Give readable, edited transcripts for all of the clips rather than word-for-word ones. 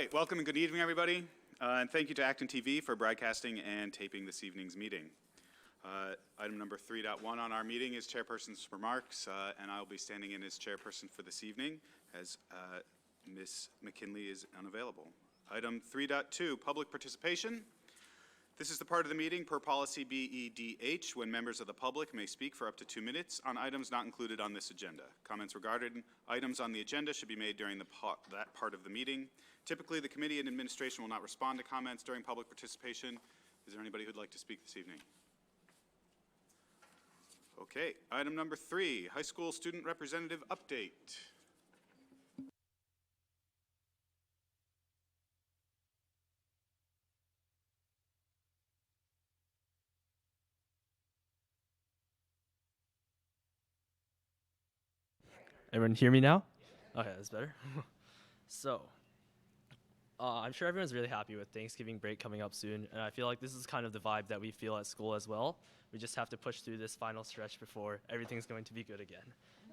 right, welcome and good evening, everybody. And thank you to Acton TV for broadcasting and taping this evening's meeting. Item number 3.1 on our meeting is chairperson's remarks, and I will be standing in as chairperson for this evening as Ms. McKinley is unavailable. Item 3.2, public participation. This is the part of the meeting per policy BEDH when members of the public may speak for up to 2 minutes on items not included on this agenda. Comments regarding items on the agenda should be made during that part of the meeting. Typically, the committee and administration will not respond to comments during public participation. Is there anybody who'd like to speak this evening? Okay, item number 3, high school student representative update. Everyone hear me now? Okay, that's better. So, I'm sure everyone's really happy with Thanksgiving break coming up soon, and I feel like this is kind of the vibe that we feel at school as well. We just have to push through this final stretch before everything's going to be good again.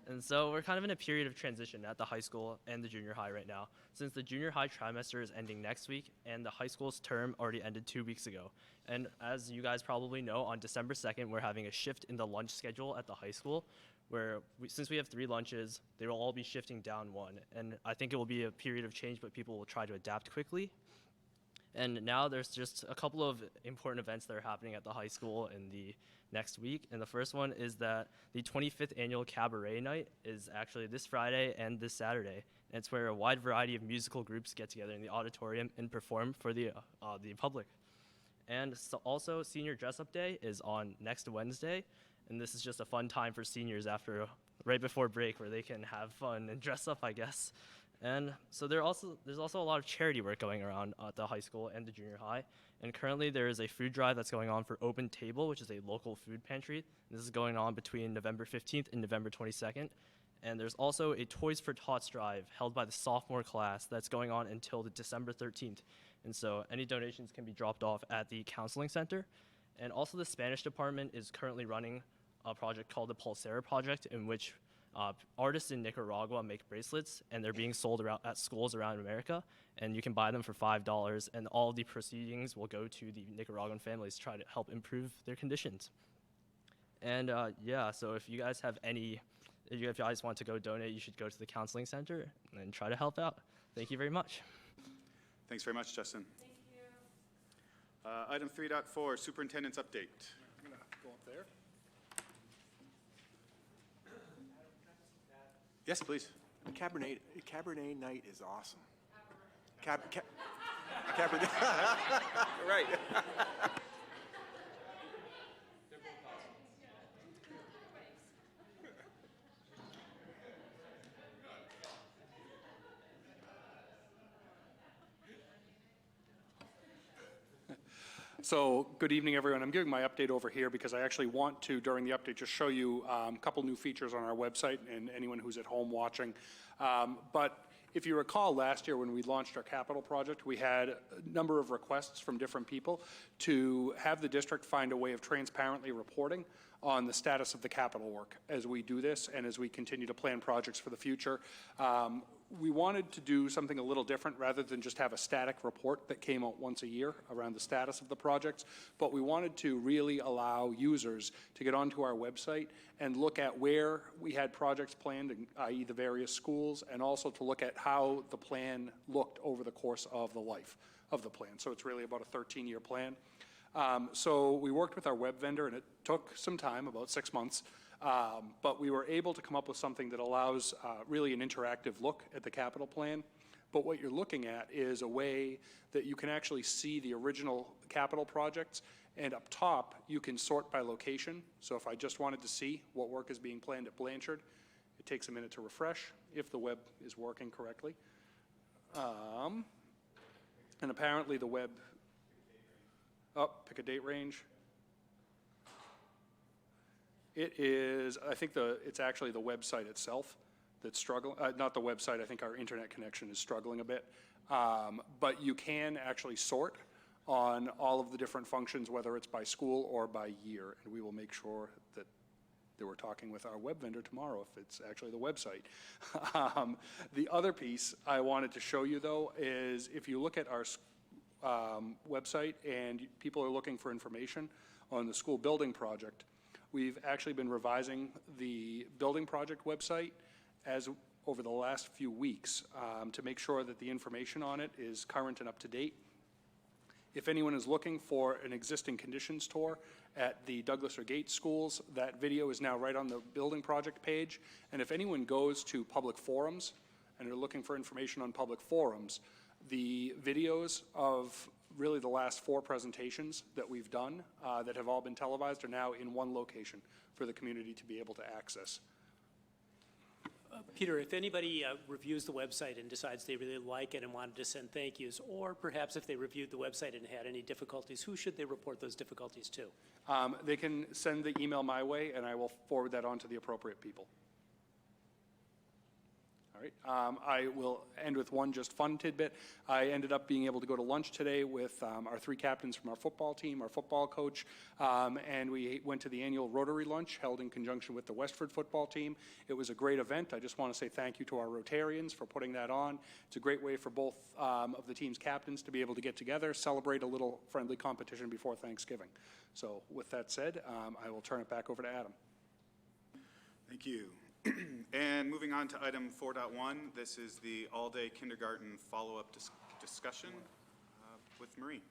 And so we're kind of in a period of transition at the high school and the junior high right now, since the junior high trimester is ending next week, and the high school's term already ended 2 weeks ago. And as you guys probably know, on December 2nd, we're having a shift in the lunch schedule at the high school, where since we have 3 lunches, they will all be shifting down 1. And I think it will be a period of change, but people will try to adapt quickly. And now there's just a couple of important events that are happening at the high school in the next week. And the first one is that the 25th annual cabaret night is actually this Friday and this Saturday. And it's where a wide variety of musical groups get together in the auditorium and perform for the public. And so also Senior Dress Up Day is on next Wednesday. And this is just a fun time for seniors right before break where they can have fun and dress up, I guess. And so there's also a lot of charity work going around at the high school and the junior high. And currently there is a food drive that's going on for Open Table, which is a local food pantry. This is going on between November 15th and November 22nd. And there's also a Toys for Tots drive held by the sophomore class that's going on until the December 13th. And so any donations can be dropped off at the counseling center. And also the Spanish department is currently running a project called the Pulsera Project, in which artists in Nicaragua make bracelets, and they're being sold at schools around America, and you can buy them for $5, and all of the proceedings will go to the Nicaraguan families to try to help improve their conditions. And yeah, so if you guys want to go donate, you should go to the counseling center and try to help out. Thank you very much. Thanks very much, Justin. Thank you. Item 3.4, superintendent's update. I'm gonna go up there. Yes, please. Cabernet night is awesome. Cabernet. Right. So good evening, everyone. I'm giving my update over here because I actually want to, during the update, just show you a couple new features on our website and anyone who's at home watching. But if you recall last year when we launched our capital project, we had a number of requests from different people to have the district find a way of transparently reporting on the status of the capital work as we do this and as we continue to plan projects for the future. We wanted to do something a little different rather than just have a static report that came out once a year around the status of the projects, but we wanted to really allow users to get onto our website and look at where we had projects planned, i.e. the various schools, and also to look at how the plan looked over the course of the life of the plan. So it's really about a 13-year plan. So we worked with our web vendor, and it took some time, about 6 months, but we were able to come up with something that allows really an interactive look at the capital plan. But what you're looking at is a way that you can actually see the original capital projects, and up top you can sort by location. So if I just wanted to see what work is being planned at Blanchard, it takes a minute to refresh if the web is working correctly. And apparently the web, pick a date range. It is, I think it's actually the website itself that's struggling, not the website, I think our internet connection is struggling a bit. But you can actually sort on all of the different functions, whether it's by school or by year, and we will make sure that that we're talking with our web vendor tomorrow if it's actually the website. The other piece I wanted to show you, though, is if you look at our website and people are looking for information on the school building project, we've actually been revising the building project website over the last few weeks to make sure that the information on it is current and up to date. If anyone is looking for an existing conditions tour at the Douglas or Gates schools, that video is now right on the building project page. And if anyone goes to public forums and are looking for information on public forums, the videos of really the last 4 presentations that we've done that have all been televised are now in one location for the community to be able to access. Peter, if anybody reviews the website and decides they really like it and wanted to send thank yous, or perhaps if they reviewed the website and had any difficulties, who should they report those difficulties to? They can send the email my way, and I will forward that on to the appropriate people. All right. I will end with one just fun tidbit. I ended up being able to go to lunch today with our 3 captains from our football team, our football coach, and we went to the annual Rotary lunch held in conjunction with the Westford football team. It was a great event. I just want to say thank you to our Rotarians for putting that on. It's a great way for both of the team's captains to be able to get together, celebrate a little friendly competition before Thanksgiving. So with that said, I will turn it back over to Adam. Thank you. And moving on to item 4.1, this is the all-day kindergarten follow-up discussion with Marie.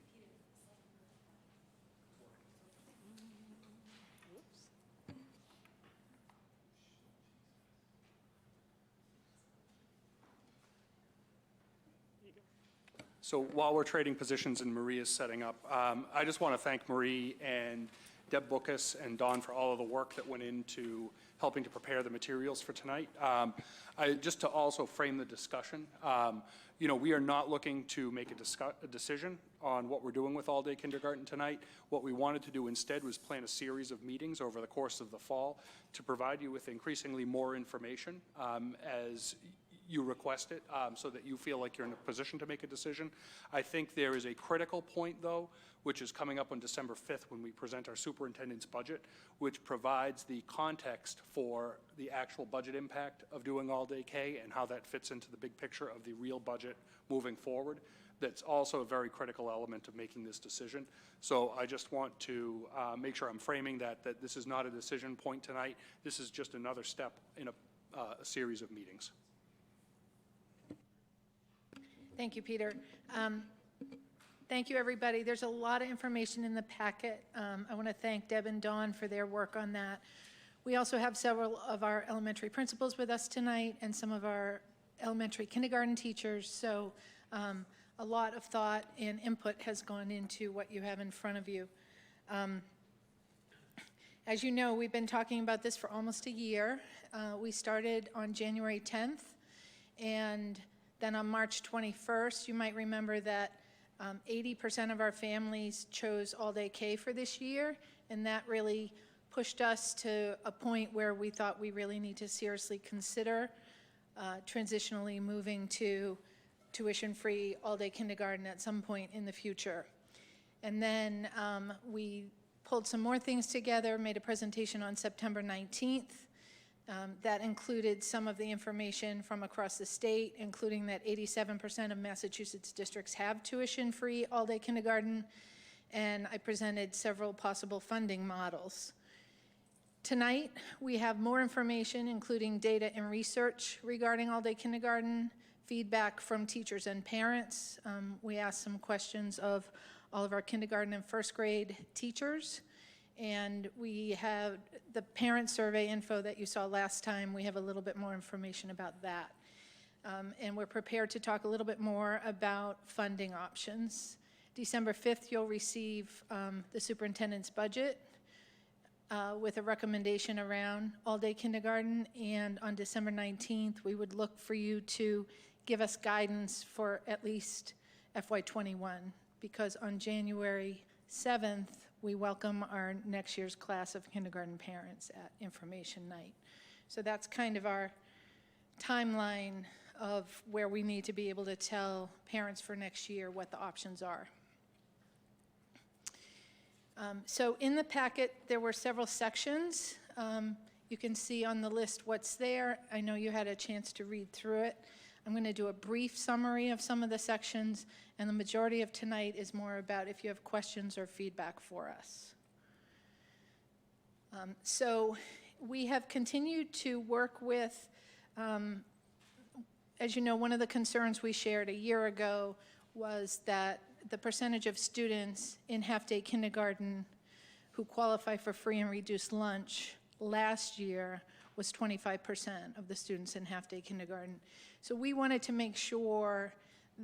So while we're trading positions and Marie is setting up, I just want to thank Marie and Deb Bookus and Dawn for all of the work that went into helping to prepare the materials for tonight. Just to also frame the discussion, we are not looking to make a decision on what we're doing with all-day kindergarten tonight. What we wanted to do instead was plan a series of meetings over the course of the fall to provide you with increasingly more information as you request it, so that you feel like you're in a position to make a decision. I think there is a critical point, though, which is coming up on December 5th when we present our superintendent's budget, which provides the context for the actual budget impact of doing all-day K and how that fits into the big picture of the real budget moving forward. That's also a very critical element of making this decision. So I just want to make sure I'm framing that this is not a decision point tonight. This is just another step in a series of meetings. Thank you, Peter. Thank you, everybody. There's a lot of information in the packet. I want to thank Deb and Dawn for their work on that. We also have several of our elementary principals with us tonight and some of our elementary kindergarten teachers. So a lot of thought and input has gone into what you have in front of you. As you know, we've been talking about this for almost a year. We started on January 10th, and then on March 21st, you might remember that 80% of our families chose all-day K for this year, and that really pushed us to a point where we thought we really need to seriously consider transitionally moving to tuition-free all-day kindergarten at some point in the future. And then we pulled some more things together, made a presentation on September 19th. That included some of the information from across the state, including that 87% of Massachusetts districts have tuition-free all-day kindergarten, and I presented several possible funding models. Tonight, we have more information, including data and research regarding all-day kindergarten, feedback from teachers and parents. We asked some questions of all of our kindergarten and first grade teachers. And we have the parent survey info that you saw last time. We have a little bit more information about that. And we're prepared to talk a little bit more about funding options. December 5th, you'll receive the superintendent's budget with a recommendation around all-day kindergarten. And on December 19th, we would look for you to give us guidance for at least FY21, because on January 7th, we welcome our next year's class of kindergarten parents at information night. So that's kind of our timeline of where we need to be able to tell parents for next year what the options are. So in the packet, there were several sections. You can see on the list what's there. I know you had a chance to read through it. I'm going to do a brief summary of some of the sections, and the majority of tonight is more about if you have questions or feedback for us. So we have continued to work with, as you know, one of the concerns we shared a year ago was that the percentage of students in half-day kindergarten who qualify for free and reduced lunch last year was 25% of the students in half-day kindergarten. So we wanted to make sure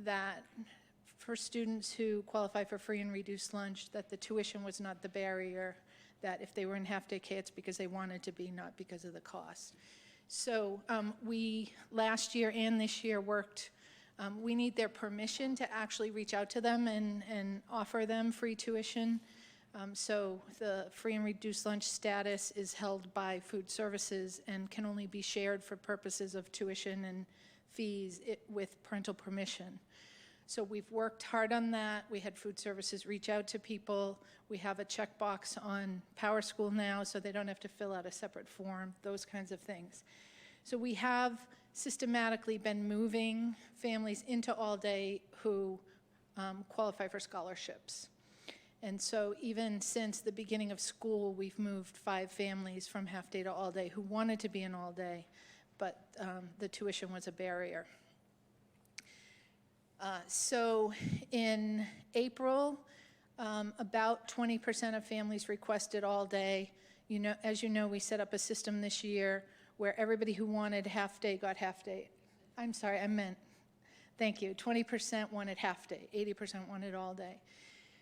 that for students who qualify for free and reduced lunch, that the tuition was not the barrier, that if they were in half-day K, it's because they wanted to be, not because of the cost. So we, last year and this year, worked, we need their permission to actually reach out to them and offer them free tuition. So the free and reduced lunch status is held by food services and can only be shared for purposes of tuition and fees with parental permission. So we've worked hard on that. We had food services reach out to people. We have a checkbox on PowerSchool now, so they don't have to fill out a separate form, those kinds of things. So we have systematically been moving families into AllDay who qualify for scholarships. And so even since the beginning of school, we've moved 5 families from half-day to AllDay who wanted to be in AllDay, but the tuition was a barrier. So in April, about 20% of families requested AllDay. You know, as you know, we set up a system this year where everybody who wanted half-day got half-day. I'm sorry, I meant, thank you, 20% wanted half-day, 80% wanted AllDay.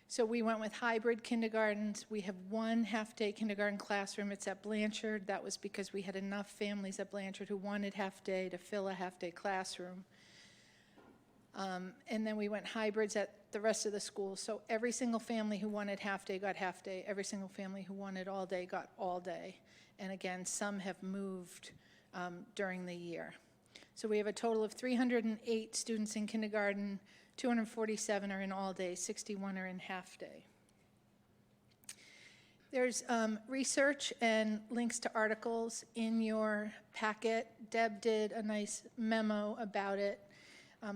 So we went with hybrid kindergartens. We have 1 half-day kindergarten classroom. It's at Blanchard. That was because we had enough families at Blanchard who wanted half-day to fill a half-day classroom. And then we went hybrids at the rest of the school. So every single family who wanted half-day got half-day. Every single family who wanted AllDay got AllDay. And again, some have moved during the year. So we have a total of 308 students in kindergarten. 247 are in AllDay, 61 are in half-day. There's research and links to articles in your packet. Deb did a nice memo about it.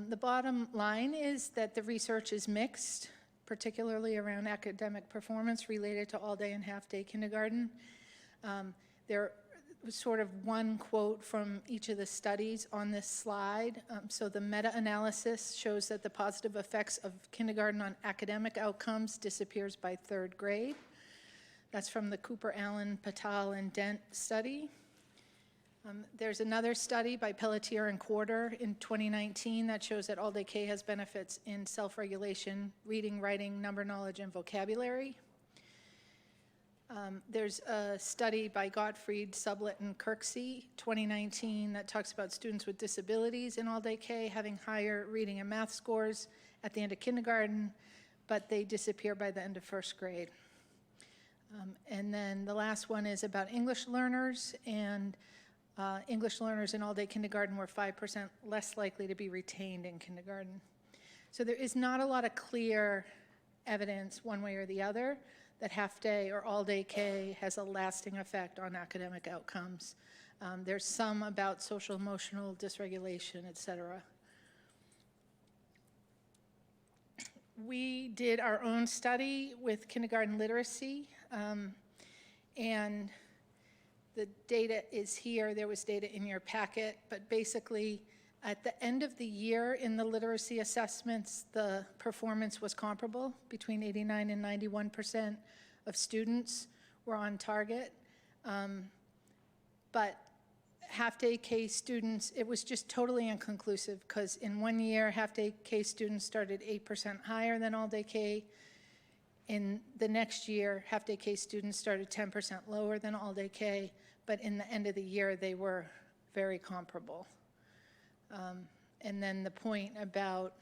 The bottom line is that the research is mixed, particularly around academic performance related to AllDay and half-day kindergarten. There was sort of one quote from each of the studies on this slide. So the meta-analysis shows that the positive effects of kindergarten on academic outcomes disappears by 3rd grade. That's from the Cooper, Allen, Patel, and Dent study. There's another study by Pelletier and Quarter in 2019 that shows that AllDay K has benefits in self-regulation, reading, writing, number knowledge, and vocabulary. There's a study by Gottfried, Sublett, and Kirksey, 2019, that talks about students with disabilities in AllDay K having higher reading and math scores at the end of kindergarten, but they disappear by the end of 1st grade. And then the last one is about English learners, and English learners in AllDay kindergarten were 5% less likely to be retained in kindergarten. So there is not a lot of clear evidence one way or the other that half-day or AllDay K has a lasting effect on academic outcomes. There's some about social emotional dysregulation, et cetera. We did our own study with kindergarten literacy, and the data is here. There was data in your packet, but basically at the end of the year in the literacy assessments, the performance was comparable. Between 89 and 91% of students were on target. But half-day K students, it was just totally inconclusive, because in one year, half-day K students started 8% higher than AllDay K. In the next year, half-day K students started 10% lower than AllDay K, but in the end of the year, they were very comparable. And then the point about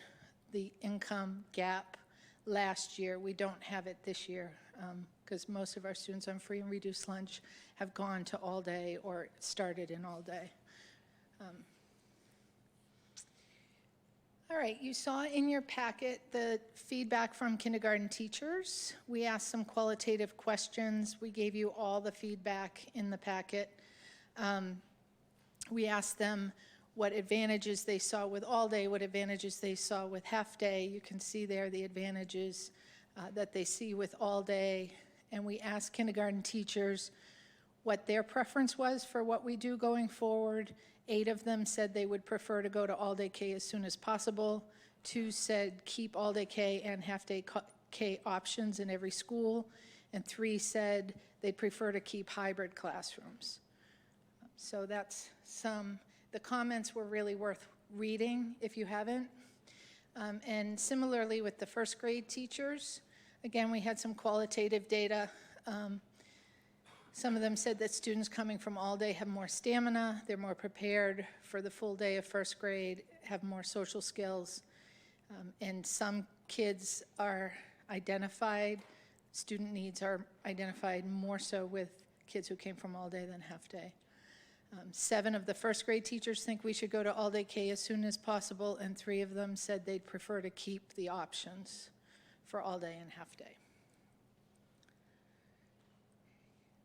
the income gap last year, we don't have it this year, because most of our students on free and reduced lunch have gone to AllDay or started in AllDay. All right, you saw in your packet the feedback from kindergarten teachers. We asked some qualitative questions. We gave you all the feedback in the packet. We asked them what advantages they saw with AllDay, what advantages they saw with HalfDay. You can see there the advantages that they see with AllDay. And we asked kindergarten teachers what their preference was for what we do going forward. 8 of them said they would prefer to go to AllDay K as soon as possible. 2 said keep AllDay K and HalfDay K options in every school. And 3 said they'd prefer to keep hybrid classrooms. So that's some, the comments were really worth reading if you haven't. And similarly with the first grade teachers, again, we had some qualitative data. Some of them said that students coming from AllDay have more stamina, they're more prepared for the full day of first grade, have more social skills, and some kids are identified, student needs are identified more so with kids who came from AllDay than HalfDay. 7 of the first grade teachers think we should go to AllDay K as soon as possible, and 3 of them said they'd prefer to keep the options for AllDay and HalfDay.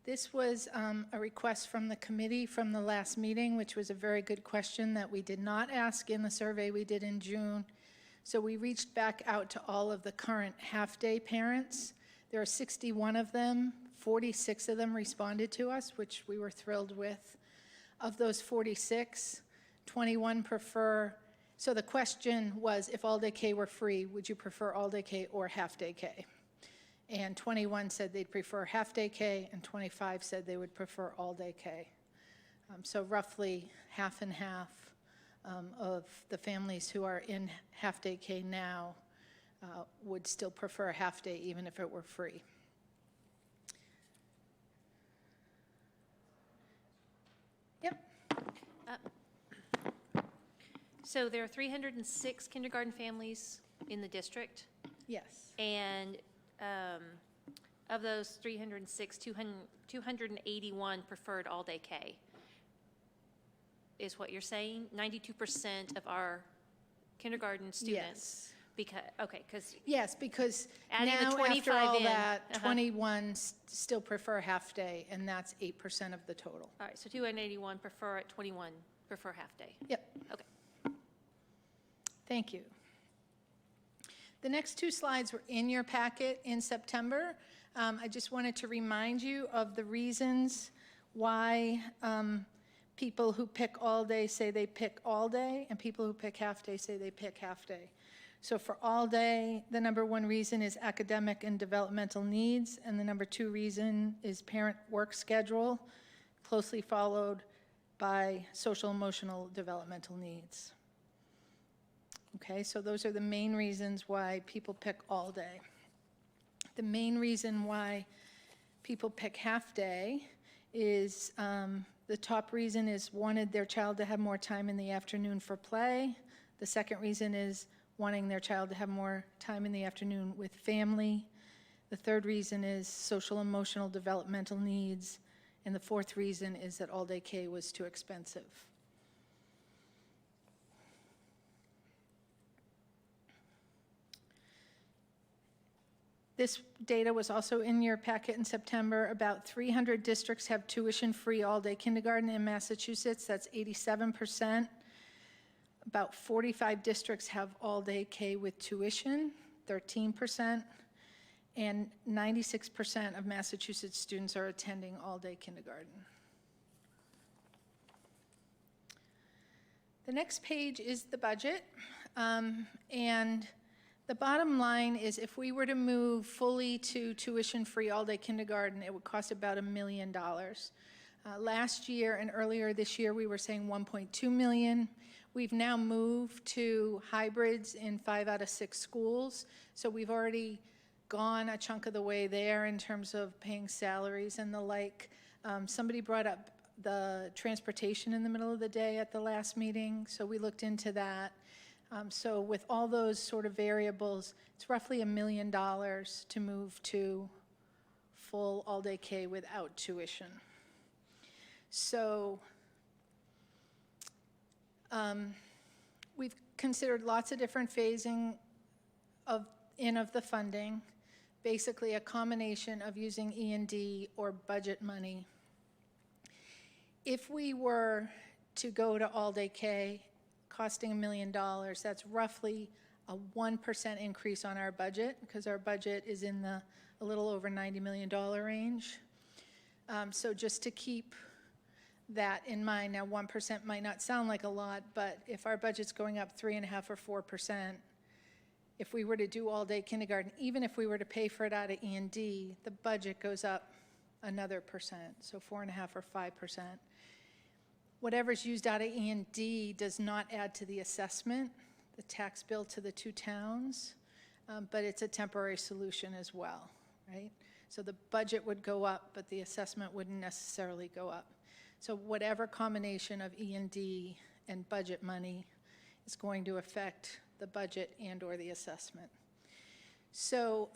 This was a request from the committee from the last meeting, which was a very good question that we did not ask in the survey we did in June. So we reached back out to all of the current HalfDay parents. There are 61 of them. 46 of them responded to us, which we were thrilled with. Of those 46, 21 prefer, so the question was, if AllDay K were free, would you prefer AllDay K or HalfDay K? And 21 said they'd prefer HalfDay K, and 25 said they would prefer AllDay K. So roughly half and half of the families who are in HalfDay K now would still prefer HalfDay even if it were free. Yep. So there are 306 kindergarten families in the district, Yes. and of those 306, 281 preferred AllDay K. Is what you're saying? 92% of our kindergarten students? Yes. Because Yes, because Adding the now after 25 all in, that, 21 still prefer HalfDay, and that's 8% of the total. all right, so 281 prefer it, 21 prefer HalfDay. Yep. Okay. Thank you. The next 2 slides were in your packet in September. I just wanted to remind you of the reasons why people who pick AllDay say they pick AllDay, and people who pick HalfDay say they pick HalfDay. So for AllDay, the number 1 reason is academic and developmental needs, and the number 2 reason is parent work schedule, closely followed by social emotional developmental needs. Okay, so those are the main reasons why people pick AllDay. The main reason why people pick HalfDay is the top reason is wanted their child to have more time in the afternoon for play. The second reason is wanting their child to have more time in the afternoon with family. The third reason is social emotional developmental needs. And the fourth reason is that AllDay K was too expensive. This data was also in your packet in September. About 300 districts have tuition-free AllDay kindergarten in Massachusetts. That's 87%. About 45 districts have AllDay K with tuition, 13%. And 96% of Massachusetts students are attending AllDay kindergarten. The next page is the budget. And the bottom line is if we were to move fully to tuition-free AllDay kindergarten, it would cost about $1 million. Last year and earlier this year, we were saying $1.2 million. We've now moved to hybrids in 5 out of 6 schools. So we've already gone a chunk of the way there in terms of paying salaries and the like. Somebody brought up the transportation in the middle of the day at the last meeting, so we looked into that. So with all those sort of variables, it's roughly $1 million to move to full AllDay K without tuition. So we've considered lots of different phasing of the funding, basically a combination of using E&D or budget money. If we were to go to all-day K, costing $1 million, that's roughly a 1% increase on our budget, because our budget is in the a little over $90 million range. So just to keep that in mind, now 1% might not sound like a lot, but if our budget's going up 3.5% or 4%, if we were to do all-day kindergarten, even if we were to pay for it out of E&D, the budget goes up another percent, so 4.5% or 5%. Whatever's used out of E&D does not add to the assessment, the tax bill to the two towns, but it's a temporary solution as well, right? So the budget would go up, but the assessment wouldn't necessarily go up. So whatever combination of E&D and budget money is going to affect the budget and/or the assessment. So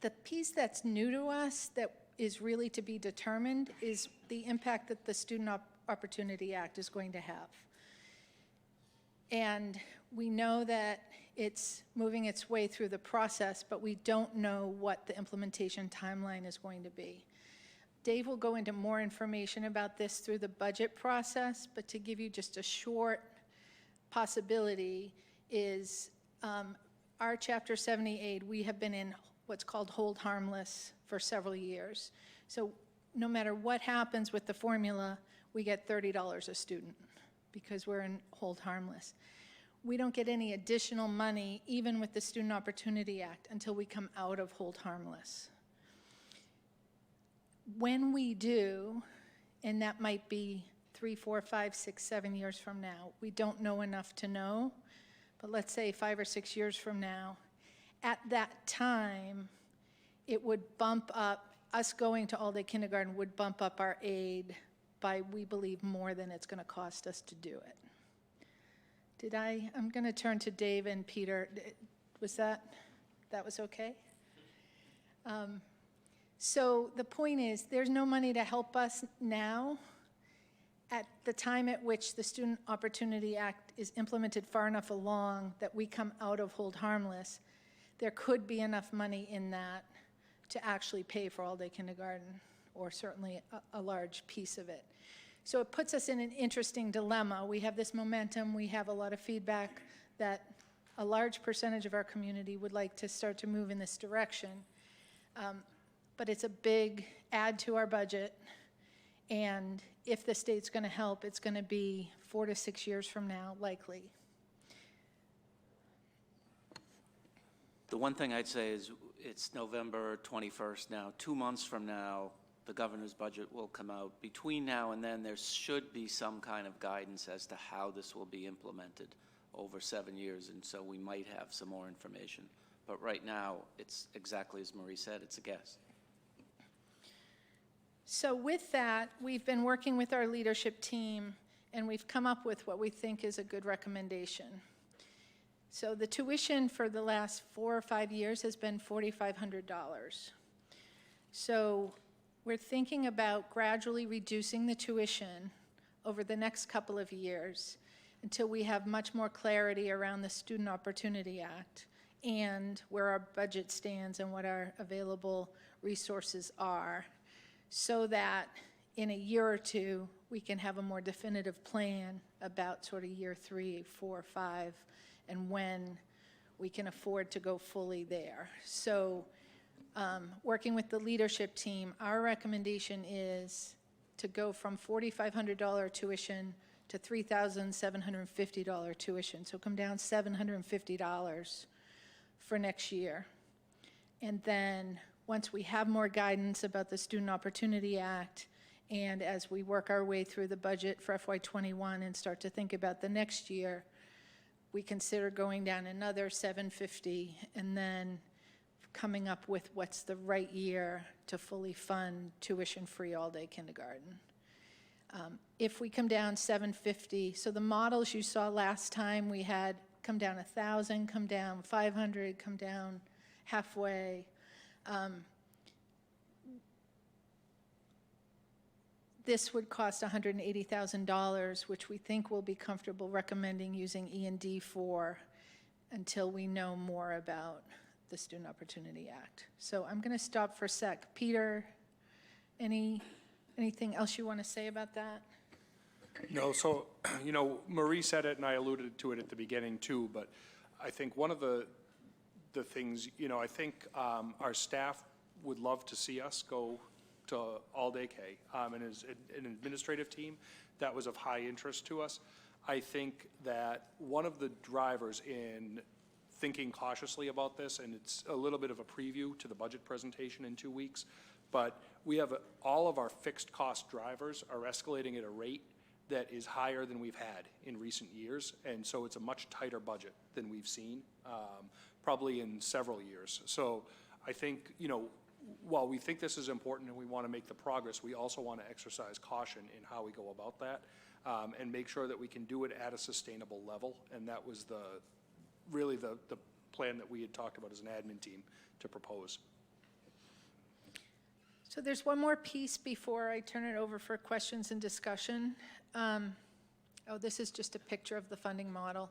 the piece that's new to us that is really to be determined is the impact that the Student Opportunity Act is going to have. And we know that it's moving its way through the process, but we don't know what the implementation timeline is going to be. Dave will go into more information about this through the budget process, but to give you just a short possibility is our Chapter 78, we have been in what's called hold harmless for several years. So no matter what happens with the formula, we get $30 a student because we're in hold harmless. We don't get any additional money, even with the Student Opportunity Act, until we come out of hold harmless. When we do, and that might be 3, 4, 5, 6, 7 years from now, we don't know enough to know, but let's say 5 or 6 years from now, at that time, it would bump up, us going to all-day kindergarten would bump up our aid by, we believe, more than it's going to cost us to do it. I'm going to turn to Dave and Peter. Was that was okay? So the point is, there's no money to help us now. At the time at which the Student Opportunity Act is implemented far enough along that we come out of hold harmless, there could be enough money in that to actually pay for all-day kindergarten, or certainly a large piece of it. So it puts us in an interesting dilemma. We have this momentum, we have a lot of feedback that a large percentage of our community would like to start to move in this direction. But it's a big add to our budget, and if the state's going to help, it's going to be 4 to 6 years from now, likely. The one thing I'd say is it's November 21st now. 2 months from now, the governor's budget will come out. Between now and then, there should be some kind of guidance as to how this will be implemented over 7 years, and so we might have some more information. But right now, it's exactly as Marie said, it's a guess. So with that, we've been working with our leadership team, and we've come up with what we think is a good recommendation. So the tuition for the last 4 or 5 years has been $4,500. So we're thinking about gradually reducing the tuition over the next couple of years until we have much more clarity around the Student Opportunity Act and where our budget stands and what our available resources are, so that in a year or two, we can have a more definitive plan about sort of year 3, 4, 5, and when we can afford to go fully there. So working with the leadership team, our recommendation is to go from $4,500 tuition to $3,750 tuition. So come down $750 for next year. And then once we have more guidance about the Student Opportunity Act, and as we work our way through the budget for FY21 and start to think about the next year, we consider going down another $750 and then coming up with what's the right year to fully fund tuition-free all-day kindergarten. If we come down $750, so the models you saw last time, we had come down 1,000, come down 500, come down halfway. This would cost $180,000, which we think we'll be comfortable recommending using E&D for until we know more about the Student Opportunity Act. So I'm going to stop for a sec. Peter, any Anything else you want to say about that? No, so, Marie said it and I alluded to it at the beginning too, but I think one of the things, I think our staff would love to see us go to AllDay K. And as an administrative team, that was of high interest to us. I think that one of the drivers in thinking cautiously about this, and it's a little bit of a preview to the budget presentation in 2 weeks, but we have all of our fixed cost drivers are escalating at a rate that is higher than we've had in recent years, and so it's a much tighter budget than we've seen, probably in several years. So I think, while we think this is important and we want to make the progress, we also want to exercise caution in how we go about that, and make sure that we can do it at a sustainable level, and that was really the plan that we had talked about as an admin team to propose. So there's one more piece before I turn it over for questions and discussion. This is just a picture of the funding model.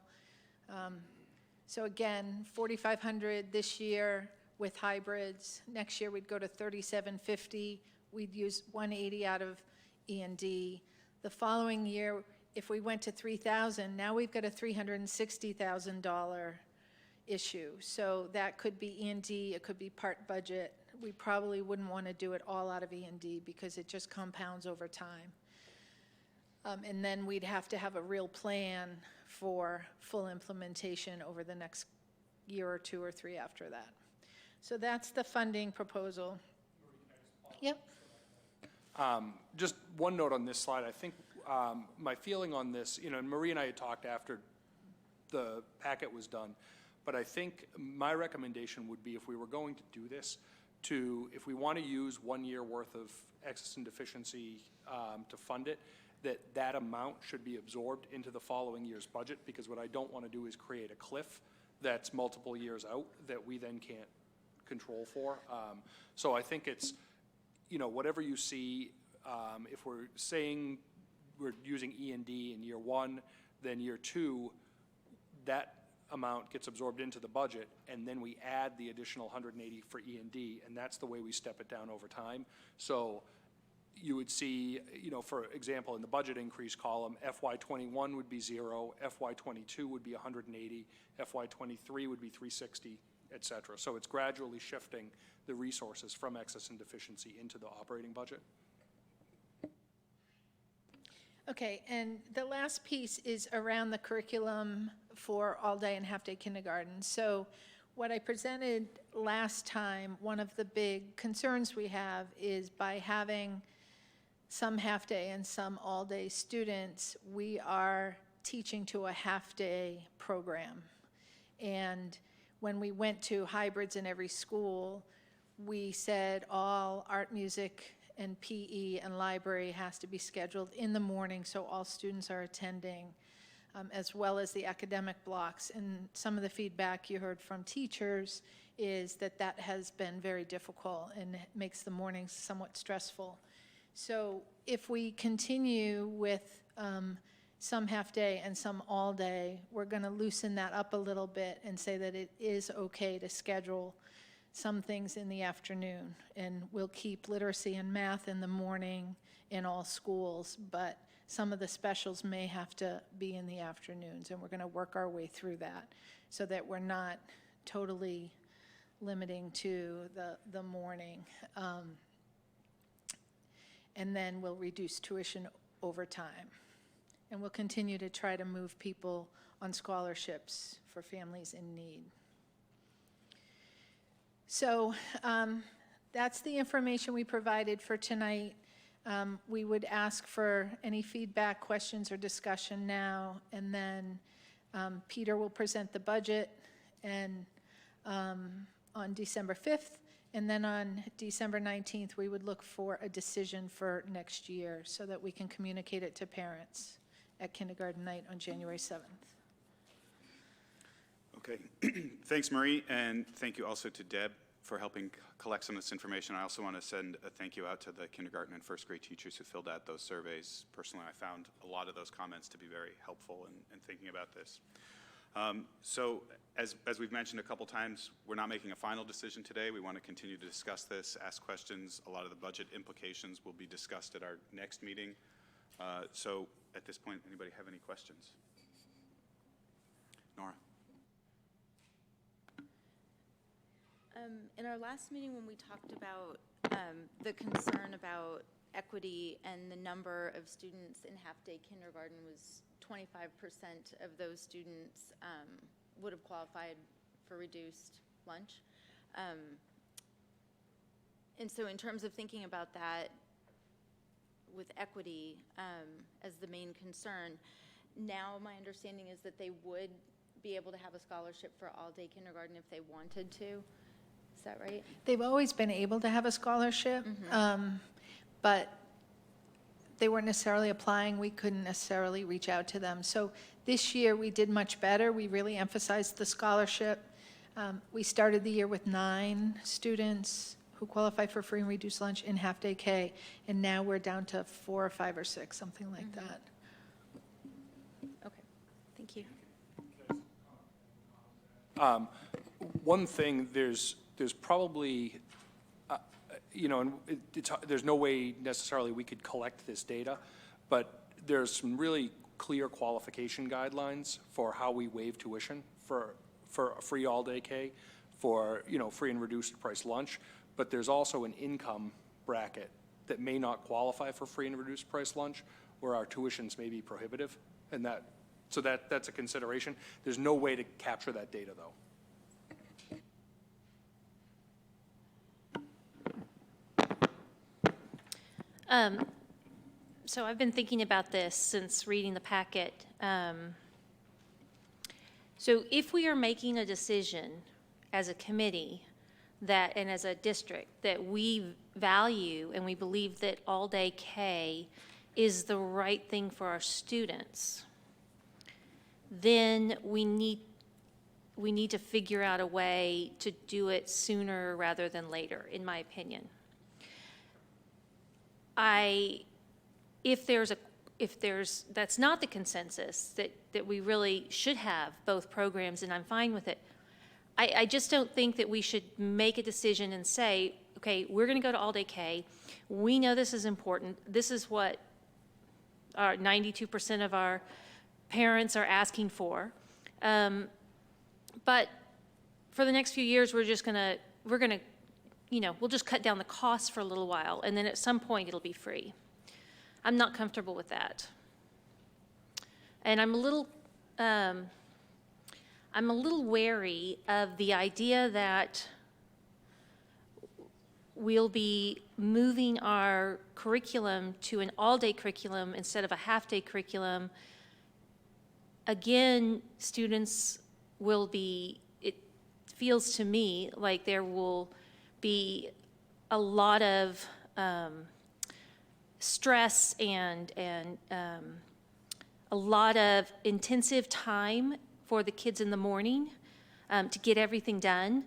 So again, $4,500 this year with hybrids. Next year, we'd go to $3,750. We'd use $180 out of E&D. The following year, if we went to $3,000, now we've got a $360,000 issue. So that could be E&D, it could be part budget. We probably wouldn't want to do it all out of E&D because it just compounds over time. And then we'd have to have a real plan for full implementation over the next year or 2 or 3 after that. So that's the funding proposal. Yep. Just one note on this slide. I think my feeling on this, and Marie and I had talked after the packet was done, but I think my recommendation would be if we were going to do this, if we want to use 1 year worth of excess and deficiency to fund it, that amount should be absorbed into the following year's budget, because what I don't want to do is create a cliff that's multiple years out that we then can't control for. So I think it's, whatever you see, if we're saying we're using E&D in year 1, then year 2, that amount gets absorbed into the budget, and then we add the additional 180 for E&D, and that's the way we step it down over time. So you would see, for example, in the budget increase column, FY21 would be 0, FY22 would be 180, FY23 would be 360, et cetera. So it's gradually shifting the resources from excess and deficiency into the operating budget. Okay, and the last piece is around the curriculum for all-day and half-day kindergarten. So what I presented last time, one of the big concerns we have is by having some half-day and some all-day students, we are teaching to a half-day program. And when we went to hybrids in every school, we said all art, music, and PE and library has to be scheduled in the morning so all students are attending, as well as the academic blocks. And some of the feedback you heard from teachers is that has been very difficult and makes the mornings somewhat stressful. So if we continue with some half-day and some all-day, we're going to loosen that up a little bit and say that it is okay to schedule some things in the afternoon. And we'll keep literacy and math in the morning in all schools, but some of the specials may have to be in the afternoons, and we're going to work our way through that so that we're not totally limiting to the morning. And then we'll reduce tuition over time. And we'll continue to try to move people on scholarships for families in need. So that's the information we provided for tonight. We would ask for any feedback, questions, or discussion now, and then Peter will present the budget and on December 5th, and then on December 19th, we would look for a decision for next year so that we can communicate it to parents at kindergarten night on January 7th. Okay, thanks, Marie, and thank you also to Deb for helping collect some of this information. I also want to send a thank you out to the kindergarten and first grade teachers who filled out those surveys. Personally, I found a lot of those comments to be very helpful in thinking about this. So as we've mentioned a couple times, we're not making a final decision today. We want to continue to discuss this, ask questions. A lot of the budget implications will be discussed at our next meeting. So at this point, anybody have any questions? Nora? In our last meeting, when we talked about the concern about equity and the number of students in half-day kindergarten was 25% of those students would have qualified for reduced lunch. And so in terms of thinking about that with equity as the main concern, now my understanding is that they would be able to have a scholarship for all-day kindergarten if they wanted to. Is that right? They've always been able to have a scholarship, but they weren't necessarily applying. We couldn't necessarily reach out to them. So this year, we did much better. We really emphasized the scholarship. We started the year with 9 students who qualify for free and reduced lunch in half-day K, and now we're down to 4 or 5 or 6, something like that. Okay, thank you. One thing, there's probably, and there's no way necessarily we could collect this data, but there's some really clear qualification guidelines for how we waive tuition for a free all-day K, for, free and reduced price lunch, but there's also an income bracket that may not qualify for free and reduced price lunch, where our tuitions may be prohibitive, and that's a consideration. There's no way to capture that data, though. So I've been thinking about this since reading the packet. So if we are making a decision as a committee and as a district that we value and we believe that all-day K is the right thing for our students, then we need to figure out a way to do it sooner rather than later, in my opinion. If that's not the consensus, that we really should have both programs, and I'm fine with it, I just don't think that we should make a decision and say, okay, we're going to go to all-day K. We know this is important. This is what our 92% of our parents are asking for. But for the next few years, we'll just cut down the cost for a little while, and then at some point it'll be free. I'm not comfortable with that. And I'm a little wary of the idea that we'll be moving our curriculum to an all-day curriculum instead of a half-day curriculum. Again, students will be, it feels to me like there will be a lot of stress and a lot of intensive time for the kids in the morning to get everything done.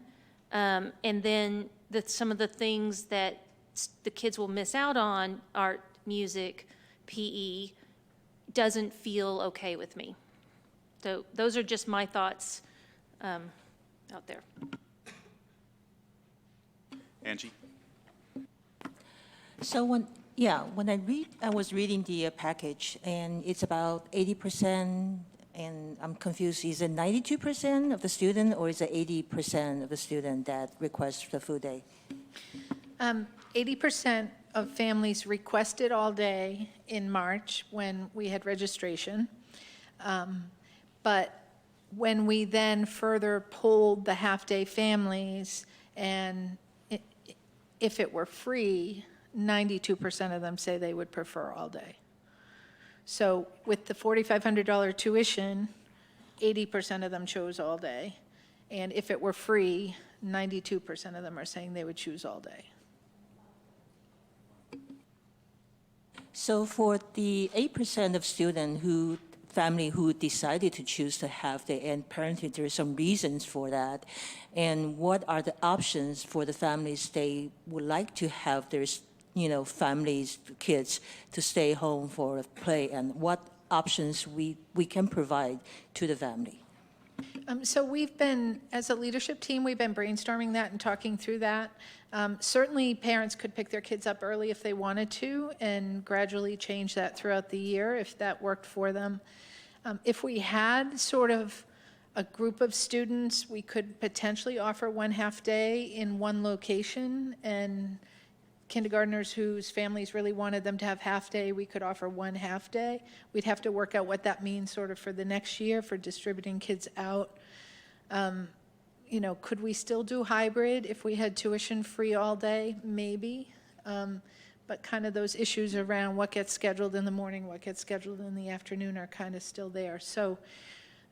And then some of the things that the kids will miss out on, art, music, PE, doesn't feel okay with me. So those are just my thoughts out there. Angie? So when I was reading the package, and it's about 80%, and I'm confused, is it 92% of the student, or is it 80% of the student that requests the full day? 80% of families requested all day in March when we had registration. But when we then further polled the half-day families, and if it were free, 92% of them say they would prefer all day. So with the $4,500 tuition, 80% of them chose all day. And if it were free, 92% of them are saying they would choose all day. So for the 8% of family who decided to choose to have the and parenting, there are some reasons for that. And what are the options for the families they would like to have their families, kids, to stay home for play, and what options we can provide to the family? So we've been, as a leadership team, we've been brainstorming that and talking through that. Certainly, parents could pick their kids up early if they wanted to and gradually change that throughout the year if that worked for them. If we had sort of a group of students, we could potentially offer 1 half-day in one location, and kindergartners whose families really wanted them to have half-day, we could offer 1 half-day. We'd have to work out what that means sort of for the next year for distributing kids out. You know, could we still do hybrid if we had tuition free all day? Maybe. But kind of those issues around what gets scheduled in the morning, what gets scheduled in the afternoon are kind of still there. So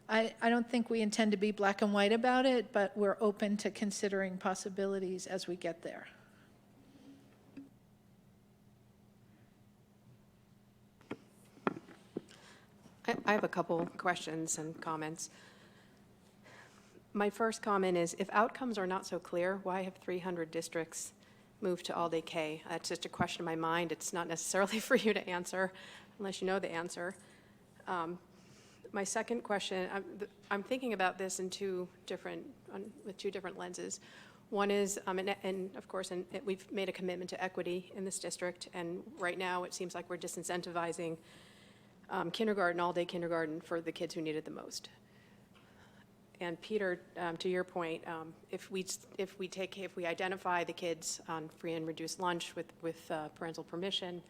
I don't think we intend to be black and white about it, but we're open to considering possibilities as we get there. I have a couple questions and comments. My first comment is, if outcomes are not so clear, why have 300 districts moved to AllDay K? That's just a question in my mind. It's not necessarily for you to answer, unless you know the answer. My second question, I'm thinking about this in with two different lenses. One is, and of course, we've made a commitment to equity in this district, and right now it seems like we're disincentivizing kindergarten, all-day kindergarten for the kids who need it the most. And Peter, to your point, if we identify the kids on free and reduced lunch with parental permission,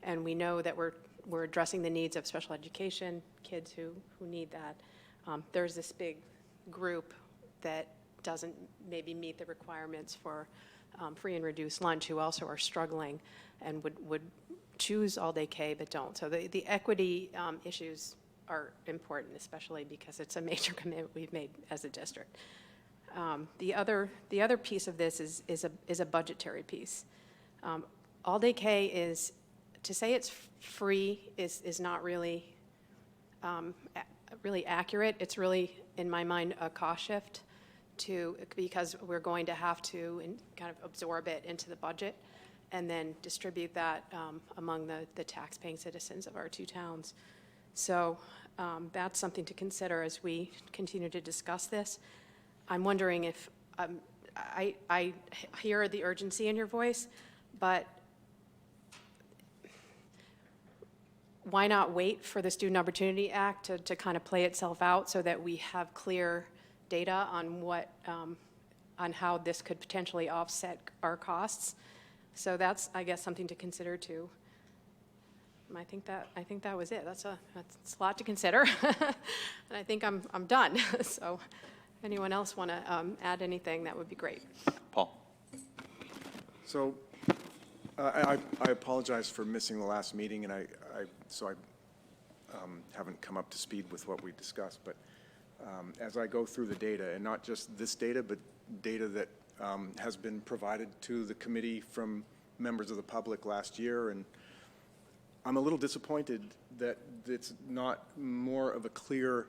and we know that we're addressing the needs of special education kids who need that, there's this big group that doesn't maybe meet the requirements for free and reduced lunch, who also are struggling and would choose all-day K but don't. So the equity issues are important, especially because it's a major commitment we've made as a district. The other piece of this is a budgetary piece. All-day K is, to say it's free is not really really accurate. It's really, in my mind, a cost shift because we're going to have to kind of absorb it into the budget and then distribute that among the tax-paying citizens of our two towns. So that's something to consider as we continue to discuss this. I'm wondering if, I hear the urgency in your voice, but why not wait for the Student Opportunity Act to kind of play itself out so that we have clear data on on how this could potentially offset our costs? So that's, I guess, something to consider too. I think that was it. That's a lot to consider, and I think I'm done. So, anyone else want to add anything? That would be great. Paul. So, I apologize for missing the last meeting, and I haven't come up to speed with what we discussed. But as I go through the data, and not just this data, but data that has been provided to the committee from members of the public last year, and I'm a little disappointed that it's not more of a clear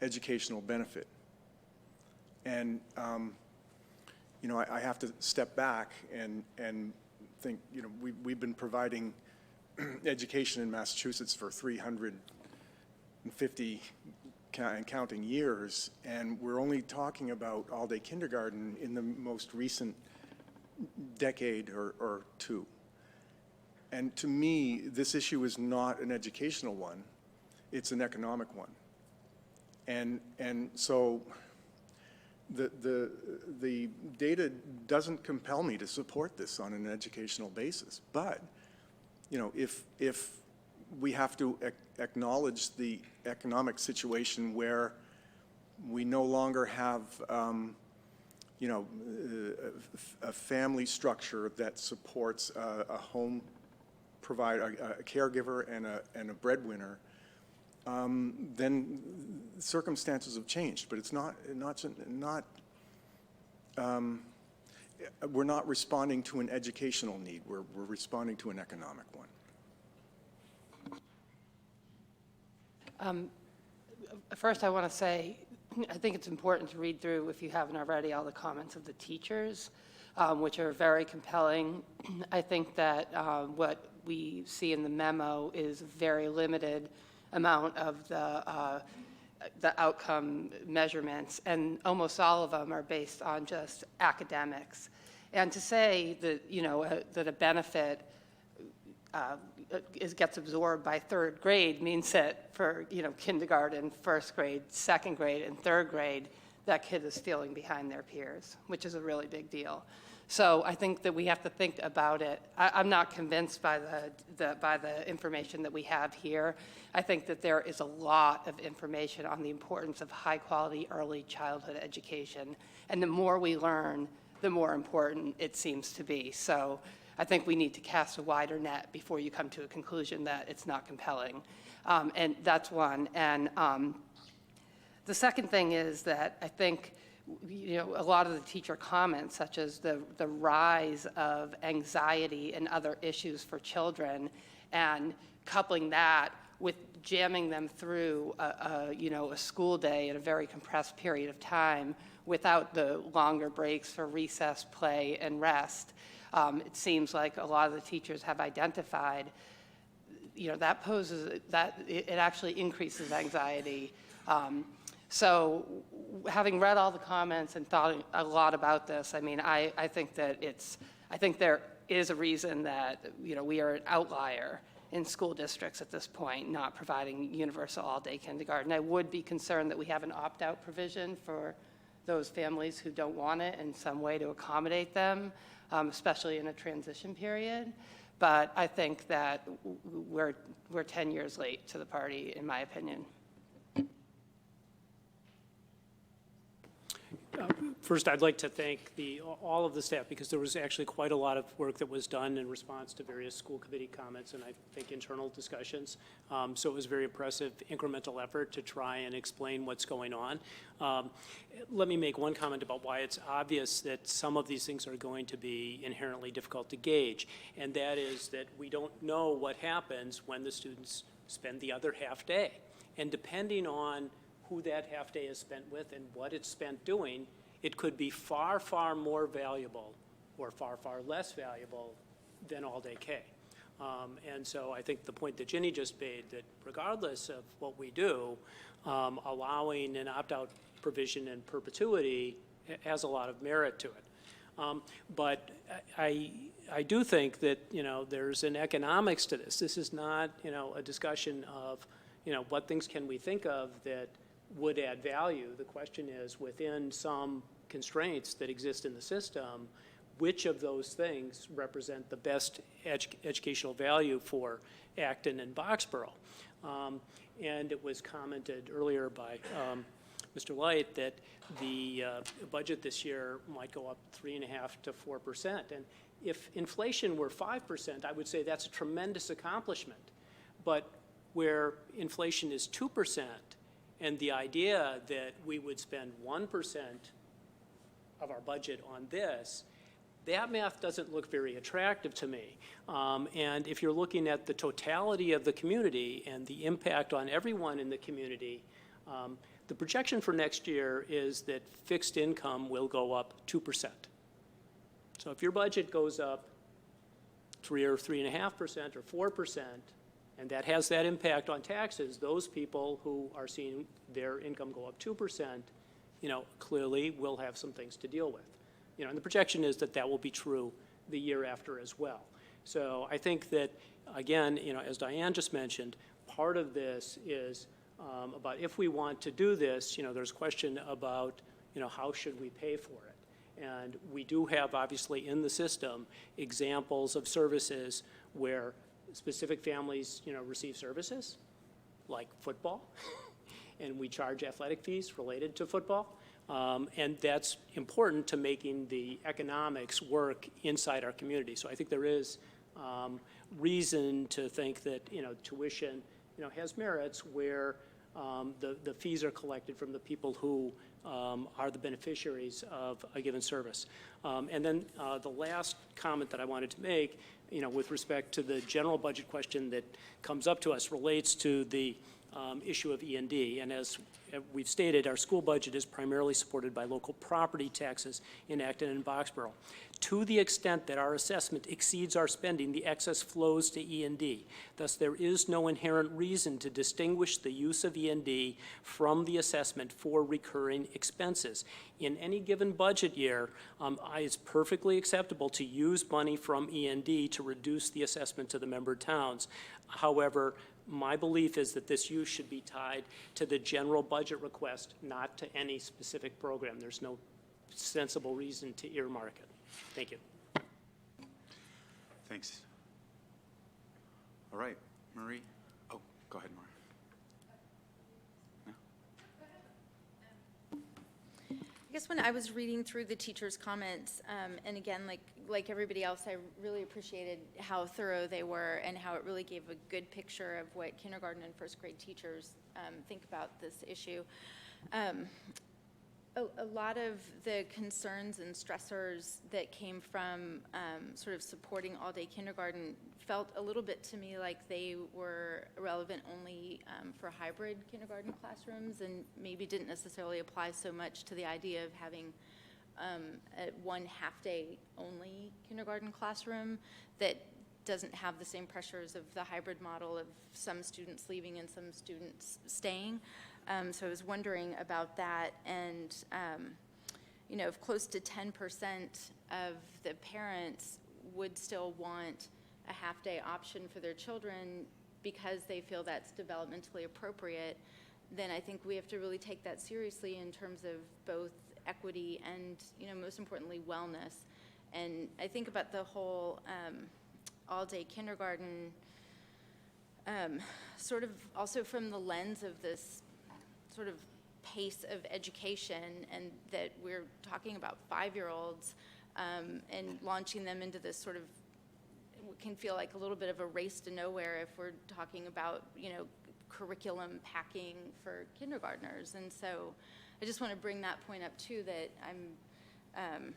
educational benefit. And, you know, I have to step back and think, you know, we've been providing education in Massachusetts for 350 and counting years, and we're only talking about all-day kindergarten in the most recent decade or two. And to me, this issue is not an educational one, it's an economic one. And so the data doesn't compel me to support this on an educational basis. But, you know, if we have to acknowledge the economic situation where we no longer have you know, a family structure that supports a home provider, a caregiver and a breadwinner, then circumstances have changed. But it's we're not responding to an educational need. We're responding to an economic one. First, I want to say, I think it's important to read through, if you haven't already, all the comments of the teachers, which are very compelling. I think that what we see in the memo is a very limited amount of the the outcome measurements, and almost all of them are based on just academics. And to say that, that a benefit gets absorbed by third grade means that for, kindergarten, first grade, second grade, and third grade, that kid is feeling behind their peers, which is a really big deal. So I think that we have to think about it. I'm not convinced by the information that we have here. I think that there is a lot of information on the importance of high-quality early childhood education. And the more we learn, the more important it seems to be. So I think we need to cast a wider net before you come to a conclusion that it's not compelling. And that's one. And the second thing is that I think a lot of the teacher comments, such as the rise of anxiety and other issues for children, and coupling that with jamming them through a school day in a very compressed period of time without the longer breaks for recess, play, and rest, it seems like a lot of the teachers have identified, that poses, that it actually increases anxiety. So having read all the comments and thought a lot about this, I mean, I think that I think there is a reason that, we are an outlier in school districts at this point, not providing universal all-day kindergarten. I would be concerned that we have an opt-out provision for those families who don't want it in some way to accommodate them, especially in a transition period. But I think that we're 10 years late to the party, in my opinion. First, I'd like to thank all of the staff, because there was actually quite a lot of work that was done in response to various school committee comments and I think internal discussions. So it was a very impressive incremental effort to try and explain what's going on. Let me make one comment about why it's obvious that some of these things are going to be inherently difficult to gauge, and that is that we don't know what happens when the students spend the other half day. And depending on who that half day is spent with and what it's spent doing, it could be far, far more valuable or far, far less valuable than all-day K. And so I think the point that Ginny just made, that regardless of what we do, allowing an opt-out provision in perpetuity has a lot of merit to it. But I do think that, there's an economics to this. This is not, a discussion of, what things can we think of that would add value. The question is, within some constraints that exist in the system, which of those things represent the best educational value for Acton and Boxborough? And it was commented earlier by Mr. Light that the budget this year might go up 3.5% to 4%. And if inflation were 5%, I would say that's a tremendous accomplishment. But where inflation is 2%, and the idea that we would spend 1% of our budget on this, that math doesn't look very attractive to me. And if you're looking at the totality of the community and the impact on everyone in the community, the projection for next year is that fixed income will go up 2%. So if your budget goes up 3 or 3.5% or 4%, and that has that impact on taxes, those people who are seeing their income go up 2%, clearly will have some things to deal with. And the projection is that that will be true the year after as well. So I think that, again, as Diane just mentioned, part of this is about if we want to do this, there's a question about, how should we pay for it? And we do have, obviously, in the system, examples of services where specific families, receive services, like football, and we charge athletic fees related to football. And that's important to making the economics work inside our community. So I think there is reason to think that, tuition, has merits where the fees are collected from the people who are the beneficiaries of a given service. And then the last comment that I wanted to make, with respect to the general budget question that comes up to us relates to the issue of E&D. And as we've stated, our school budget is primarily supported by local property taxes in Acton and Boxborough. To the extent that our assessment exceeds our spending, the excess flows to E&D. Thus, there is no inherent reason to distinguish the use of E&D from the assessment for recurring expenses. In any given budget year, it's perfectly acceptable to use money from E&D to reduce the assessment to the member towns. However, my belief is that this use should be tied to the general budget request, not to any specific program. There's no sensible reason to earmark it. Thank you. Thanks. All right, Marie. Oh, go ahead, Marie. I guess when I was reading through the teachers' comments, and again, like everybody else, I really appreciated how thorough they were and how it really gave a good picture of what kindergarten and first grade teachers think about this issue. A lot of the concerns and stressors that came from sort of supporting all-day kindergarten felt a little bit to me like they were relevant only for hybrid kindergarten classrooms and maybe didn't necessarily apply so much to the idea of having one half-day only kindergarten classroom that doesn't have the same pressures of the hybrid model of some students leaving and some students staying. So I was wondering about that, and you know, if close to 10% of the parents would still want a half-day option for their children because they feel that's developmentally appropriate, then I think we have to really take that seriously in terms of both equity and, you know, most importantly, wellness. And I think about the whole all-day kindergarten sort of also from the lens of this sort of pace of education, and that we're talking about 5-year-olds and launching them into this sort of, can feel like a little bit of a race to nowhere if we're talking about, you know, curriculum packing for kindergartners. And so I just want to bring that point up too, that I'm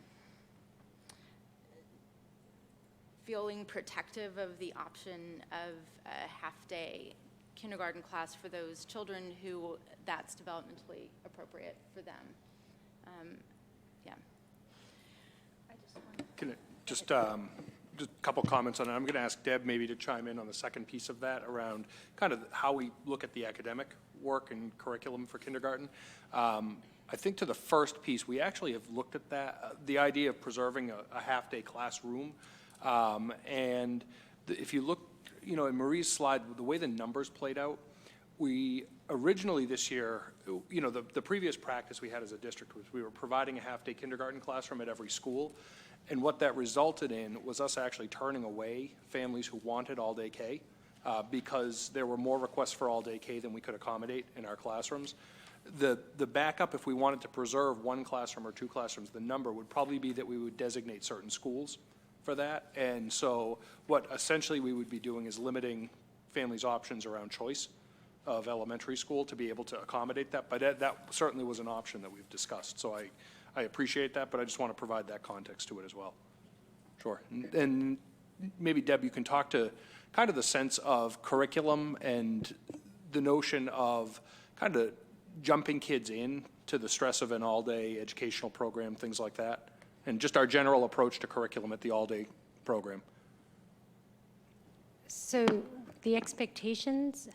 feeling protective of the option of a half-day kindergarten class for those children who that's developmentally appropriate for them. Yeah. I just want Can I just a couple comments on it. I'm going to ask Deb maybe to chime in on the second piece of that around kind of how we look at the academic work and curriculum for kindergarten. I think to the first piece, we actually have looked at that, the idea of preserving a half-day classroom. And if you look, you know, in Marie's slide, the way the numbers played out, we originally this year, you know, the previous practice we had as a district was we were providing a half-day kindergarten classroom at every school. And what that resulted in was us actually turning away families who wanted all-day K because there were more requests for all-day K than we could accommodate in our classrooms. The backup, if we wanted to preserve one classroom or two classrooms, the number would probably be that we would designate certain schools for that. And so what essentially we would be doing is limiting families' options around choice of elementary school to be able to accommodate that. But that certainly was an option that we've discussed. So I appreciate that, but I just want to provide that context to it as well. Sure. And maybe, Deb, you can talk to kind of the sense of curriculum and the notion of kind of jumping kids in to the stress of an all-day educational program, things like that, and just our general approach to curriculum at the all-day program. So the expectations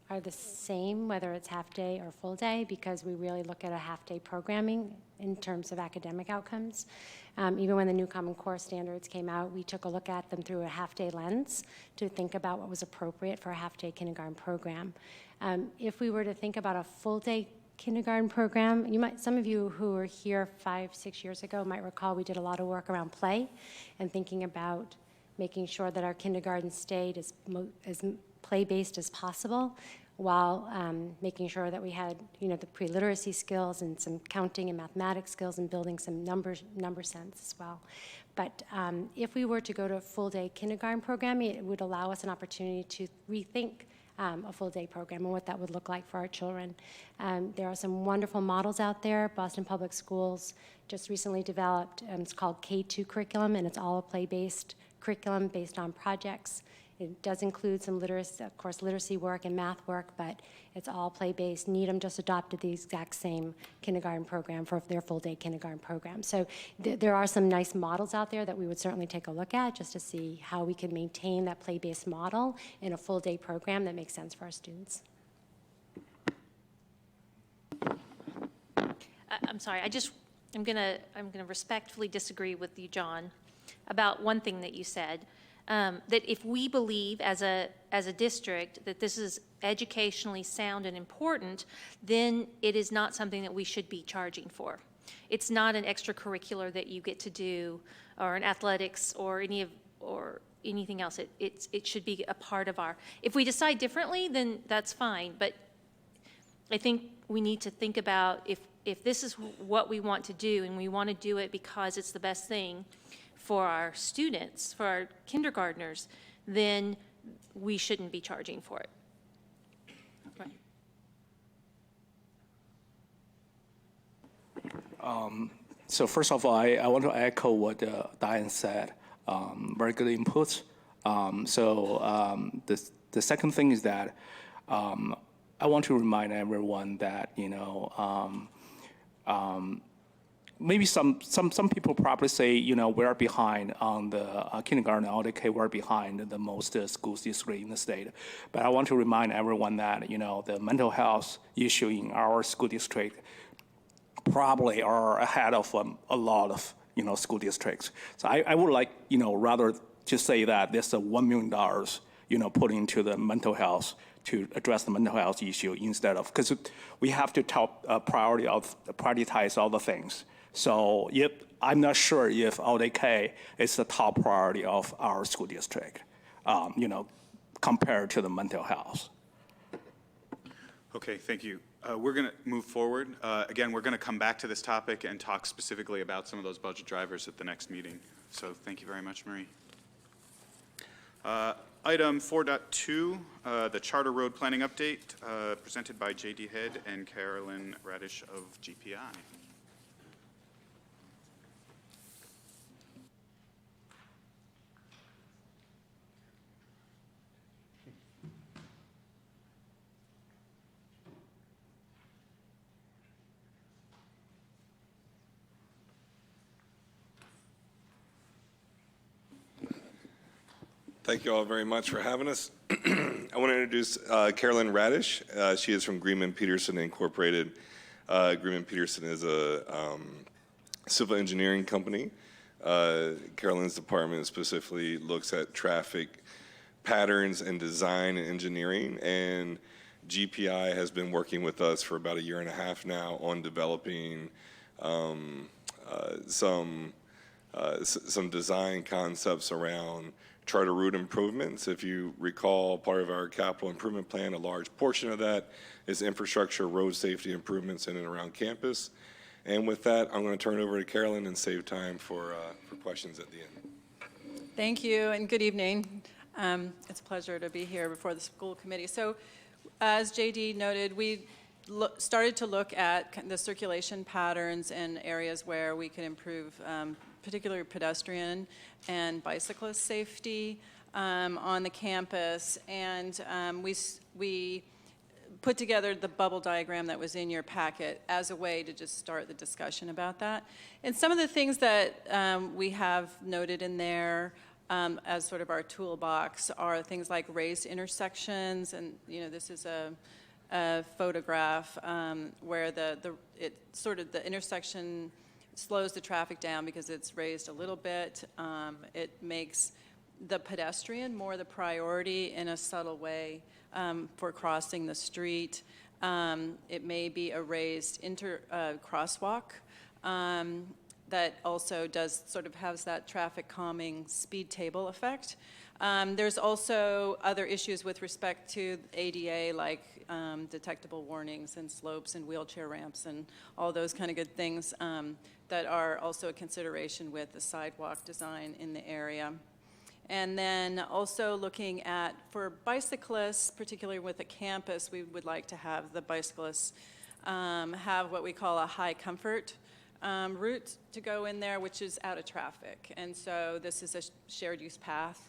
are the same, whether it's half-day or full-day, because we really look at a half-day programming in terms of academic outcomes. Even when the new Common Core standards came out, we took a look at them through a half-day lens to think about what was appropriate for a half-day kindergarten program. If we were to think about a full-day kindergarten program, some of you who were here 5-6 years ago might recall we did a lot of work around play and thinking about making sure that our kindergarten stayed as play-based as possible, while making sure that we had, you know, the pre-literacy skills and some counting and mathematics skills and building some number sense as well. But if we were to go to a full-day kindergarten programming, it would allow us an opportunity to rethink a full-day program and what that would look like for our children. There are some wonderful models out there. Boston Public Schools just recently developed, it's called K2 curriculum, and it's all a play-based curriculum based on projects. It does include some literacy, of course, literacy work and math work, but it's all play-based. Needham just adopted the exact same kindergarten program for their full-day kindergarten program. So there are some nice models out there that we would certainly take a look at just to see how we can maintain that play-based model in a full-day program that makes sense for our students. I'm sorry, I'm gonna respectfully disagree with you, John, about one thing that you said. That if we believe as a district that this is educationally sound and important, then it is not something that we should be charging for. It's not an extracurricular that you get to do, or an athletics, or anything else. It should be a part of our. If we decide differently, then that's fine. But I think we need to think about if this is what we want to do, and we want to do it because it's the best thing for our students, for our kindergartners, then we shouldn't be charging for it. Right. So first of all, I want to echo what Diane said. Very good input. The second thing is that I want to remind everyone that, maybe some people probably say, we're behind on the kindergarten, AllDay K, we're behind the most school district in the state. But I want to remind everyone that, the mental health issue in our school district probably are ahead of a lot of, school districts. So I would like, rather to say that there's a $1 million, put into the mental health to address the mental health issue instead of, because we have to prioritize all the things. So I'm not sure if AllDay K is the top priority of our school district, compared to the mental health. Okay, thank you. We're going to move forward. Again, we're going to come back to this topic and talk specifically about some of those budget drivers at the next meeting. So thank you very much, Marie. Item 4.2, the Charter Road Planning Update, presented by J.D. Head and Carolyn Radish of GPI. Thank you all very much for having us. I want to introduce Carolyn Radish. She is from Greenman Peterson Incorporated. Greenman Peterson is a civil engineering company. Carolyn's department specifically looks at traffic patterns and design and engineering, and GPI has been working with us for about 1.5 years now on developing some design concepts around charter route improvements. If you recall, part of our capital improvement plan, a large portion of that is infrastructure, road safety improvements in and around campus. And with that, I'm going to turn it over to Carolyn and save time for questions at the end. Thank you, and good evening. It's a pleasure to be here before the school committee. So, as JD noted, we started to look at the circulation patterns in areas where we could improve particularly pedestrian and bicyclist safety on the campus. And we put together the bubble diagram that was in your packet as a way to just start the discussion about that. And some of the things that we have noted in there as sort of our toolbox are things like raised intersections, and this is a photograph where the intersection slows the traffic down because it's raised a little bit. It makes the pedestrian more the priority in a subtle way for crossing the street. It may be a raised crosswalk that also has that traffic calming speed table effect. There's also other issues with respect to ADA, like detectable warnings and slopes and wheelchair ramps and all those kind of good things that are also a consideration with the sidewalk design in the area. And then also looking at, for bicyclists, particularly with a campus, we would like to have the bicyclists have what we call a high comfort route to go in there, which is out of traffic. And so this is a shared use path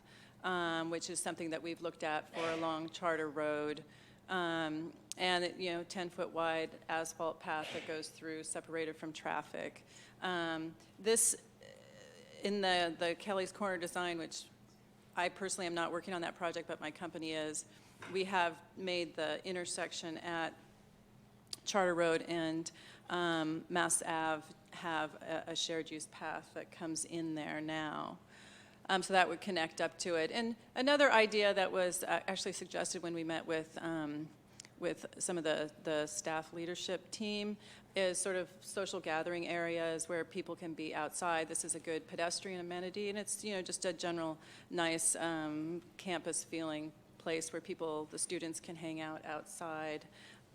which is something that we've looked at for along Charter Road. And, 10-foot wide asphalt path that goes through, separated from traffic. This, in the Kelly's Corner design, which I personally am not working on that project, but my company is, we have made the intersection at Charter Road and Mass Ave have a shared use path that comes in there now. So that would connect up to it. And another idea that was actually suggested when we met with some of the staff leadership team is sort of social gathering areas where people can be outside. This is a good pedestrian amenity, and it's just a general nice campus feeling place where the students can hang out outside.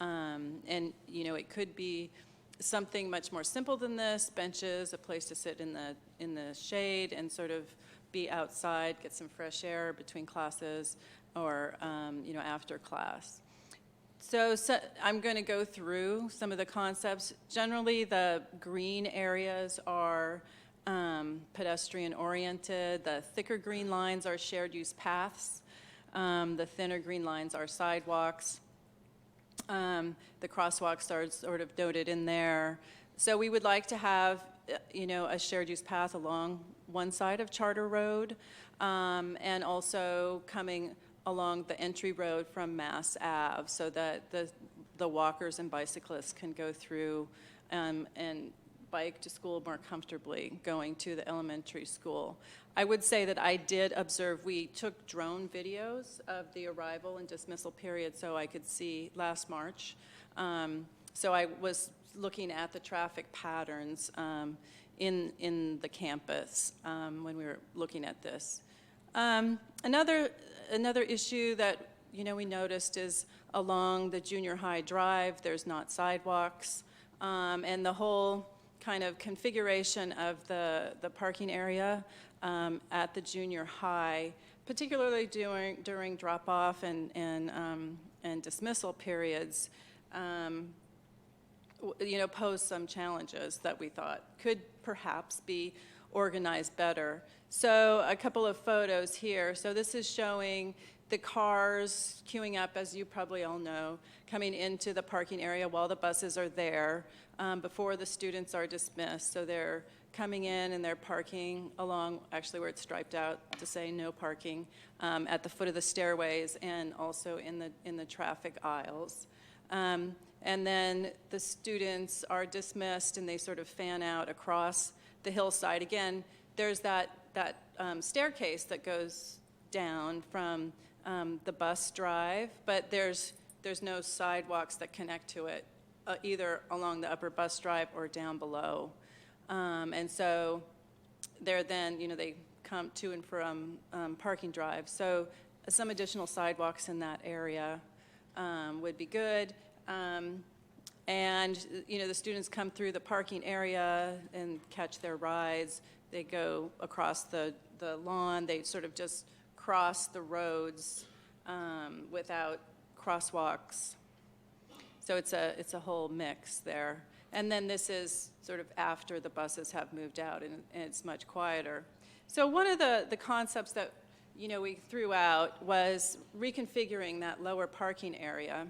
And it could be something much more simple than this: benches, a place to sit in the shade, and sort of be outside, get some fresh air between classes, or after class. So I'm going to go through some of the concepts. Generally, the green areas are pedestrian-oriented. The thicker green lines are shared-use paths. The thinner green lines are sidewalks. The crosswalks are sort of noted in there. So we would like to have, a shared-use path along one side of Charter Road, and also coming along the entry road from Mass Ave, so that the walkers and bicyclists can go through and bike to school more comfortably going to the elementary school. I would say that I did observe, we took drone videos of the arrival and dismissal period so I could see last March. So I was looking at the traffic patterns in the campus when we were looking at this. Another issue that we noticed is along the junior high drive, there's not sidewalks, and the whole kind of configuration of the parking area at the junior high, particularly during drop-off and dismissal periods, pose some challenges that we thought could perhaps be organized better. So a couple of photos here. So this is showing the cars queuing up, as you probably all know, coming into the parking area while the buses are there before the students are dismissed. So they're coming in and they're parking along, actually where it's striped out to say no parking, at the foot of the stairways and also in the traffic aisles. And then the students are dismissed and they sort of fan out across the hillside. Again, there's that staircase that goes down from the bus drive, but there's no sidewalks that connect to it, either along the upper bus drive or down below. And so they're then, they come to and from parking drive. So some additional sidewalks in that area would be good. And, the students come through the parking area and catch their rides. They go across the lawn. They sort of just cross the roads without crosswalks. So it's a whole mix there. And then this is sort of after the buses have moved out, and it's much quieter. So one of the concepts that, we threw out was reconfiguring that lower parking area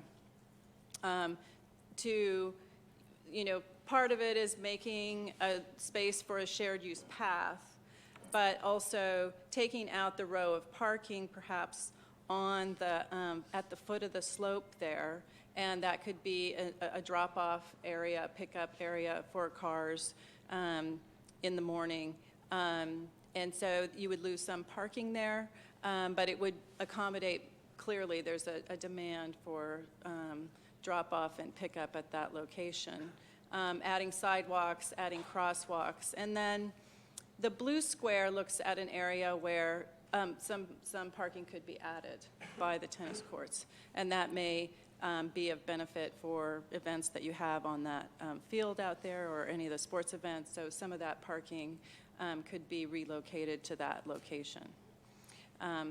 to, part of it is making a space for a shared use path, but also taking out the row of parking perhaps on the, at the foot of the slope there, and that could be a drop-off area, pickup area for cars in the morning. And so you would lose some parking there, but it would accommodate, clearly there's a demand for drop-off and pickup at that location. Adding sidewalks, adding crosswalks. And then the blue square looks at an area where some parking could be added by the tennis courts. And that may be of benefit for events that you have on that field out there or any of the sports events. So some of that parking could be relocated to that location.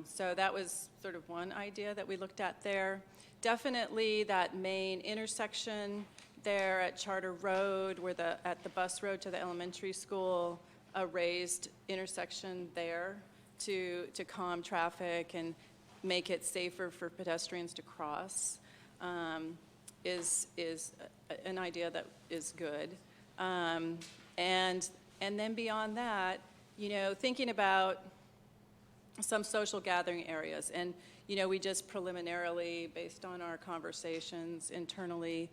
So that was sort of one idea that we looked at there. Definitely that main intersection there at Charter Road, where at the bus road to the elementary school, a raised intersection there to calm traffic and make it safer for pedestrians to cross is an idea that is good. And then beyond that, you know, thinking about some social gathering areas. And, you know, we just preliminarily, based on our conversations internally,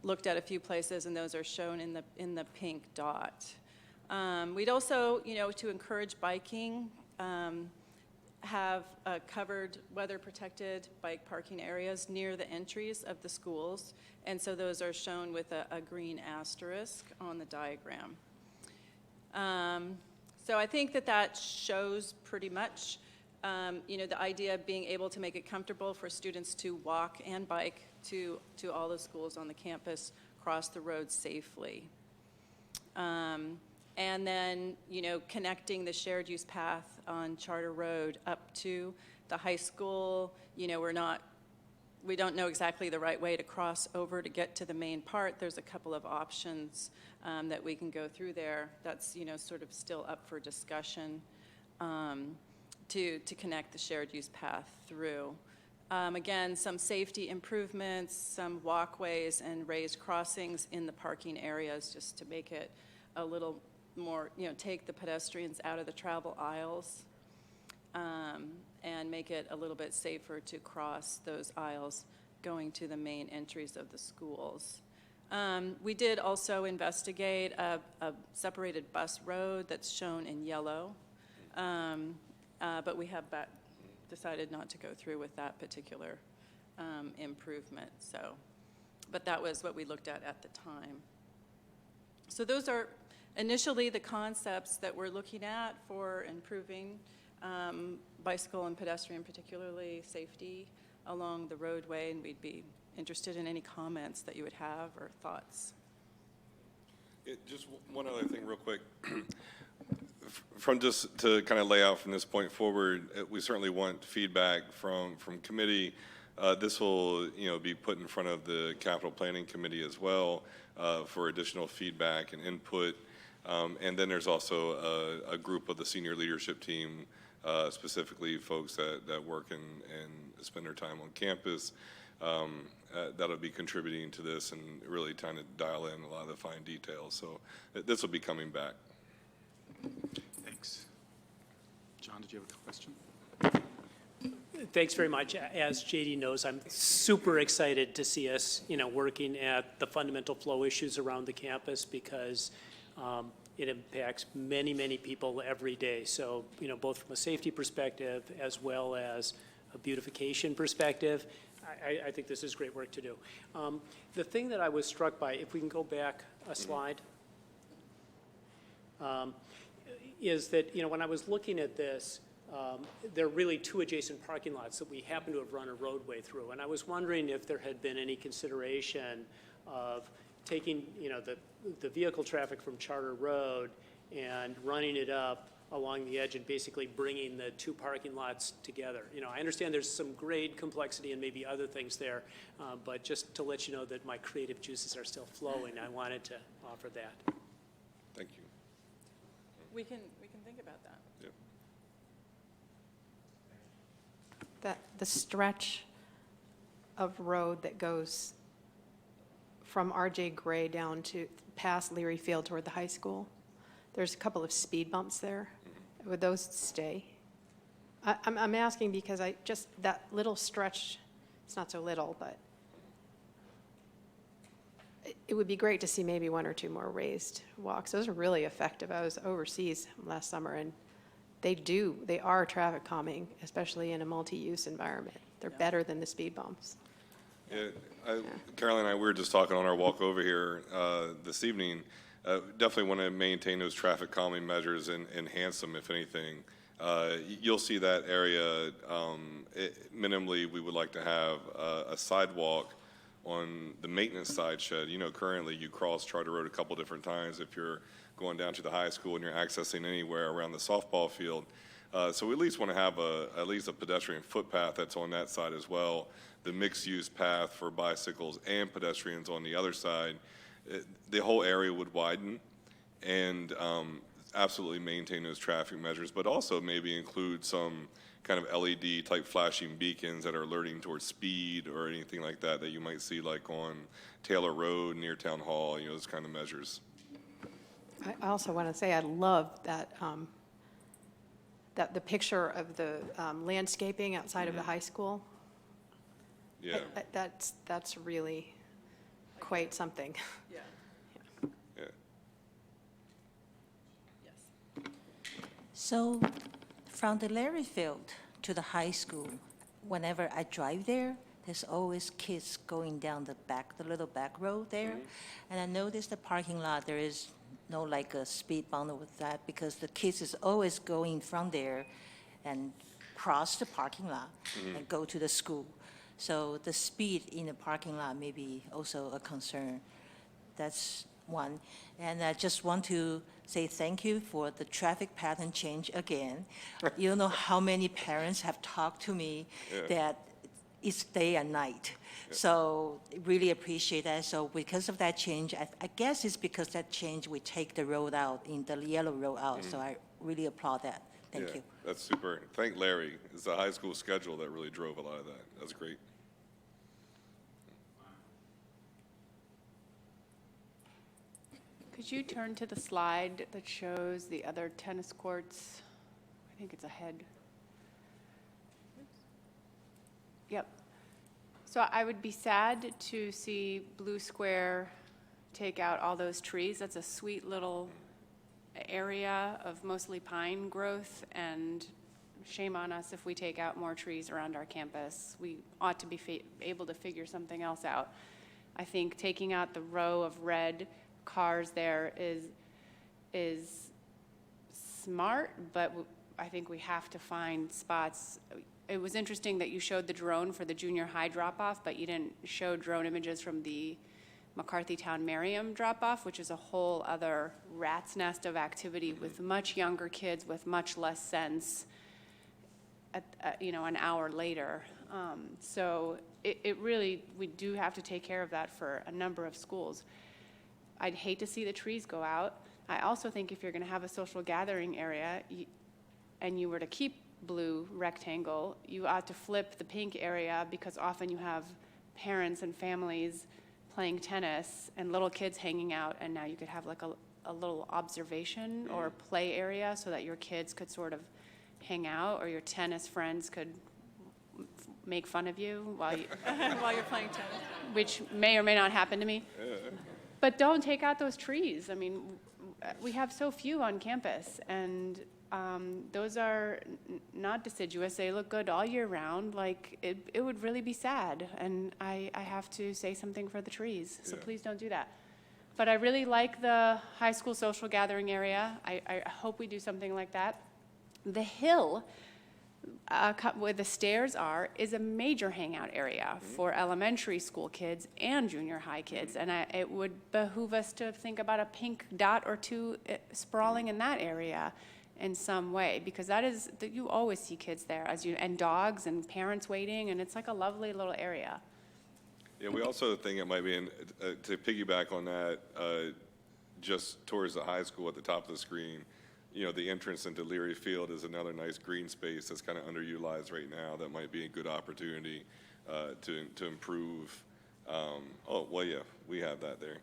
looked at a few places, and those are shown in the pink dot. We'd also, you know, to encourage biking, have covered weather-protected bike parking areas near the entries of the schools, and so those are shown with a green asterisk on the diagram. So I think that shows pretty much, you know, the idea of being able to make it comfortable for students to walk and bike to all the schools on the campus, cross the road safely. And then, you know, connecting the shared use path on Charter Road up to the high school. You know, we don't know exactly the right way to cross over to get to the main part. There's a couple of options that we can go through there. That's, you know, sort of still up for discussion to connect the shared use path through. Again, some safety improvements, some walkways and raised crossings in the parking areas just to make it a little more, you know, take the pedestrians out of the travel aisles and make it a little bit safer to cross those aisles going to the main entries of the schools. We did also investigate a separated bus road that's shown in yellow, but we have decided not to go through with that particular improvement. So, but that was what we looked at the time. So those are initially the concepts that we're looking at for improving bicycle and pedestrian, particularly safety along the roadway, and we'd be interested in any comments that you would have or thoughts. Just one other thing real quick. From just to kind of lay out from this point forward, we certainly want feedback from committee. This will, you know, be put in front of the capital planning committee as well for additional feedback and input. And then there's also a group of the senior leadership team, specifically folks that work and spend their time on campus, that'll be contributing to this and really trying to dial in a lot of the fine details. So this will be coming back. Thanks. John, did you have a question? Thanks very much. As JD knows, I'm super excited to see us, you know, working at the fundamental flow issues around the campus because it impacts many, many people every day. So, you know, both from a safety perspective as well as a beautification perspective, I think this is great work to do. The thing that I was struck by, if we can go back a slide, is that, you know, when I was looking at this, there are really two adjacent parking lots that we happen to have run a roadway through. And I was wondering if there had been any consideration of taking, you know, the vehicle traffic from Charter Road and running it up along the edge and basically bringing the two parking lots together. You know, I understand there's some grade complexity and maybe other things there, but just to let you know that my creative juices are still flowing, I wanted to offer that. Thank you. We can think about that. Yep. The stretch of road that goes from RJ Gray down to past Leary Field toward the high school, there's a couple of speed bumps there. Would those stay? I'm asking because that little stretch, it's not so little, but it would be great to see maybe one or two more raised walks. Those are really effective. I was overseas last summer, and they are traffic calming, especially in a multi-use environment. They're better than the speed bumps. Yeah, Carolyn and I, we were just talking on our walk over here this evening. Definitely want to maintain those traffic calming measures and enhance them, if anything. You'll see that area, minimally, we would like to have a sidewalk on the maintenance side shed. You know, currently you cross Charter Road a couple different times if you're going down to the high school and you're accessing anywhere around the softball field. So we at least want to have at least a pedestrian footpath that's on that side as well. The mixed-use path for bicycles and pedestrians on the other side. The whole area would widen, and absolutely maintain those traffic measures, but also maybe include some kind of LED type flashing beacons that are alerting towards speed or anything like that you might see like on Taylor Road near Town Hall, those kind of measures. I also want to say I love that, that the picture of the landscaping outside of the high school. Yeah. That's really quite something. Yeah. Yeah. Yes. So from the Larry Field to the high school, whenever I drive there, there's always kids going down the little back road there. And I noticed the parking lot, there is no like a speed bump with that because the kids is always going from there and cross the parking lot and go to the school. So the speed in the parking lot may be also a concern. That's one. And I just want to say thank you for the traffic pattern change again. You don't know how many parents have talked to me that it's day and night. So really appreciate that. So because of that change, I guess it's because that change, we take the road out, in the yellow road out. So I really applaud that. Thank you. That's super. Thank Larry. It's the high school schedule that really drove a lot of that. That's great. Could you turn to the slide that shows the other tennis courts? I think it's ahead. Yep. So I would be sad to see Blue Square take out all those trees. That's a sweet little area of mostly pine growth, and shame on us if we take out more trees around our campus. We ought to be able to figure something else out. I think taking out the row of red cars there is smart, but I think we have to find spots. It was interesting that you showed the drone for the junior high drop-off, but you didn't show drone images from the McCarthytown Merriam drop-off, which is a whole other rat's nest of activity with much younger kids with much less sense, an hour later. So it really, we do have to take care of that for a number of schools. I'd hate to see the trees go out. I also think if you're going to have a social gathering area and you were to keep blue rectangle, you ought to flip the pink area, because often you have parents and families playing tennis and little kids hanging out, and now you could have like a little observation or play area so that your kids could sort of hang out, or your tennis friends could make fun of you while While you're playing tennis. which may or may not happen to me. But don't take out those trees. I mean, we have so few on campus, and those are not deciduous. They look good all year round. Like, it would really be sad, and I have to say something for the trees, so please don't do that. But I really like the high school social gathering area. I hope we do something like that. The hill, where the stairs are, is a major hangout area for elementary school kids and junior high kids, and it would behoove us to think about a pink dot or two sprawling in that area in some way, because you always see kids there, and dogs and parents waiting, and it's like a lovely little area. Yeah, we also think it might be, to piggyback on that, just towards the high school at the top of the screen, the entrance into Leary Field is another nice green space that's kind of underutilized right now. That might be a good opportunity to improve. We have that there.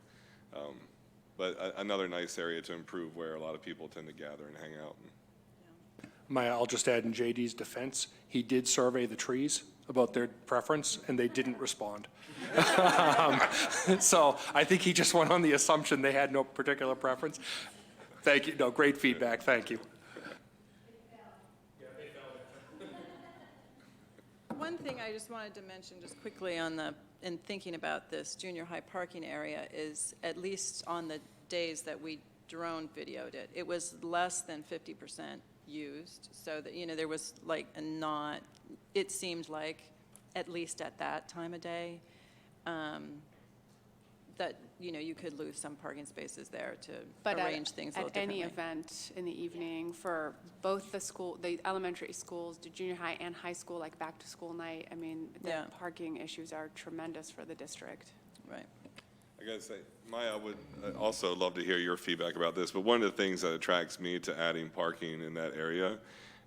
But another nice area to improve where a lot of people tend to gather and hang out. I'll just add, in JD's defense, he did survey the trees about their preference, and they didn't respond. So I think he just went on the assumption they had no particular preference. Thank you. No, great feedback. Thank you. One thing I just wanted to mention just quickly in thinking about this junior high parking area is, at least on the days that we drone videoed it, it was less than 50% used. So that, there was like it seemed like, at least at that time of day, that, you could lose some parking spaces there to arrange things a little differently. At any event in the evening for both the elementary schools, the junior high and high school, like back to school night, I mean, the parking issues are tremendous for the district. Right. I gotta say, Maya, I would also love to hear your feedback about this, but one of the things that attracts me to adding parking in that area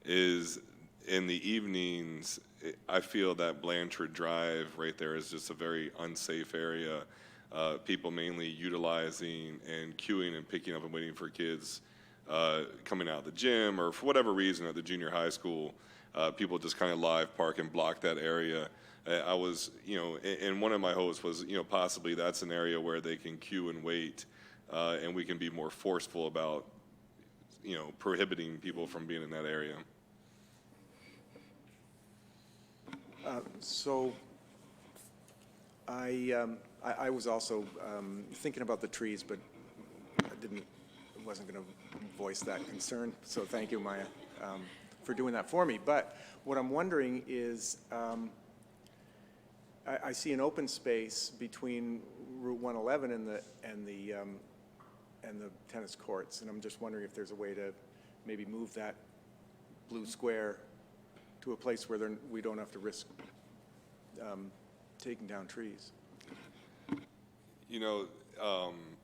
is in the evenings, I feel that Blanchard Drive right there is just a very unsafe area. People mainly utilizing and queuing and picking up and waiting for kids coming out of the gym, or for whatever reason at the junior high school, people just kind of live park and block that area. I was, and one of my hopes was, possibly that's an area where they can queue and wait, and we can be more forceful about, prohibiting people from being in that area. So I was also thinking about the trees, but I wasn't going to voice that concern. So thank you, Maya, for doing that for me. But what I'm wondering is, I see an open space between Route 111 and the tennis courts, and I'm just wondering if there's a way to maybe move that blue square to a place where we don't have to risk taking down trees.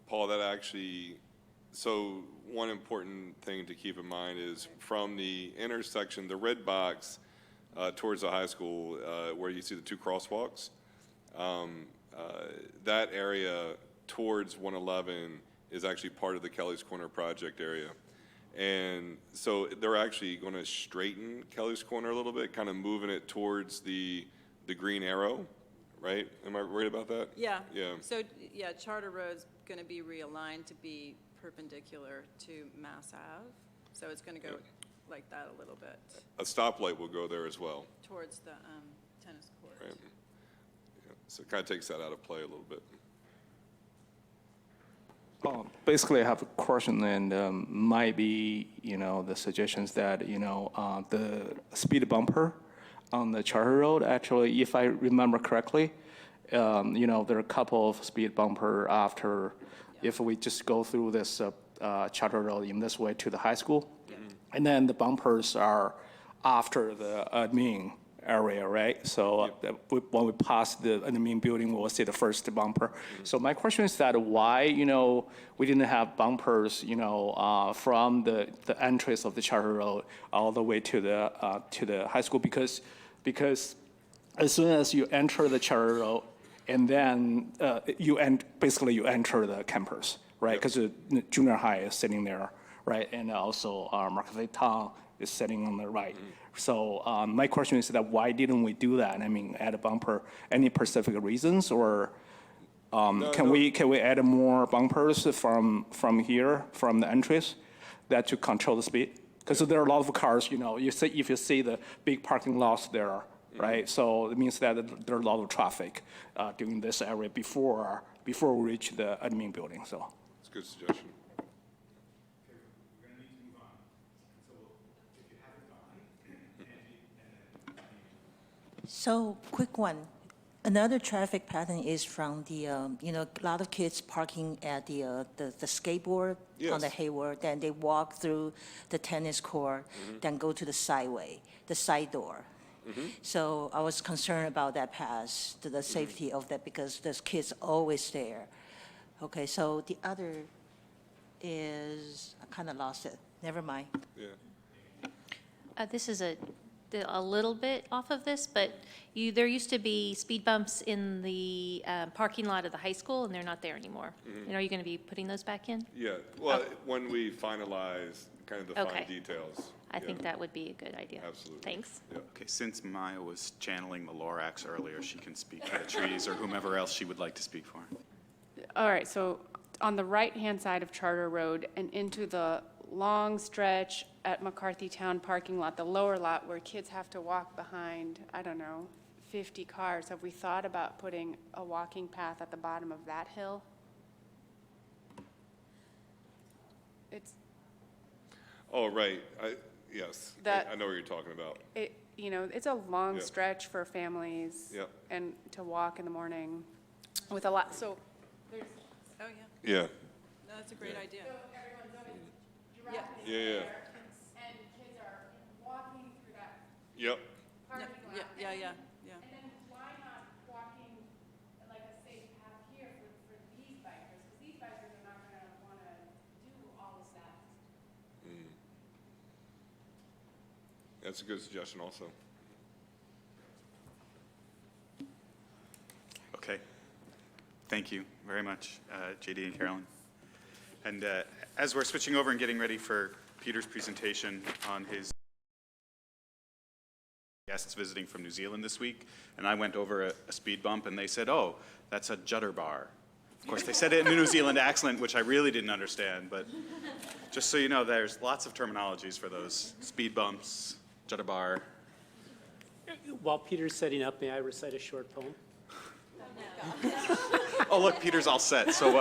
Paul, that actually, so one important thing to keep in mind is from the intersection, the red box towards the high school where you see the two crosswalks, that area towards 111 is actually part of the Kelly's Corner project area. And so they're actually going to straighten Kelly's Corner a little bit, kind of moving it towards the green arrow, right? Am I right about that? Yeah. Yeah. So, yeah, Charter Road's going to be realigned to be perpendicular to Mass Ave. So it's going to go like that a little bit. A stoplight will go there as well. Towards the tennis court. Right. Yeah. So it kind of takes that out of play a little bit. Basically, I have a question, and might be, the suggestions that, the speed bumper on the Charter Road, actually, if I remember correctly, there are a couple of speed bumper after, if we just go through this Charter Road in this way to the high school, and then the bumpers are after the admin area, right? So when we pass the admin building, we'll see the first bumper. So my question is that why, we didn't have bumpers, from the entrance of the Charter Road all the way to the high school, because as soon as you enter the Charter Road, and then you enter the campus, right? Because the junior high is sitting there, right? And also Marquette Town is sitting on the right. So my question is that why didn't we do that? I mean, add a bumper. Any specific reasons, or can we add more bumpers from here, from the entries, that to control the speed? Because there are a lot of cars. If you see the big parking lots there, right? So it means that there are a lot of traffic during this area before we reach the admin building. So it's a good suggestion. So, quick one. Another traffic pattern is from the, a lot of kids parking at the skateboard on the Hayward, then they walk through the tennis court, then go to the sideway, the side door. So I was concerned about that pass, to the safety of that, because there's kids always there. Okay, so the other is, I kind of lost it. Never mind. Yeah. This is a little bit off of this, but there used to be speed bumps in the parking lot of the high school, and they're not there anymore. And are you going to be putting those back in? Yeah, well, when we finalize kind of the fine details. I think that would be a good idea. Absolutely. Thanks. Yeah. Okay, since Maya was channeling the Lorax earlier, she can speak for the trees or whomever else she would like to speak for. All right, so on the right-hand side of Charter Road and into the long stretch at McCarthy Town parking lot, the lower lot where kids have to walk behind, 50 cars, have we thought about putting a walking path at the bottom of that hill? It's, Oh, right. Yes. That- I know what you're talking about. it's a long stretch for families and to walk in the morning with a lot, so there's. Oh, yeah. Yeah. No, that's a great idea. Yeah. Yeah. And kids are walking through that Yep. parking lot. Yeah. And then why not walking like a safe path here for these That's a good suggestion also. Okay. Thank you very much, JD and Carolyn. And as we're switching over and getting ready for Peter's presentation on his guests visiting from New Zealand this week, and I went over a speed bump, and they said, "Oh, that's a judder bar." Of course, they said it in a New Zealand accent, which I really didn't understand, but just so you know, there's lots of terminologies for those. Speed bumps, judder bar. While Peter's setting up, may I recite a short poem? Oh, look, Peter's all set. So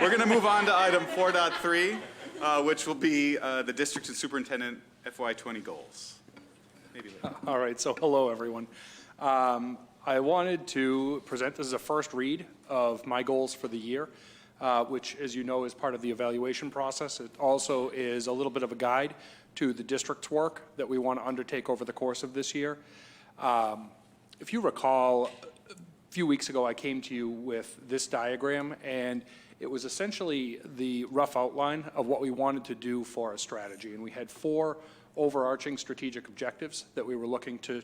we're going to move on to item 4.3, which will be the district and superintendent FY20 goals. Maybe later. All right, so hello, everyone. I wanted to present, this is a first read of my goals for the year, which, as you know, is part of the evaluation process. It also is a little bit of a guide to the district's work that we want to undertake over the course of this year. If you recall, a few weeks ago, I came to you with this diagram, and it was essentially the rough outline of what we wanted to do for our strategy. And we had 4 overarching strategic objectives that we were looking to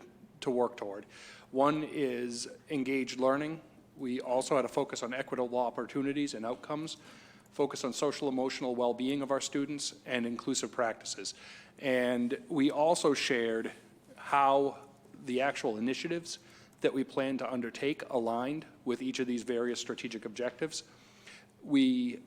work toward. One is engaged learning. We also had a focus on equitable opportunities and outcomes, focus on social emotional well-being of our students, and inclusive practices. And we also shared how the actual initiatives that we plan to undertake aligned with each of these various strategic objectives. We,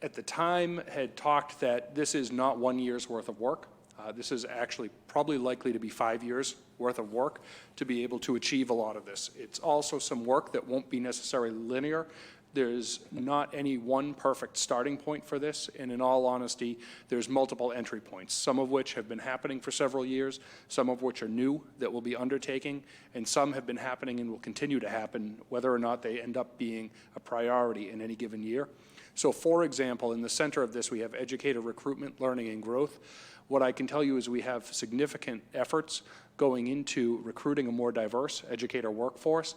at the time, had talked that this is not 1 year's worth of work. This is actually probably likely to be 5 years worth of work to be able to achieve a lot of this. It's also some work that won't be necessarily linear. There's not any one perfect starting point for this, and in all honesty, there's multiple entry points, some of which have been happening for several years, some of which are new that we'll be undertaking, and some have been happening and will continue to happen, whether or not they end up being a priority in any given year. So, for example, in the center of this, we have educator recruitment, learning, and growth. What I can tell you is we have significant efforts going into recruiting a more diverse educator workforce.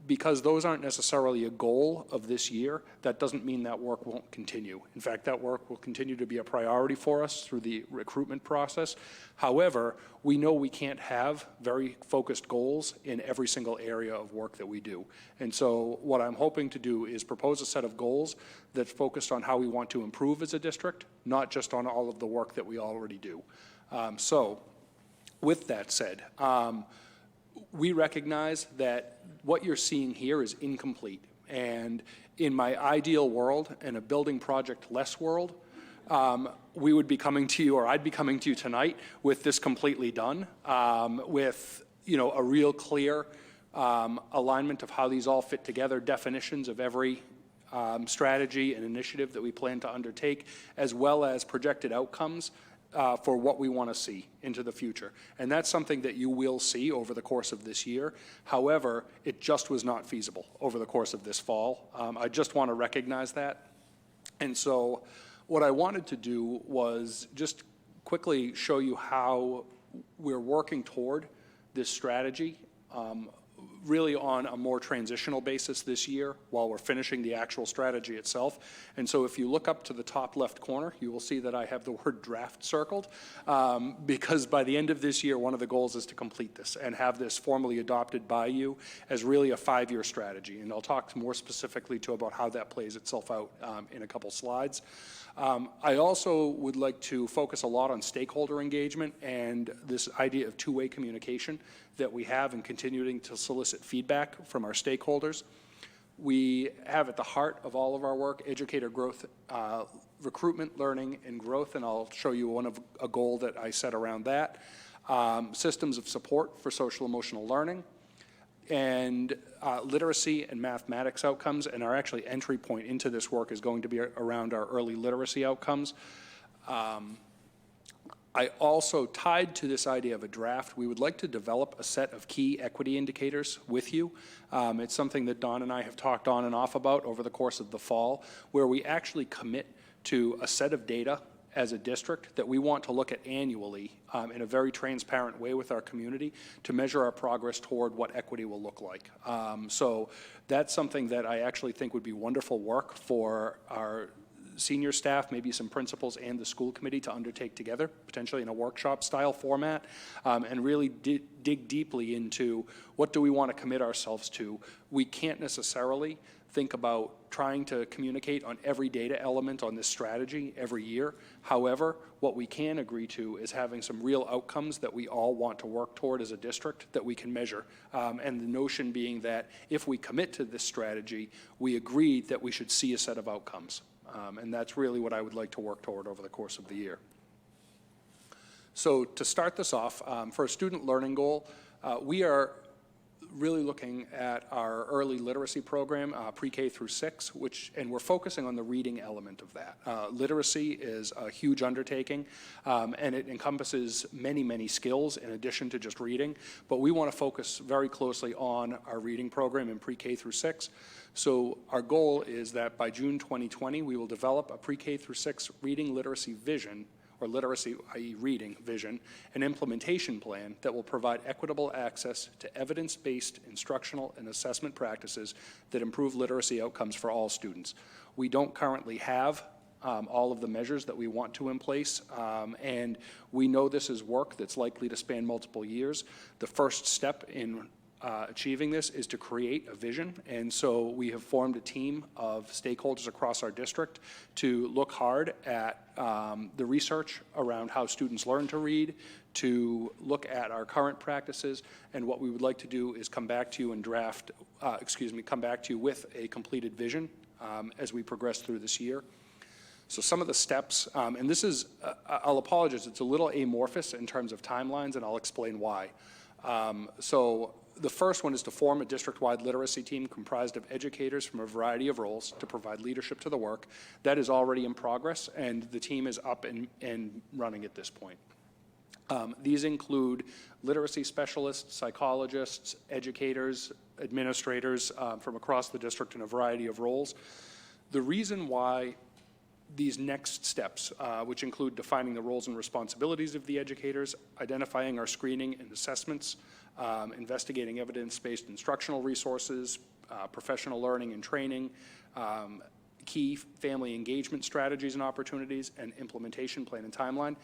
Because those aren't necessarily a goal of this year, that doesn't mean that work won't continue. In fact, that work will continue to be a priority for us through the recruitment process. However, we know we can't have very focused goals in every single area of work that we do. And so what I'm hoping to do is propose a set of goals that's focused on how we want to improve as a district, not just on all of the work that we already do. So with that said, we recognize that what you're seeing here is incomplete. And in my ideal world, in a building project less world, we would be coming to you, or I'd be coming to you tonight with this completely done, with a real clear alignment of how these all fit together, definitions of every strategy and initiative that we plan to undertake, as well as projected outcomes for what we want to see into the future. And that's something that you will see over the course of this year. However, it just was not feasible over the course of this fall. I just want to recognize that. And so what I wanted to do was just quickly show you how we're working toward this strategy, really on a more transitional basis this year while we're finishing the actual strategy itself. And so if you look up to the top left corner, you will see that I have the word draft circled, because by the end of this year, one of the goals is to complete this and have this formally adopted by you as really a 5-year strategy. And I'll talk more specifically about how that plays itself out in a couple slides. I also would like to focus a lot on stakeholder engagement and this idea of two-way communication that we have and continuing to solicit feedback from our stakeholders. We have at the heart of all of our work educator growth, recruitment, learning, and growth, and I'll show you a goal that I set around that. Systems of support for social emotional learning, and literacy and mathematics outcomes, and our actually entry point into this work is going to be around our early literacy outcomes. I also, tied to this idea of a draft, we would like to develop a set of key equity indicators with you. It's something that Don and I have talked on and off about over the course of the fall, where we actually commit to a set of data as a district that we want to look at annually in a very transparent way with our community to measure our progress toward what equity will look like. So that's something that I actually think would be wonderful work for our senior staff, maybe some principals and the school committee to undertake together, potentially in a workshop style format, and really dig deeply into what do we want to commit ourselves to. We can't necessarily think about trying to communicate on every data element on this strategy every year. However, what we can agree to is having some real outcomes that we all want to work toward as a district that we can measure. And the notion being that if we commit to this strategy, we agree that we should see a set of outcomes. And that's really what I would like to work toward over the course of the year. So to start this off, for a student learning goal, we are really looking at our early literacy program, pre-K through 6, and we're focusing on the reading element of that. Literacy is a huge undertaking, and it encompasses many, many skills in addition to just reading, but we want to focus very closely on our reading program in pre-K through 6. So our goal is that by June 2020, we will develop a pre-K through 6 reading literacy vision, or literacy, i.e. reading vision, an implementation plan that will provide equitable access to evidence-based instructional and assessment practices that improve literacy outcomes for all students. We don't currently have all of the measures that we want to in place, and we know this is work that's likely to span multiple years. The first step in achieving this is to create a vision, and so we have formed a team of stakeholders across our district to look hard at the research around how students learn to read, to look at our current practices, and what we would like to do is come back to you and come back to you with a completed vision as we progress through this year. So some of the steps, and this is, I'll apologize, it's a little amorphous in terms of timelines, and I'll explain why. So the first one is to form a district-wide literacy team comprised of educators from a variety of roles to provide leadership to the work. That is already in progress, and the team is up and running at this point. These include literacy specialists, psychologists, educators, administrators from across the district in a variety of roles. The reason why these next steps, which include defining the roles and responsibilities of the educators, identifying our screening and assessments, investigating evidence-based instructional resources, professional learning and training, key family engagement strategies and opportunities, and implementation plan and timeline.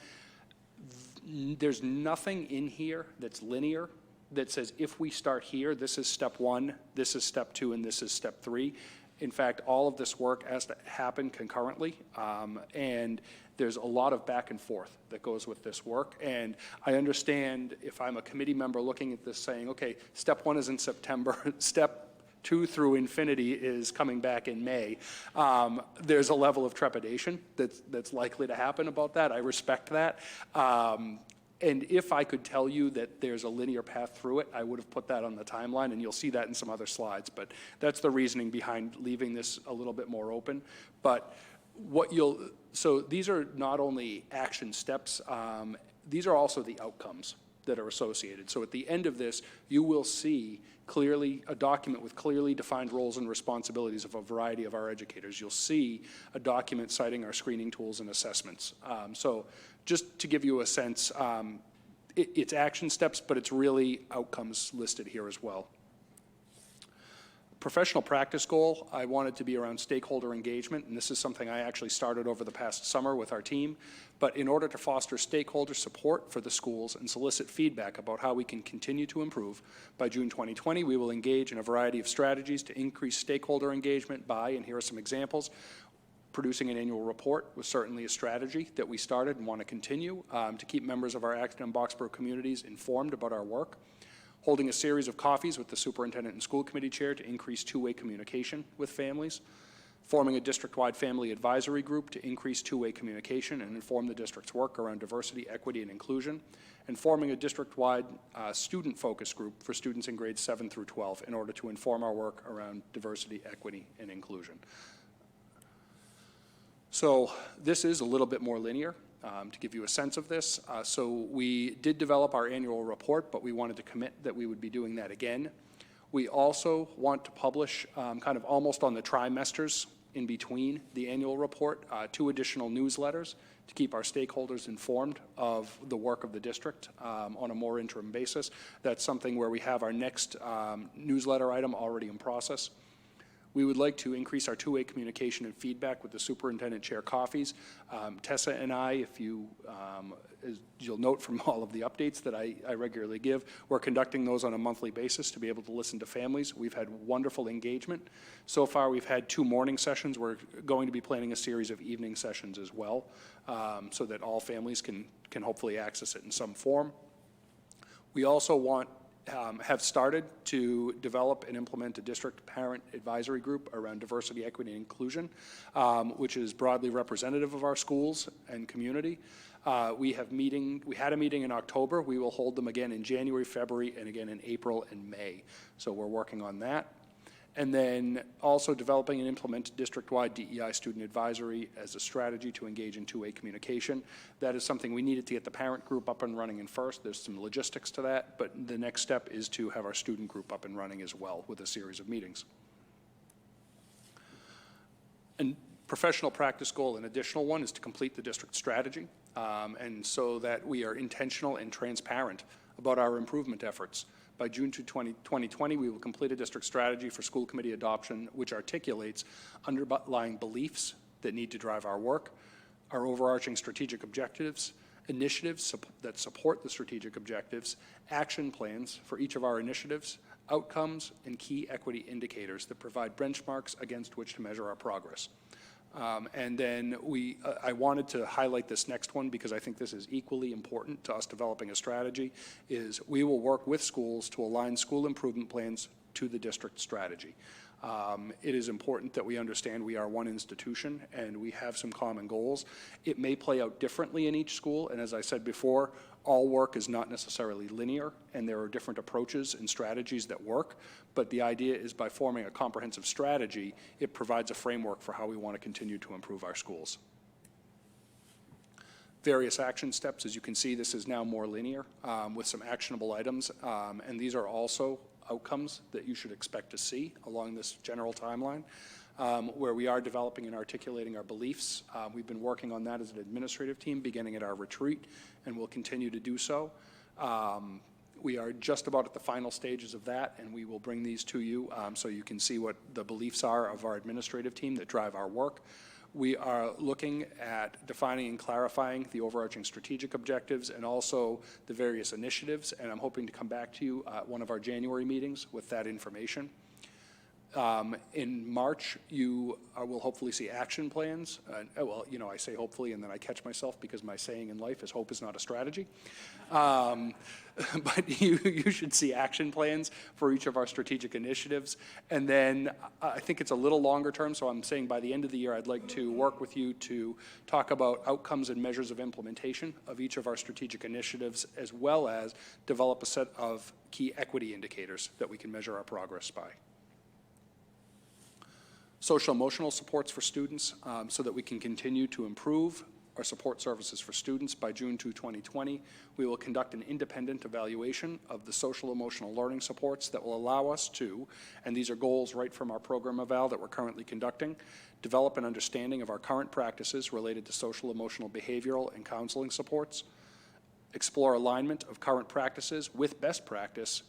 There's nothing in here that's linear that says if we start here, this is step 1, this is step 2, and this is step 3. In fact, all of this work has to happen concurrently, and there's a lot of back and forth that goes with this work. And I understand if I'm a committee member looking at this saying, okay, step 1 is in September, step 2 through infinity is coming back in May. There's a level of trepidation that's likely to happen about that. I respect that. And if I could tell you that there's a linear path through it, I would have put that on the timeline, and you'll see that in some other slides. But that's the reasoning behind leaving this a little bit more open. But so these are not only action steps, these are also the outcomes that are associated. So at the end of this, you will see clearly a document with clearly defined roles and responsibilities of a variety of our educators. You'll see a document citing our screening tools and assessments. So just to give you a sense, it's action steps, but it's really outcomes listed here as well. Professional practice goal, I wanted to be around stakeholder engagement, and this is something I actually started over the past summer with our team. But in order to foster stakeholder support for the schools and solicit feedback about how we can continue to improve, by June 2020, we will engage in a variety of strategies to increase stakeholder engagement by, and here are some examples, producing an annual report was certainly a strategy that we started and want to continue to keep members of our Acton and Boxborough communities informed about our work. Holding a series of coffees with the superintendent and school committee chair to increase two-way communication with families. Forming a district-wide family advisory group to increase two-way communication and inform the district's work around diversity, equity, and inclusion. And forming a district-wide student focus group for students in grades 7 through 12 in order to inform our work around diversity, equity, and inclusion. So this is a little bit more linear. To give you a sense of this. So we did develop our annual report, but we wanted to commit that we would be doing that again. We also want to publish kind of almost on the trimesters in between the annual report, 2 additional newsletters to keep our stakeholders informed of the work of the district on a more interim basis. That's something where we have our next newsletter item already in process. We would like to increase our two-way communication and feedback with the superintendent chair coffees. Tessa and I, if you, as you'll note from all of the updates that I regularly give, we're conducting those on a monthly basis to be able to listen to families. We've had wonderful engagement. So far, we've had 2 morning sessions. We're going to be planning a series of evening sessions as well, so that all families can hopefully access it in some form. We also have started to develop and implement a district parent advisory group around diversity, equity, and inclusion, which is broadly representative of our schools and community. We had a meeting in October. We will hold them again in January, February, and again in April and May. So we're working on that. And then also developing and implement district-wide DEI student advisory as a strategy to engage in two-way communication. That is something we needed to get the parent group up and running in first. There's some logistics to that, but the next step is to have our student group up and running as well with a series of meetings. And professional practice goal, an additional one, is to complete the district strategy, and so that we are intentional and transparent about our improvement efforts. By June 2020, we will complete a district strategy for school committee adoption, which articulates underlying beliefs that need to drive our work, our overarching strategic objectives, initiatives that support the strategic objectives, action plans for each of our initiatives, outcomes, and key equity indicators that provide benchmarks against which to measure our progress. And then I wanted to highlight this next one because I think this is equally important to us developing a strategy, is we will work with schools to align school improvement plans to the district strategy. It is important that we understand we are one institution and we have some common goals. It may play out differently in each school, and as I said before, all work is not necessarily linear, and there are different approaches and strategies that work, but the idea is by forming a comprehensive strategy, it provides a framework for how we want to continue to improve our schools. Various action steps, as you can see, this is now more linear with some actionable items, and these are also outcomes that you should expect to see along this general timeline, where we are developing and articulating our beliefs. We've been working on that as an administrative team beginning at our retreat, and we'll continue to do so. We are just about at the final stages of that, and we will bring these to you so you can see what the beliefs are of our administrative team that drive our work. We are looking at defining and clarifying the overarching strategic objectives and also the various initiatives, and I'm hoping to come back to you at one of our January meetings with that information. In March, you will hopefully see action plans. Well, you know, I say hopefully, and then I catch myself because my saying in life is hope is not a strategy. But you should see action plans for each of our strategic initiatives. And then I think it's a little longer term, so I'm saying by the end of the year, I'd like to work with you to talk about outcomes and measures of implementation of each of our strategic initiatives, as well as develop a set of key equity indicators that we can measure our progress by. Social emotional supports for students so that we can continue to improve our support services for students. By June 2020, we will conduct an independent evaluation of the social emotional learning supports that will allow us to, and these are goals right from our program eval that we're currently conducting, develop an understanding of our current practices related to social emotional behavioral and counseling supports, explore alignment of current practices with best practice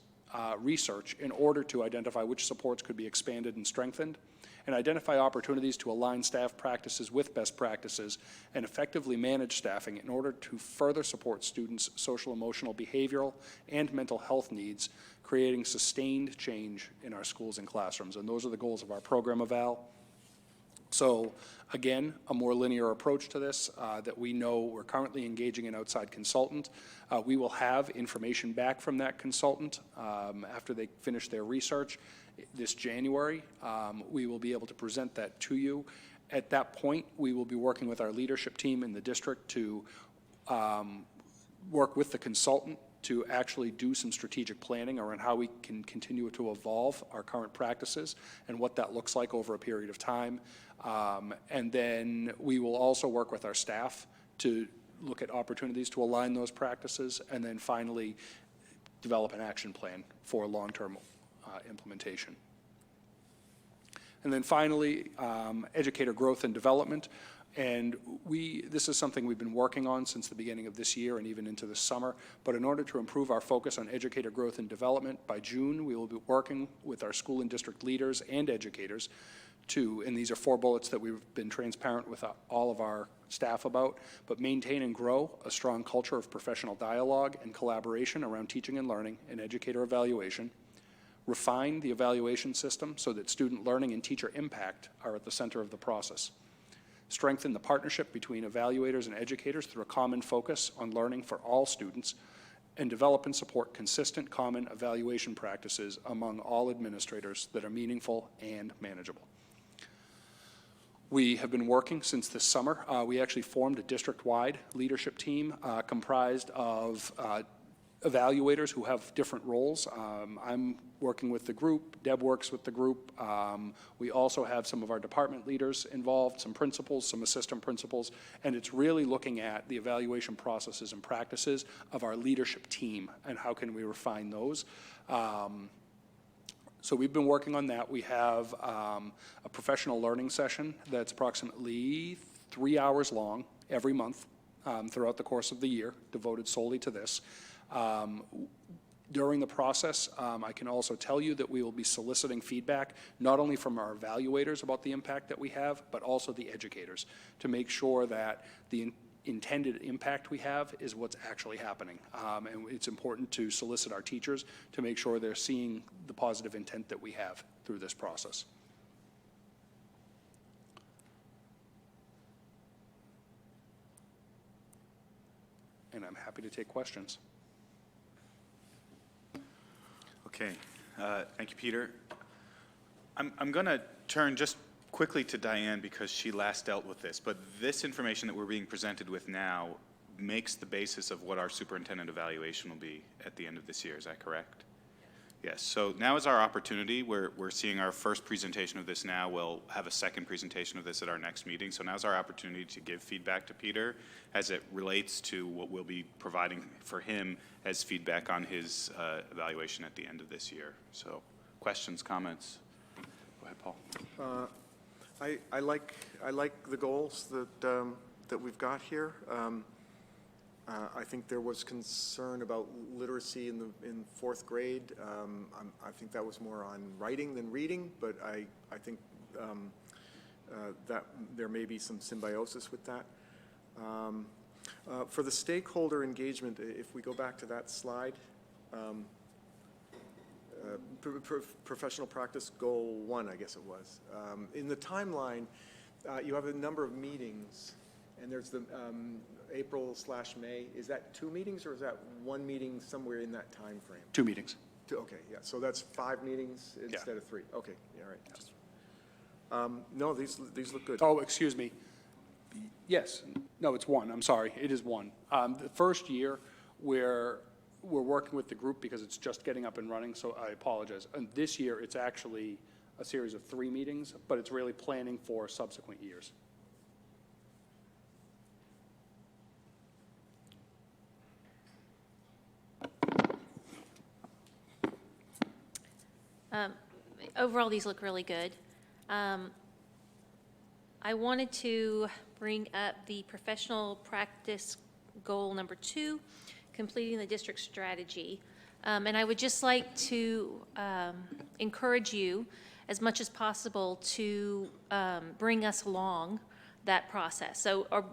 research in order to identify which supports could be expanded and strengthened, and identify opportunities to align staff practices with best practices and effectively manage staffing in order to further support students' social, emotional, behavioral, and mental health needs, creating sustained change in our schools and classrooms. And those are the goals of our program eval. So again, a more linear approach to this that we know we're currently engaging an outside consultant. We will have information back from that consultant after they finish their research this January. We will be able to present that to you. At that point, we will be working with our leadership team in the district to work with the consultant to actually do some strategic planning around how we can continue to evolve our current practices and what that looks like over a period of time. And then we will also work with our staff to look at opportunities to align those practices, and then finally develop an action plan for long-term implementation. And then finally, educator growth and development. And this is something we've been working on since the beginning of this year and even into the summer. But in order to improve our focus on educator growth and development, by June, we will be working with our school and district leaders and educators to, and these are 4 bullets that we've been transparent with all of our staff about, but maintain and grow a strong culture of professional dialogue and collaboration around teaching and learning and educator evaluation, refine the evaluation system so that student learning and teacher impact are at the center of the process, strengthen the partnership between evaluators and educators through a common focus on learning for all students, and develop and support consistent common evaluation practices among all administrators that are meaningful and manageable. We have been working since this summer. We actually formed a district-wide leadership team comprised of evaluators who have different roles. I'm working with the group, Deb works with the group. We also have some of our department leaders involved, some principals, some assistant principals, and it's really looking at the evaluation processes and practices of our leadership team and how can we refine those. So we've been working on that. We have a professional learning session that's approximately 3 hours long every month throughout the course of the year, devoted solely to this. During the process, I can also tell you that we will be soliciting feedback, not only from our evaluators about the impact that we have, but also the educators, to make sure that the intended impact we have is what's actually happening. And it's important to solicit our teachers to make sure they're seeing the positive intent that we have through this process. And I'm happy to take questions. Okay, thank you, Peter. I'm going to turn just quickly to Diane because she last dealt with this, but this information that we're being presented with now makes the basis of what our superintendent evaluation will be at the end of this year. Is that correct? Yes, so now is our opportunity. We're seeing our first presentation of this now. We'll have a second presentation of this at our next meeting. So now's our opportunity to give feedback to Peter as it relates to what we'll be providing for him as feedback on his evaluation at the end of this year. So questions, comments? Go ahead, Paul. I like the goals that we've got here. I think there was concern about literacy in 4th grade. I think that was more on writing than reading, but I think that there may be some symbiosis with that. For the stakeholder engagement, if we go back to that slide, professional practice goal 1, I guess it was. In the timeline, you have a number of meetings, and there's the April/May. Is that 2 meetings, or is that 1 meeting somewhere in that time frame? 2 meetings. Okay, yeah. So that's 5 meetings instead of 3. Okay, yeah, all right. Yes. No, these look good. Oh, excuse me. Yes. No, it's 1. I'm sorry. It is 1. The first year, we're working with the group because it's just getting up and running, so I apologize. And this year, it's actually a series of 3 meetings, but it's really planning for subsequent years. Overall, these look really good. I wanted to bring up the professional practice goal number 2, completing the district strategy. And I would just like to encourage you as much as possible to bring us along that process. So, or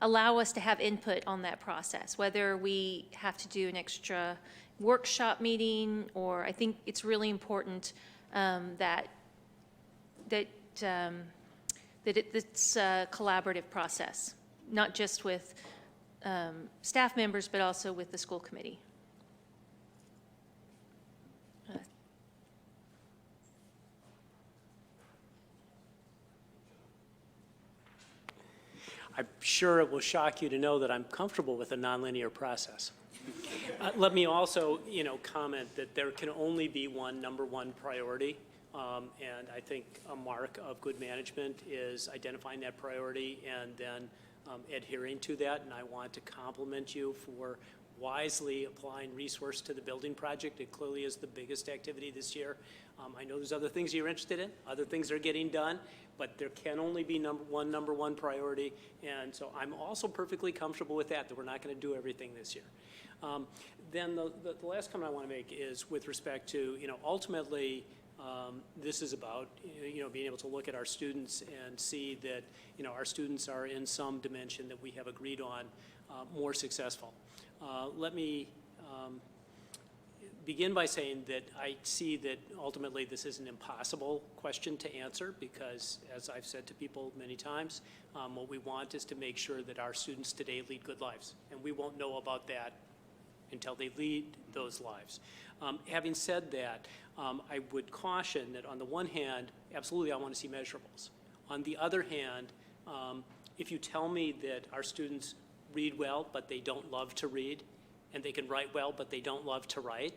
allow us to have input on that process, whether we have to do an extra workshop meeting, or I think it's really important that it's a collaborative process, not just with staff members, but also with the school committee. I'm sure it will shock you to know that I'm comfortable with a nonlinear process. Let me also, comment that there can only be one number 1 priority, and I think a mark of good management is identifying that priority and then adhering to that. And I want to compliment you for wisely applying resource to the building project. It clearly is the biggest activity this year. I know there's other things you're interested in, other things are getting done, but there can only be number one priority. And so I'm also perfectly comfortable with that we're not going to do everything this year. Then the last comment I want to make is with respect to, ultimately, this is about, being able to look at our students and see that, our students are in some dimension that we have agreed on more successful. Let me begin by saying that I see that ultimately this is an impossible question to answer because, as I've said to people many times, what we want is to make sure that our students today lead good lives. And we won't know about that until they lead those lives. Having said that, I would caution that on the one hand, absolutely I want to see measurables. On the other hand, if you tell me that our students read well, but they don't love to read, and they can write well, but they don't love to write,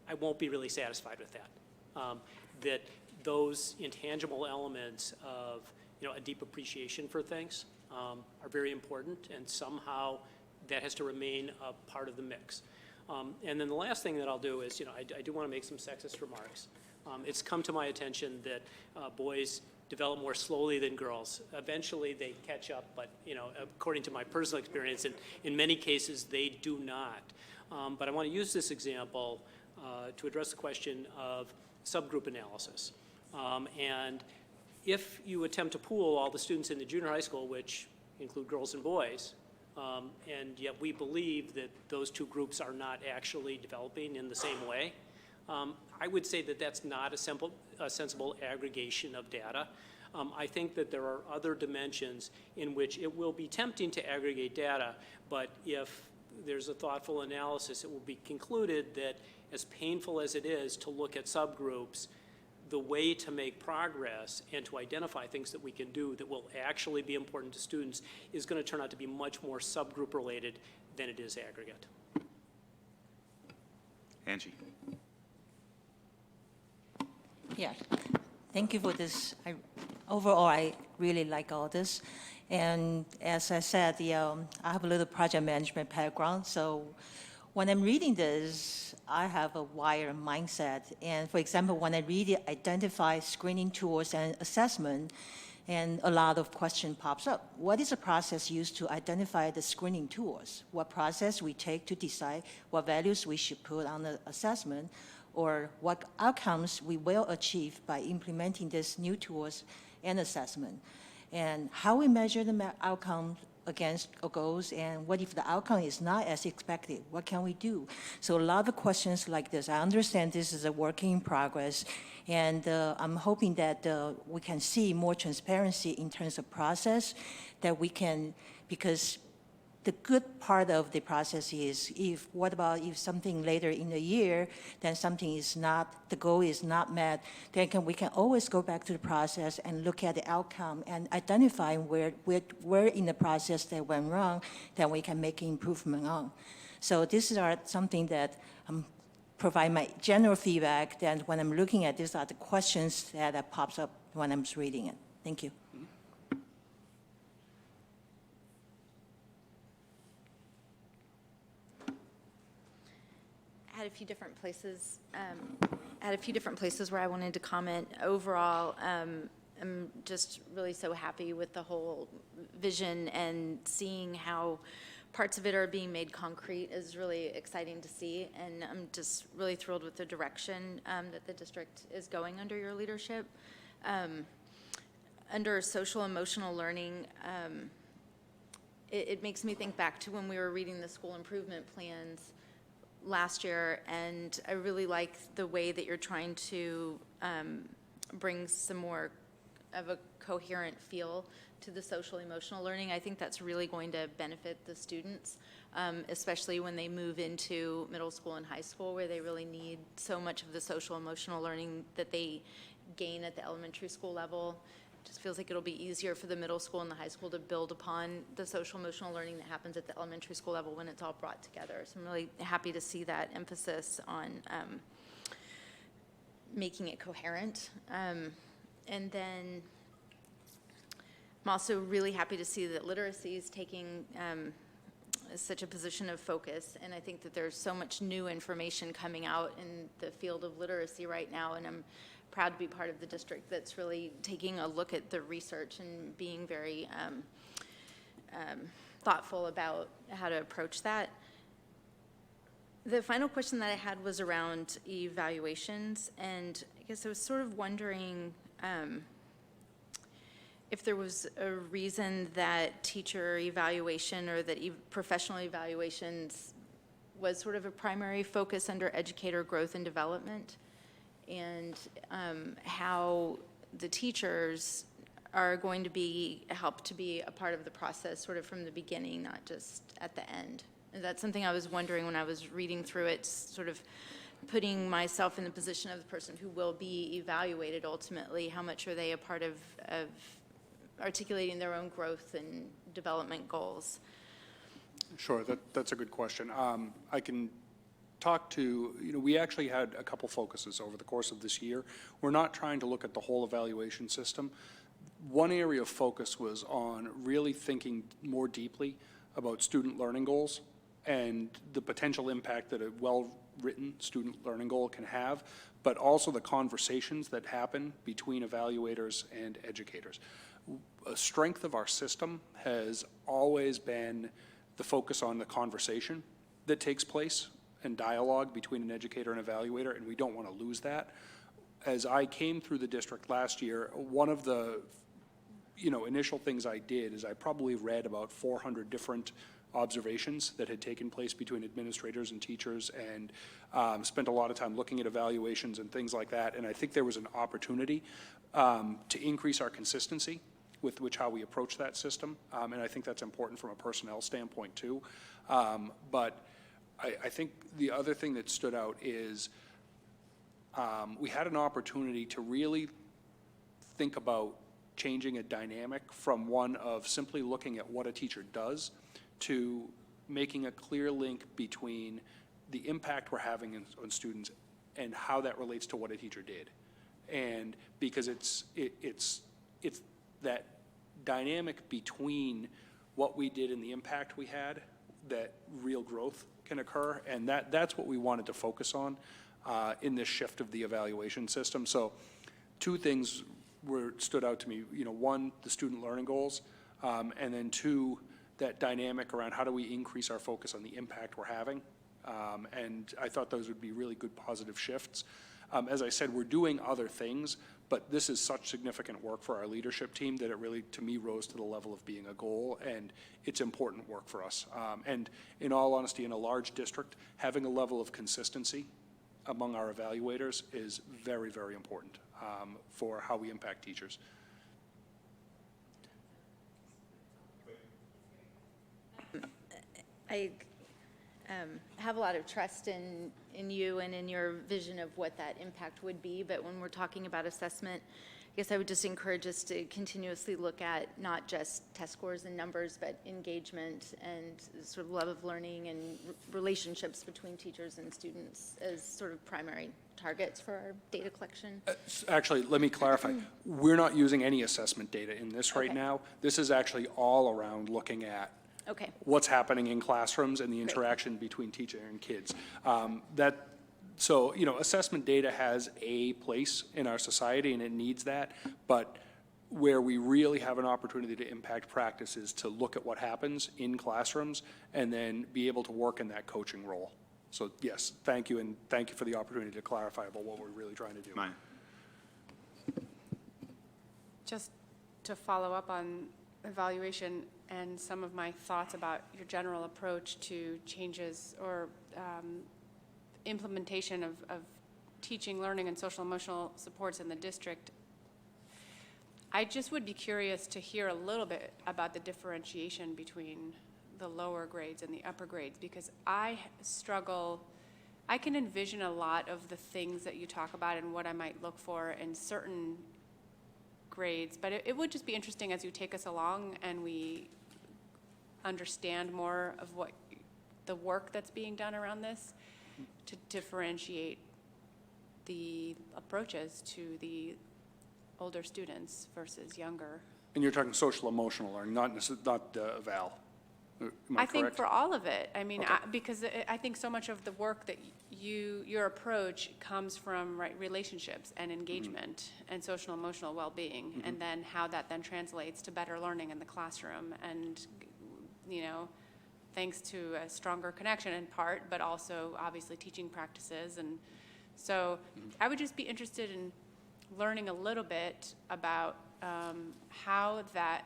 I won't be really satisfied with that. That those intangible elements of, a deep appreciation for things are very important, and somehow that has to remain a part of the mix. And then the last thing that I'll do is, I do want to make some sexist remarks. It's come to my attention that boys develop more slowly than girls. Eventually they catch up, but according to my personal experience, in many cases they do not. But I want to use this example to address the question of subgroup analysis. And if you attempt to pool all the students in the junior high school, which include girls and boys, and yet we believe that those two groups are not actually developing in the same way, I would say that that's not a sensible aggregation of data. I think that there are other dimensions in which it will be tempting to aggregate data, but if there's a thoughtful analysis, it will be concluded that as painful as it is to look at subgroups, the way to make progress and to identify things that we can do that will actually be important to students is going to turn out to be much more subgroup related than it is aggregate. Angie. Yeah, thank you for this. Overall, I really like all this. And as I said, I have a little project management background, so when I'm reading this, I have a wider mindset. And for example, when I read it, identify screening tools and assessment, and a lot of question pops up. What is the process used to identify the screening tools? What process we take to decide what values we should put on the assessment, or what outcomes we will achieve by implementing these new tools and assessment? And how we measure the outcome against our goals, and what if the outcome is not as expected? What can we do? So a lot of questions like this. I understand this is a work in progress, and I'm hoping that we can see more transparency in terms of process, that we can, because the good part of the process is what about if something later in the year, then something is not, the goal is not met, then we can always go back to the process and look at the outcome and identify where in the process that went wrong, then we can make improvement on. So this is something that provide my general feedback, then when I'm looking at this are the questions that pops up when I'm reading it. Thank you. Had a few different places where I wanted to comment. Overall, I'm just really so happy with the whole vision, and seeing how parts of it are being made concrete is really exciting to see. And I'm just really thrilled with the direction that the district is going under your leadership. Under social emotional learning, it makes me think back to when we were reading the school improvement plans last year, and I really like the way that you're trying to bring some more of a coherent feel to the social emotional learning. I think that's really going to benefit the students, especially when they move into middle school and high school, where they really need so much of the social emotional learning that they gain at the elementary school level. Just feels like it'll be easier for the middle school and the high school to build upon the social emotional learning that happens at the elementary school level when it's all brought together. So I'm really happy to see that emphasis on making it coherent. And then I'm also really happy to see that literacy is taking such a position of focus, and I think that there's so much new information coming out in the field of literacy right now, and I'm proud to be part of the district that's really taking a look at the research and being very thoughtful about how to approach that. The final question that I had was around evaluations, and I guess I was sort of wondering if there was a reason that teacher evaluation or that professional evaluations was sort of a primary focus under educator growth and development, and how the teachers are going to be helped to be a part of the process sort of from the beginning, not just at the end. And that's something I was wondering when I was reading through it, sort of putting myself in the position of the person who will be evaluated ultimately. How much are they a part of articulating their own growth and development goals? Sure, that's a good question. I can talk to, we actually had a couple focuses over the course of this year. We're not trying to look at the whole evaluation system. One area of focus was on really thinking more deeply about student learning goals and the potential impact that a well-written student learning goal can have, but also the conversations that happen between evaluators and educators. A strength of our system has always been the focus on the conversation that takes place and dialogue between an educator and evaluator, and we don't want to lose that. As I came through the district last year, one of the initial things I did is I probably read about 400 different observations that had taken place between administrators and teachers, and spent a lot of time looking at evaluations and things like that. And I think there was an opportunity to increase our consistency with which how we approach that system. And I think that's important from a personnel standpoint too. But I think the other thing that stood out is we had an opportunity to really think about changing a dynamic from one of simply looking at what a teacher does to making a clear link between the impact we're having on students and how that relates to what a teacher did. And because it's that dynamic between what we did and the impact we had that real growth can occur, and that's what we wanted to focus on in this shift of the evaluation system. So two things stood out to me. One, the student learning goals, and then two, that dynamic around how do we increase our focus on the impact we're having. And I thought those would be really good positive shifts. As I said, we're doing other things, but this is such significant work for our leadership team that it really, to me, rose to the level of being a goal, and it's important work for us. And in all honesty, in a large district, having a level of consistency among our evaluators is very, very important for how we impact teachers. I have a lot of trust in you and in your vision of what that impact would be, but when we're talking about assessment, I guess I would just encourage us to continuously look at not just test scores and numbers, but engagement and sort of love of learning and relationships between teachers and students as sort of primary targets for our data collection. Actually, let me clarify. We're not using any assessment data in this right now. This is actually all around looking at what's happening in classrooms and the interaction between teacher and kids. So, assessment data has a place in our society and it needs that, but where we really have an opportunity to impact practice is to look at what happens in classrooms and then be able to work in that coaching role. So yes, thank you, and thank you for the opportunity to clarify about what we're really trying to do. Maya. Just to follow up on evaluation and some of my thoughts about your general approach to changes or implementation of teaching, learning, and social emotional supports in the district, I just would be curious to hear a little bit about the differentiation between the lower grades and the upper grades, because I can envision a lot of the things that you talk about and what I might look for in certain grades, but it would just be interesting as you take us along and we understand more of what the work that's being done around this to differentiate the approaches to the older students versus younger. And you're talking social emotional learning, not eval. Am I I think correct? for all of it. I mean, Okay. because I think so much of the work that your approach comes from, right, relationships and engagement and social and emotional well-being, and then how that then translates to better learning in the classroom, and, you know, thanks to a stronger connection in part, but also obviously teaching practices. And so I would just be interested in learning a little bit about how that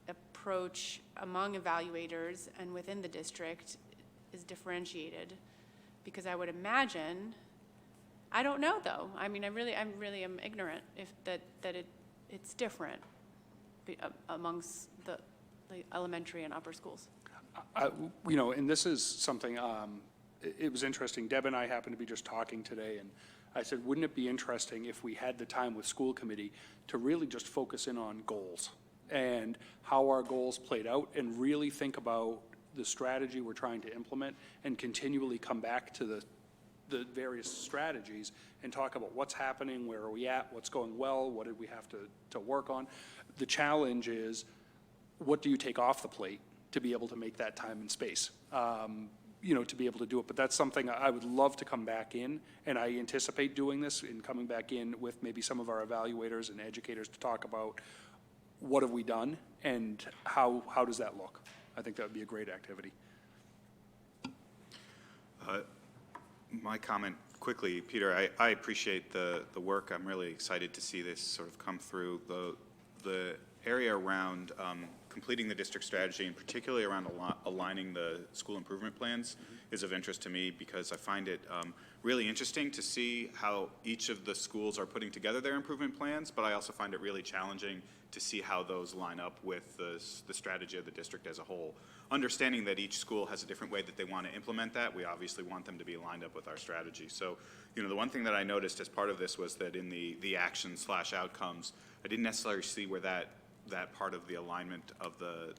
approach among evaluators and within the district is differentiated, because I would imagine, I don't know though. I mean, I really am ignorant if it's different amongst the elementary and upper schools. You know, and this is something, it was interesting. Deb and I happened to be just talking today, and I said, wouldn't it be interesting if we had the time with school committee to really just focus in on goals and how our goals played out, and really think about the strategy we're trying to implement, and continually come back to the various strategies and talk about what's happening, where are we at, what's going well, what did we have to work on. The challenge is, what do you take off the plate to be able to make that time and space, you know, to be able to do it. But that's something I would love to come back in, and I anticipate doing this and coming back in with maybe some of our evaluators and educators to talk about what have we done and how does that look. I think that would be a great activity. My comment quickly, Peter, I appreciate the work. I'm really excited to see this sort of come through. The area around completing the district strategy, and particularly around aligning the school improvement plans, is of interest to me, because I find it really interesting to see how each of the schools are putting together their improvement plans, but I also find it really challenging to see how those line up with the strategy of the district as a whole. Understanding that each school has a different way that they want to implement that, we obviously want them to be lined up with our strategy. So, you know, the one thing that I noticed as part of this was that in the actions/outcomes, I didn't necessarily see where that part of the alignment of the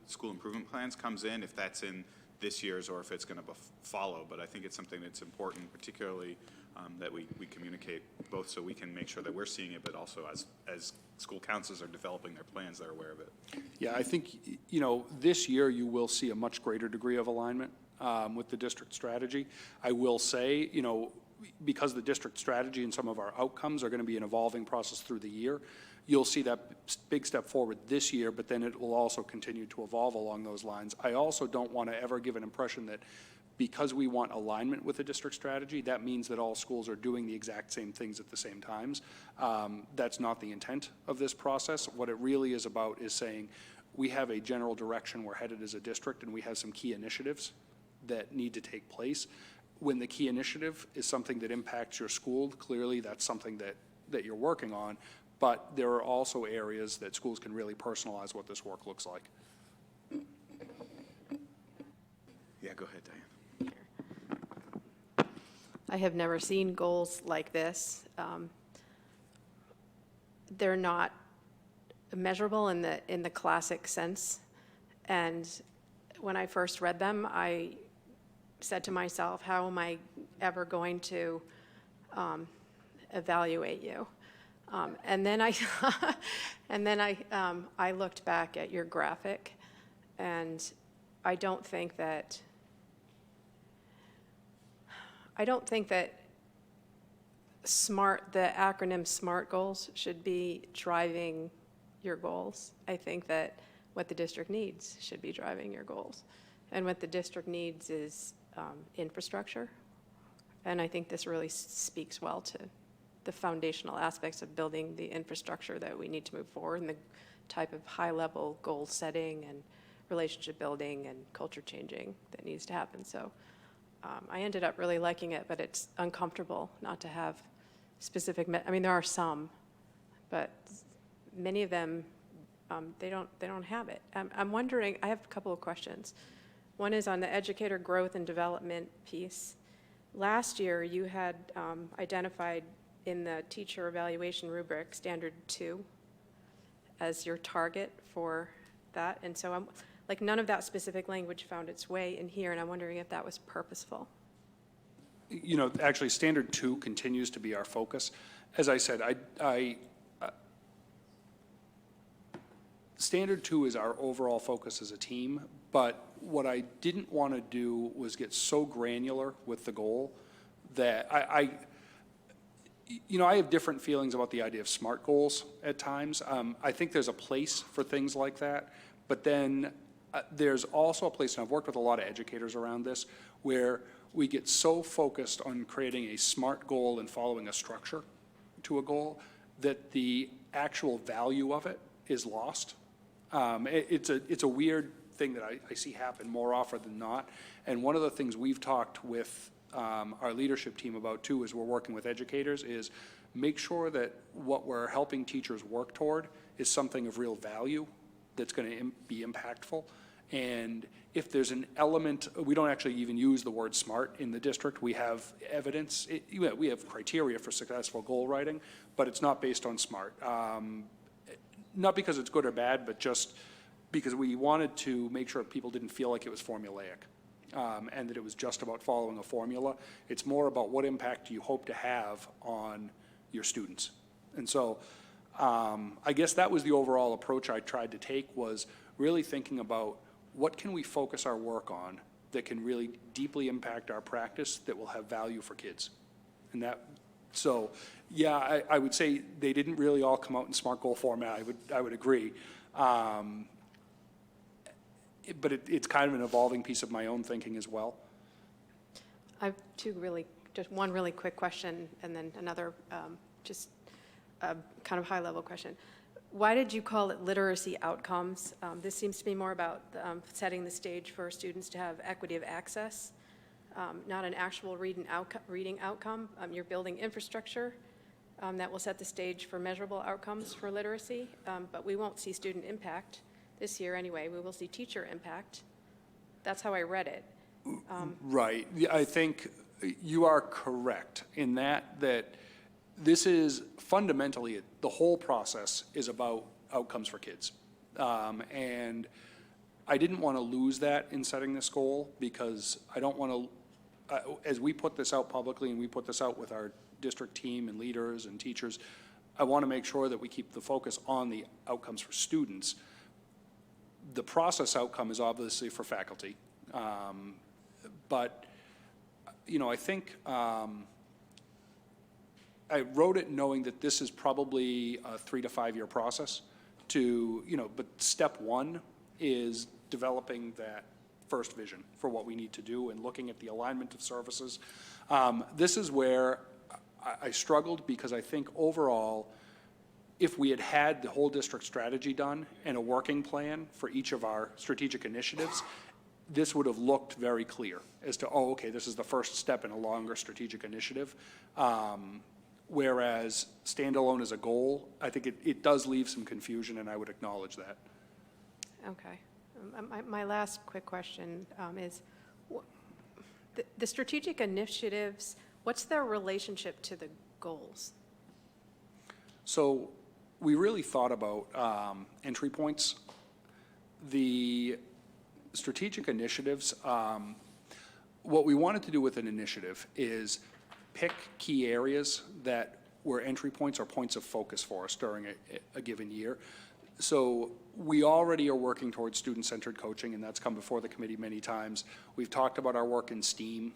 school improvement plans comes in, if that's in this year's or if it's going to follow. But I think it's something that's important, particularly that we communicate, both so we can make sure that we're seeing it, but also as school councils are developing their plans, they're aware of it. Yeah, I think, you know, this year you will see a much greater degree of alignment with the district strategy. I will say, you know, because the district strategy and some of our outcomes are going to be an evolving process through the year, you'll see that big step forward this year, but then it will also continue to evolve along those lines. I also don't want to ever give an impression that because we want alignment with the district strategy, that means that all schools are doing the exact same things at the same times. That's not the intent of this process. What it really is about is saying we have a general direction we're headed as a district, and we have some key initiatives that need to take place. When the key initiative is something that impacts your school, clearly that's something that you're working on, but there are also areas that schools can really personalize what this work looks like. Yeah, go ahead, Diane. I have never seen goals like this. They're not measurable in the classic sense. And when I first read them, I said to myself, how am I ever going to evaluate you? And then I looked back at your graphic, and I don't think that the acronym SMART goals should be driving your goals. I think that what the district needs should be driving your goals. And what the district needs is infrastructure. And I think this really speaks well to the foundational aspects of building the infrastructure that we need to move forward, and the type of high-level goal setting and relationship building and culture changing that needs to happen. So I ended up really liking it, but it's uncomfortable not to have specific, I mean, there are some, but many of them, they don't have it. I'm wondering, I have a couple of questions. One is on the educator growth and development piece. Last year, you had identified in the teacher evaluation rubric, standard 2, as your target for that. And so like none of that specific language found its way in here, and I'm wondering if that was purposeful. You know, actually, standard 2 continues to be our focus. As I said, standard 2 is our overall focus as a team, But what I didn't want to do was get so granular with the goal that I have different feelings about the idea of SMART goals at times. I think there's a place for things like that, but then there's also a place, and I've worked with a lot of educators around this, where we get so focused on creating a SMART goal and following a structure to a goal that the actual value of it is lost. It's a weird thing that I see happen more often than not. And one of the things we've talked with our leadership team about too, as we're working with educators, is make sure that what we're helping teachers work toward is something of real value that's going to be impactful. And if there's an element, we don't actually even use the word SMART in the district. We have evidence, we have criteria for successful goal writing, but it's not based on SMART. Not because it's good or bad, but just because we wanted to make sure people didn't feel like it was formulaic. And that it was just about following a formula. It's more about what impact do you hope to have on your students. And so I guess that was the overall approach I tried to take, was really thinking about what can we focus our work on that can really deeply impact our practice that will have value for kids. And that, so yeah, I would say they didn't really all come out in SMART goal format. I would agree. But it's kind of an evolving piece of my own thinking as well. I have just one really quick question, and then another just kind of high-level question. Why did you call it literacy outcomes? This seems to be more about setting the stage for students to have equity of access, not an actual reading outcome. You're building infrastructure that will set the stage for measurable outcomes for literacy, but we won't see student impact this year anyway. We will see teacher impact. That's how I read it. Right. I think you are correct in that this is fundamentally, the whole process is about outcomes for kids. And I didn't want to lose that in setting this goal, because I don't want to, as we put this out publicly and we put this out with our district team and leaders and teachers, I want to make sure that we keep the focus on the outcomes for students. The process outcome is obviously for faculty. But, I think I wrote it knowing that this is probably a 3 to 5 year process but step one is developing that first vision for what we need to do and looking at the alignment of services. This is where I struggled, because I think overall, if we had had the whole district strategy done and a working plan for each of our strategic initiatives, this would have looked very clear as to, okay, this is the first step in a longer strategic initiative. Whereas standalone as a goal, I think it does leave some confusion, and I would acknowledge that. Okay. My last quick question is, the strategic initiatives, what's their relationship to the goals? So we really thought about entry points. The strategic initiatives, what we wanted to do with an initiative is pick key areas that were entry points or points of focus for us during a given year. So we already are working towards student-centered coaching, and that's come before the committee many times. We've talked about our work in STEAM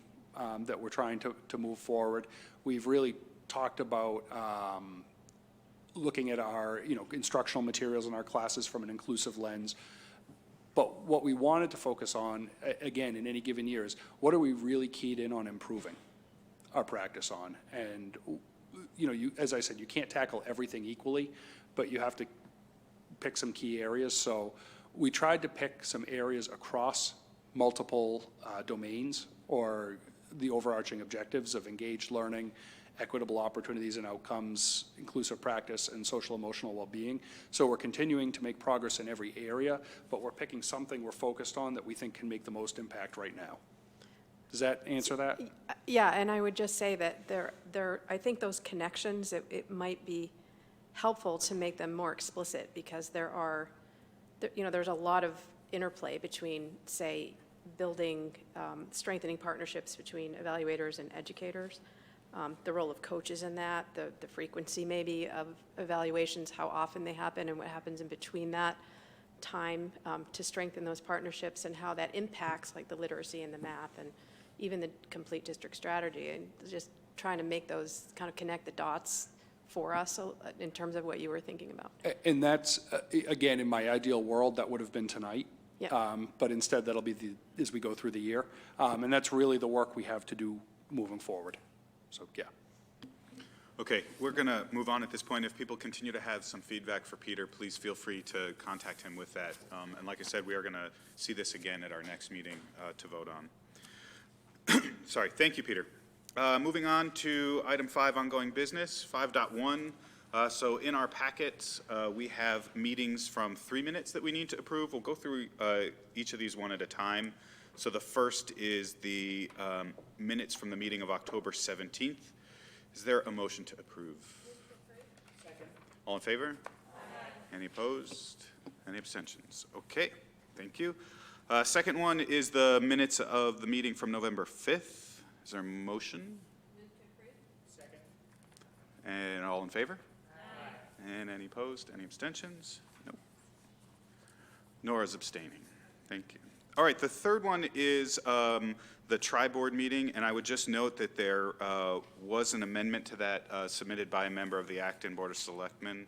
that we're trying to move forward. We've really talked about looking at our instructional materials in our classes from an inclusive lens. But what we wanted to focus on, again, in any given year, is what are we really keyed in on improving our practice on? And as I said, you can't tackle everything equally, but you have to pick some key areas. So we tried to pick some areas across multiple domains, or the overarching objectives of engaged learning, equitable opportunities and outcomes, inclusive practice, and social emotional well-being. So we're continuing to make progress in every area, but we're picking something we're focused on that we think can make the most impact right now. Does that answer that? Yeah, and I would just say that I think those connections, it might be helpful to make them more explicit, because there's a lot of interplay between, say, building, strengthening partnerships between evaluators and educators, the role of coaches in that, the frequency maybe of evaluations, how often they happen and what happens in between that, time to strengthen those partnerships and how that impacts like the literacy and the math and even the complete district strategy, and just trying to make those kind of connect the dots for us in terms of what you were thinking about. And that's, again, in my ideal world, that would have been tonight. Yeah. But instead, that'll be as we go through the year. And that's really the work we have to do moving forward. So, yeah. Okay, we're going to move on at this point. If people continue to have some feedback for Peter, please feel free to contact him with that. And like I said, we are going to see this again at our next meeting to vote on. Sorry, thank you, Peter. Moving on to item 5, ongoing business, 5.1. So in our packets, we have meetings from 3 minutes that we need to approve. We'll go through each of these one at a time. So the first is the minutes from the meeting of October 17th. Is there a motion to approve? Second. All in favor? Aye. Any opposed? Any abstentions? Okay, thank you. Second one is the minutes of the meeting from November 5th. Is there a motion? Move to approve. Second. And all in favor? Aye. And any opposed? Any abstentions? No. Nora's abstaining. Thank you. All right, the third one is the tri-board meeting, and I would just note that there was an amendment to that submitted by a member of the Acton Board of Selectmen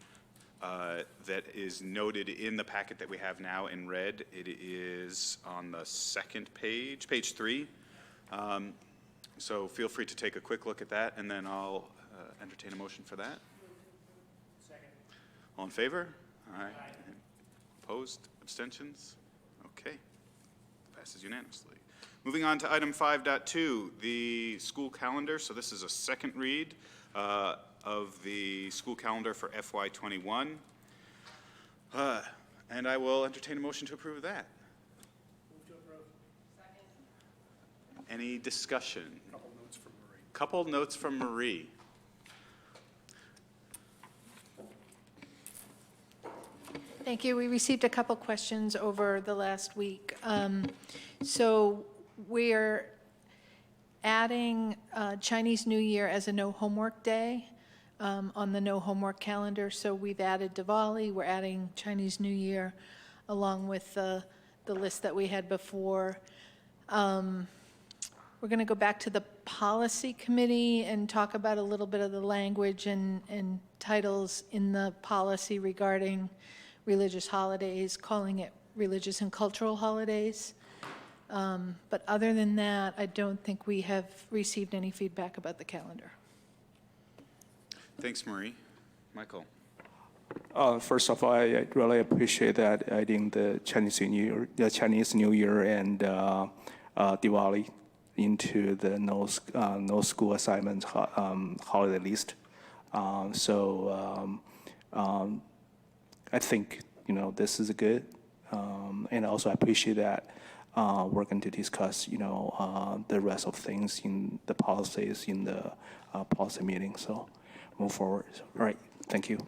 that is noted in the packet that we have now in red. It is on the second page, page 3. So feel free to take a quick look at that, and then I'll entertain a motion for that. Second. All in favor? All right. Aye. Opposed? Abstentions? Okay. Passes unanimously. Moving on to item 5.2, the school calendar. So this is a second read of the school calendar for FY21. And I will entertain a motion to approve that. Move to approve. Second. Any discussion? Couple notes from Marie. Thank you. We received a couple questions over the last week. So we're adding Chinese New Year as a no homework day on the no homework calendar. So we've added Diwali, we're adding Chinese New Year along with the list that we had before. We're going to go back to the policy committee and talk about a little bit of the language and titles in the policy regarding religious holidays, calling it religious and cultural holidays. But other than that, I don't think we have received any feedback about the calendar. Thanks, Marie. Michael. First of all, I really appreciate that adding the Chinese New Year and Diwali into the no school assignments holiday list. I think this is good, and also I appreciate that we're going to discuss the rest of things in the policies in the policy meeting. So move forward. All right, thank you.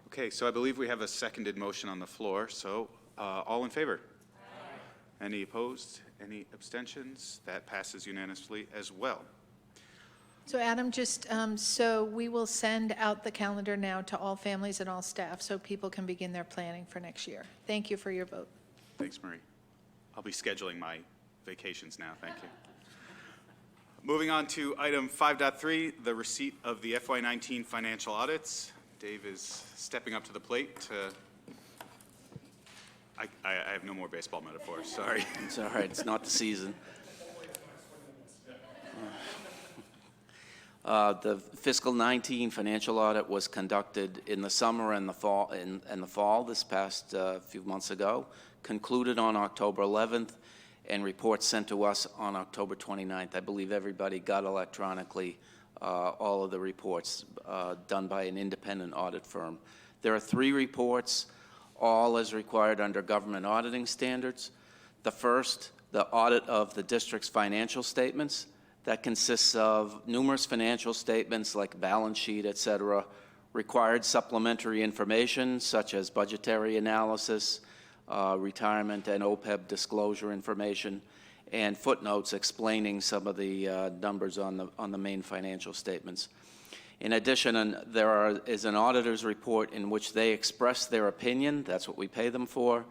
Okay, so I believe we have a seconded motion on the floor. So all in favor? Aye. Any opposed? Any abstentions? That passes unanimously as well. So Adam, just so we will send out the calendar now to all families and all staff so people can begin their planning for next year. Thank you for your vote. Thanks, Marie. I'll be scheduling my vacations now. Thank you. Moving on to item 5.3, the receipt of the FY19 financial audits. Dave is stepping up to the plate. I have no more baseball metaphors, sorry. It's all right, it's not the season. The fiscal 19 financial audit was conducted in the summer and the fall this past few months ago, concluded on October 11th, and reports sent to us on October 29th. I believe everybody got electronically all of the reports done by an independent audit firm. There are 3 reports, all as required under government auditing standards. The first, the audit of the district's financial statements. That consists of numerous financial statements like balance sheet, et cetera, required supplementary information such as budgetary analysis, retirement and OPEB disclosure information, and footnotes explaining some of the numbers on the main financial statements. In addition, there is an auditor's report in which they express their opinion. That's what we pay them for.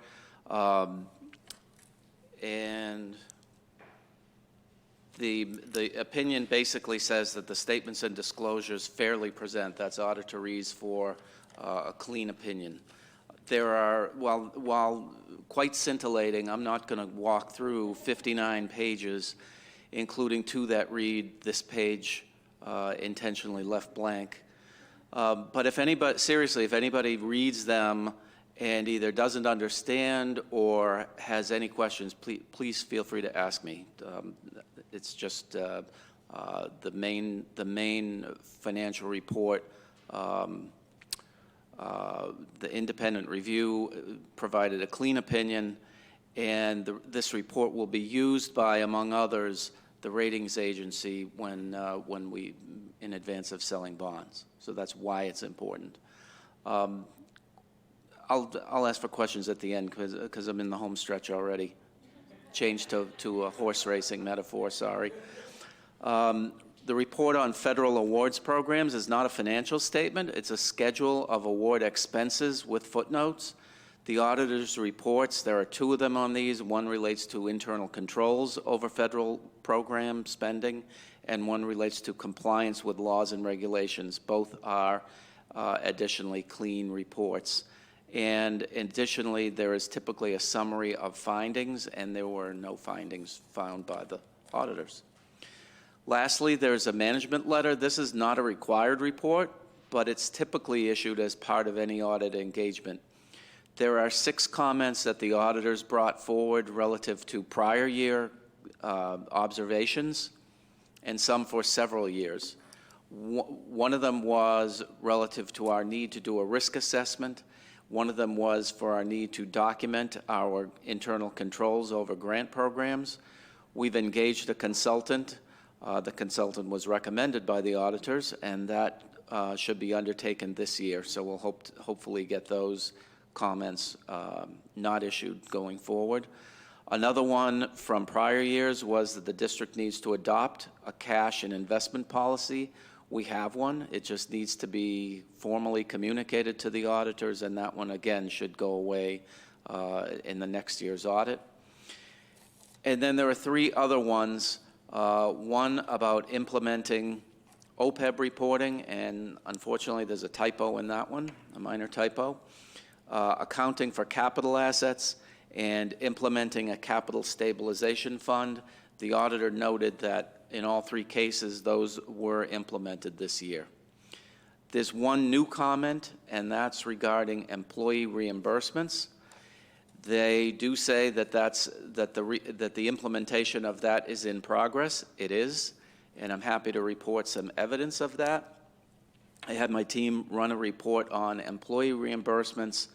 And the opinion basically says that the statements and disclosures fairly present, that's auditorese for a clean opinion. There are, while quite scintillating, I'm not going to walk through 59 pages, including 2 that read this page intentionally left blank. But if anybody, seriously, if anybody reads them and either doesn't understand or has any questions, please feel free to ask me. It's just the main financial report. The independent review provided a clean opinion, and this report will be used by, among others, the ratings agency when we, in advance of selling bonds. So that's why it's important. I'll ask for questions at the end because I'm in the home stretch already. Changed to a horse racing metaphor, sorry. The report on federal awards programs is not a financial statement. It's a schedule of award expenses with footnotes. The auditor's reports, there are 2 of them on these. One relates to internal controls over federal program spending, and one relates to compliance with laws and regulations. Both are additionally clean reports. And additionally, there is typically a summary of findings, and there were no findings found by the auditors. Lastly, there's a management letter. This is not a required report, but it's typically issued as part of any audit engagement. There are 6 comments that the auditors brought forward relative to prior year observations, and some for several years. One of them was relative to our need to do a risk assessment. One of them was for our need to document our internal controls over grant programs. We've engaged a consultant. The consultant was recommended by the auditors, and that should be undertaken this year. So we'll hopefully get those comments not issued going forward. Another one from prior years was that the district needs to adopt a cash and investment policy. We have one. It just needs to be formally communicated to the auditors, and that one, again, should go away in the next year's audit. And then there are 3 other ones. One about implementing OPEB reporting, and unfortunately there's a typo in that one, a minor typo. Accounting for capital assets and implementing a capital stabilization fund. The auditor noted that in all 3 cases, those were implemented this year. There's one new comment, and that's regarding employee reimbursements. They do say that the implementation of that is in progress. It is, and I'm happy to report some evidence of that. I had my team run a report on employee reimbursements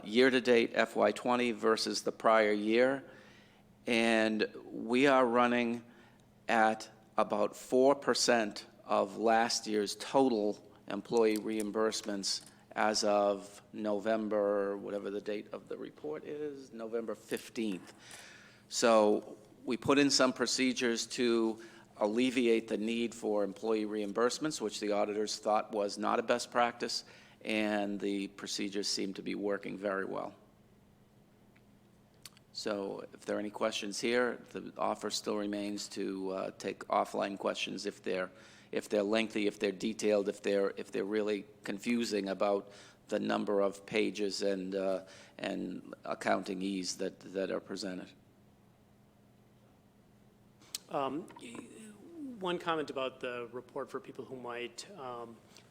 year-to-date FY20 versus the prior year, and we are running at about 4% of last year's total employee reimbursements as of November, whatever the date of the report is, November 15th. So we put in some procedures to alleviate the need for employee reimbursements, which the auditors thought was not a best practice, and the procedures seem to be working very well. So if there are any questions here, the offer still remains to take offline questions if they're lengthy, if they're detailed, if they're really confusing about the number of pages and accounting ease that are presented. One comment about the report for people who might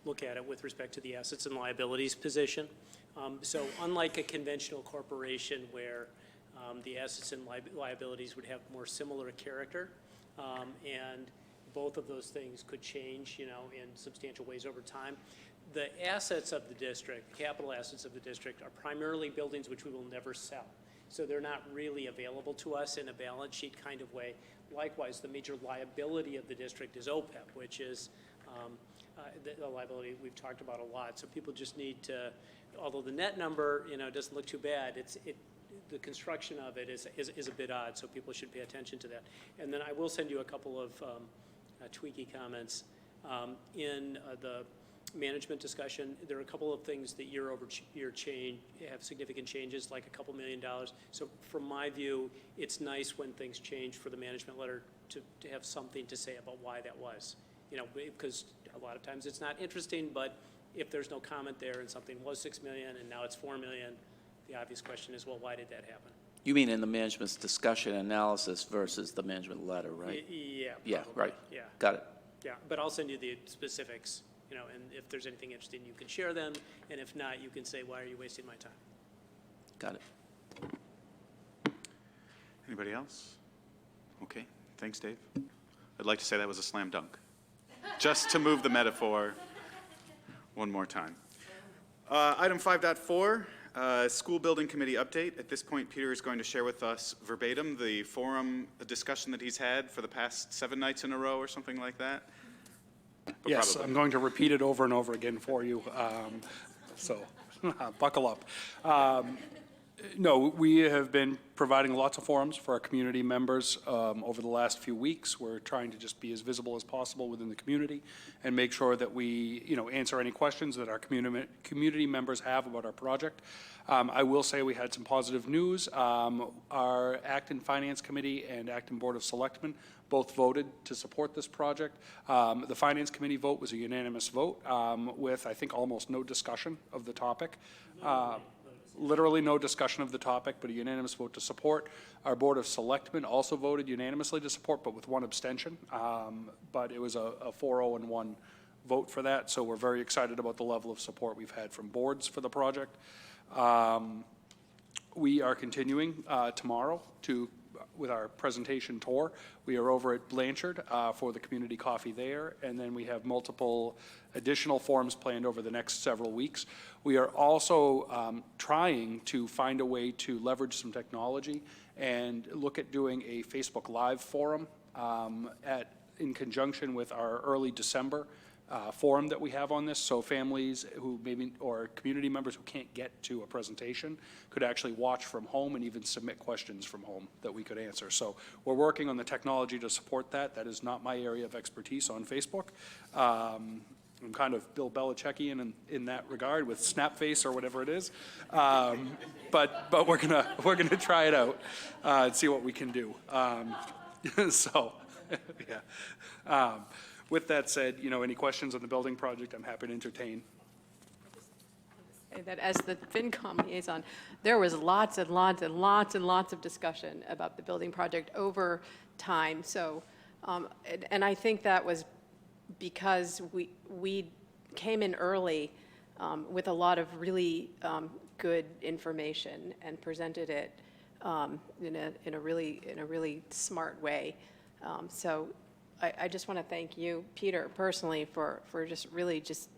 look at it with respect to the assets and liabilities position. So unlike a conventional corporation where the assets and liabilities would have more similar character, and both of those things could change, in substantial ways over time. The assets of the district, the capital assets of the district, are primarily buildings which we will never sell. So they're not really available to us in a balance sheet kind of way. Likewise, the major liability of the district is OPEB, which is the liability we've talked about a lot. So people just need to, although the net number, doesn't look too bad, the construction of it is a bit odd, so people should pay attention to that. And then I will send you a couple of tweaky comments In the management discussion, there are a couple of things that year over year change, have significant changes, like $2 million. So from my view, it's nice when things change for the management letter to have something to say about why that was. You know, because a lot of times it's not interesting, but if there's no comment there and something was 6 million and now it's 4 million, the obvious question is, well, why did that happen? You mean in the management's discussion analysis versus the management letter, right? Yeah. Yeah, probably. right. Yeah. Got it. Yeah, but I'll send you the specifics, you know, and if there's anything interesting, you can share them, and if not, you can say, why are you wasting my time? Got it. Anybody else? Okay, thanks, Dave. I'd like to say that was a slam dunk. Just to move the metaphor one more time. Item 5.4, School Building Committee update. At this point, Peter is going to share with us verbatim the forum discussion that he's had for the past 7 nights in a row or something like that. But Yes, probably. I'm going to repeat it over and over again for you, so buckle up. No, we have been providing lots of forums for our community members over the last few weeks. We're trying to just be as visible as possible within the community and make sure that we, you know, answer any questions that our community members have about our project. I will say we had some positive news. Our Acton Finance Committee and Acton Board of Selectmen both voted to support this project. The Finance Committee vote was a unanimous vote with, I think, almost no discussion of the topic. Literally no discussion of the topic, but a unanimous vote to support. Our Board of Selectmen also voted unanimously to support, but with 1 abstention. But it was a 4-0 and 1 vote for that, so we're very excited about the level of support we've had from boards for the project. We are continuing tomorrow with our presentation tour. We are over at Blanchard for the community coffee there, and then we have multiple additional forums planned over the next several weeks. We are also trying to find a way to leverage some technology and look at doing a Facebook Live forum in conjunction with our early December forum that we have on this, so families who maybe, or community members who can't get to a presentation could actually watch from home and even submit questions from home that we could answer. So we're working on the technology to support that. That is not my area of expertise on Facebook. I'm kind of Bill Belichickian in that regard with Snapface or whatever it is. But we're gonna try it out and see what we can do. So, yeah. With that said, you know, any questions on the building project, I'm happy to entertain. That as the FinCom liaison, there was lots and lots and lots and lots of discussion about the building project over time. So, and I think that was because we came in early with a lot of really good information and presented it in a really smart way. So I just want to thank you, Peter, personally, for just really just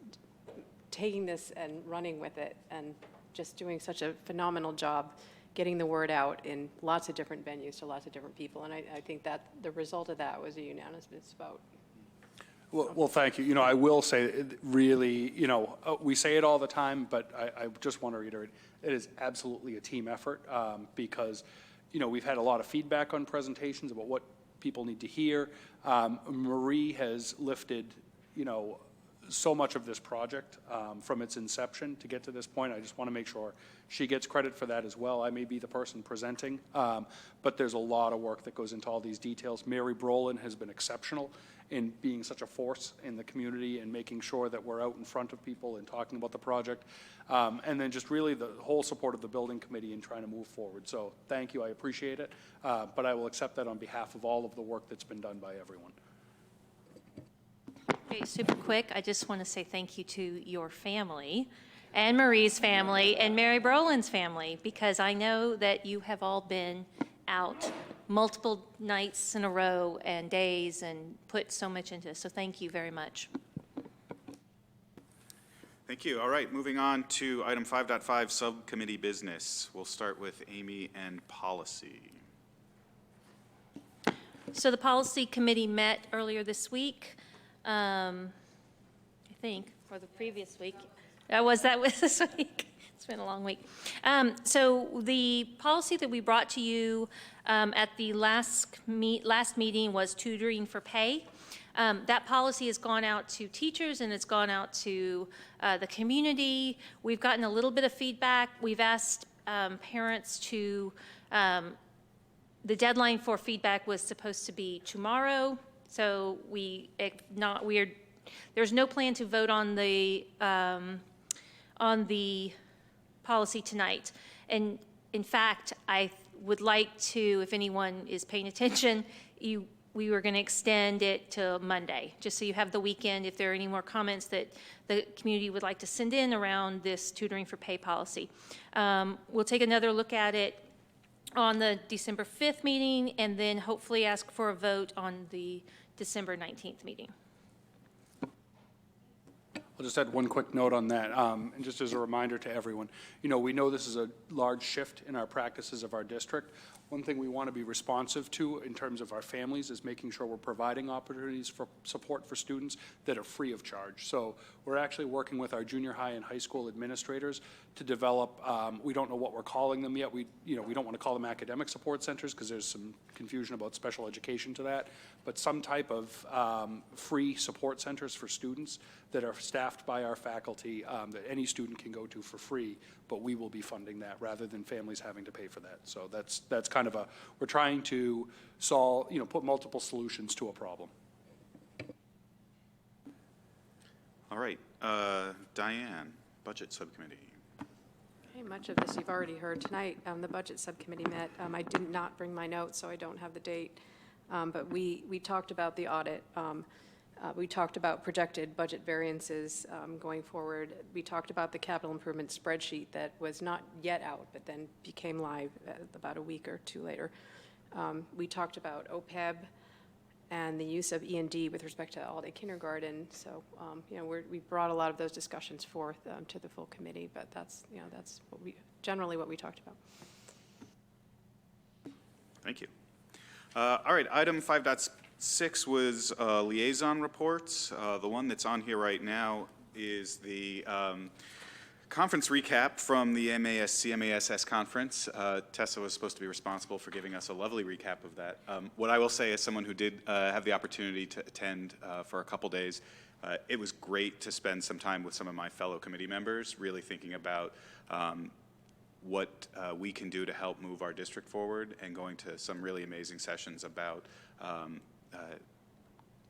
taking this and running with it and just doing such a phenomenal job getting the word out in lots of different venues to lots of different people. And I think that the result of that was a unanimous vote. Well, thank you. You know, I will say, really, you know, we say it all the time, but I just want to reiterate, it is absolutely a team effort because, you know, we've had a lot of feedback on presentations about what people need to hear. Marie has lifted, you know, so much of this project from its inception to get to this point. I just want to make sure she gets credit for that as well. I may be the person presenting, but there's a lot of work that goes into all these details. Mary Brolin has been exceptional in being such a force in the community and making sure that we're out in front of people and talking about the project. And then just really the whole support of the building committee in trying to move forward. So thank you, I appreciate it. But I will accept that on behalf of all of the work that's been done by everyone. Okay, super quick, I just want to say thank you to your family and Marie's family and Mary Brolin's family, because I know that you have all been out multiple nights in a row and days and put so much into this. So thank you very much. Thank you. All right, moving on to item 5.5, subcommittee business. We'll start with Amy and policy. So the policy committee met earlier this week, I think, or the previous week. Was that this week? It's been a long week. So the policy that we brought to you at the last meeting was tutoring for pay. That policy has gone out to teachers and it's gone out to the community. We've gotten a little bit of feedback. We've asked parents to, the deadline for feedback was supposed to be tomorrow. So there's no plan to vote on the policy tonight. And in fact, I would like to, if anyone is paying attention, we were going to extend it to Monday, just so you have the weekend if there are any more comments that the community would like to send in around this tutoring for pay policy. We'll take another look at it on the December 5th meeting and then hopefully ask for a vote on the December 19th meeting. I'll just add one quick note on that, and just as a reminder to everyone, we know this is a large shift in our practices of our district. One thing we want to be responsive to in terms of our families is making sure we're providing opportunities for support for students that are free of charge. So we're actually working with our junior high and high school administrators to develop, we don't know what we're calling them yet. We don't want to call them academic support centers because there's some confusion about special education to that, but some type of free support centers for students that are staffed by our faculty that any student can go to for free, but we will be funding that rather than families having to pay for that. So that's kind of we're trying to solve, put multiple solutions to a problem. All right, Diane, Budget Subcommittee. Okay, much of this you've already heard tonight. The Budget Subcommittee met. I did not bring my notes, so I don't have the date. But we talked about the audit. We talked about projected budget variances going forward. We talked about the capital improvement spreadsheet that was not yet out, but then became live about a week or two later. We talked about OPEB and the use of E&D with respect to AllDay Kindergarten. So, we brought a lot of those discussions forth to the full committee, but that's generally what we talked about. Thank you. All right, item 5.6 was liaison reports. The one that's on here right now is the conference recap from the MASS conference. Tessa was supposed to be responsible for giving us a lovely recap of that. What I will say as someone who did have the opportunity to attend for a couple days, it was great to spend some time with some of my fellow committee members, really thinking about what we can do to help move our district forward, and going to some really amazing sessions about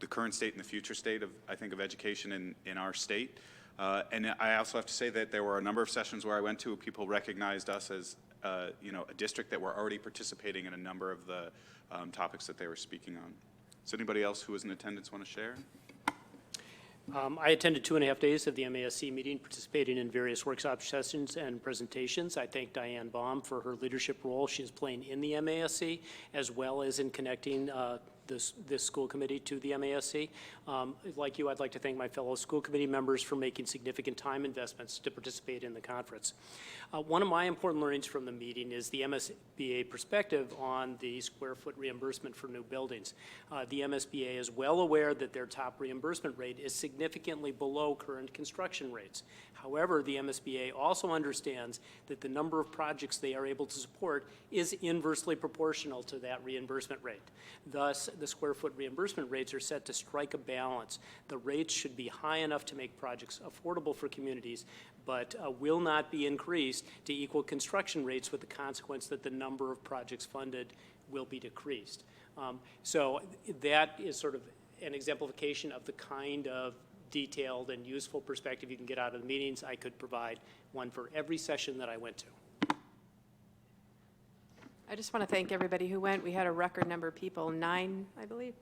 the current state and the future state of, I think, of education in our state. And I also have to say that there were a number of sessions where I went to where people recognized us as a district that were already participating in a number of the topics that they were speaking on. Does anybody else who was in attendance want to share? I attended 2.5 days of the MASC meeting, participating in various workshop sessions and presentations. I thank Diane Baum for her leadership role she is playing in the MASC, as well as in connecting this school committee to the MASC. Like you, I'd like to thank my fellow school committee members for making significant time investments to participate in the conference. One of my important learnings from the meeting is the MSBA perspective on the square foot reimbursement for new buildings. The MSBA is well aware that their top reimbursement rate is significantly below current construction rates. However, the MSBA also understands that the number of projects they are able to support is inversely proportional to that reimbursement rate. Thus, the square foot reimbursement rates are set to strike a balance. The rates should be high enough to make projects affordable for communities, but will not be increased to equal construction rates, with the consequence that the number of projects funded will be decreased. So that is sort of an exemplification of the kind of detailed and useful perspective you can get out of the meetings. I could provide one for every session that I went to. I just want to thank everybody who went. We had a record number of people, 9, I believe,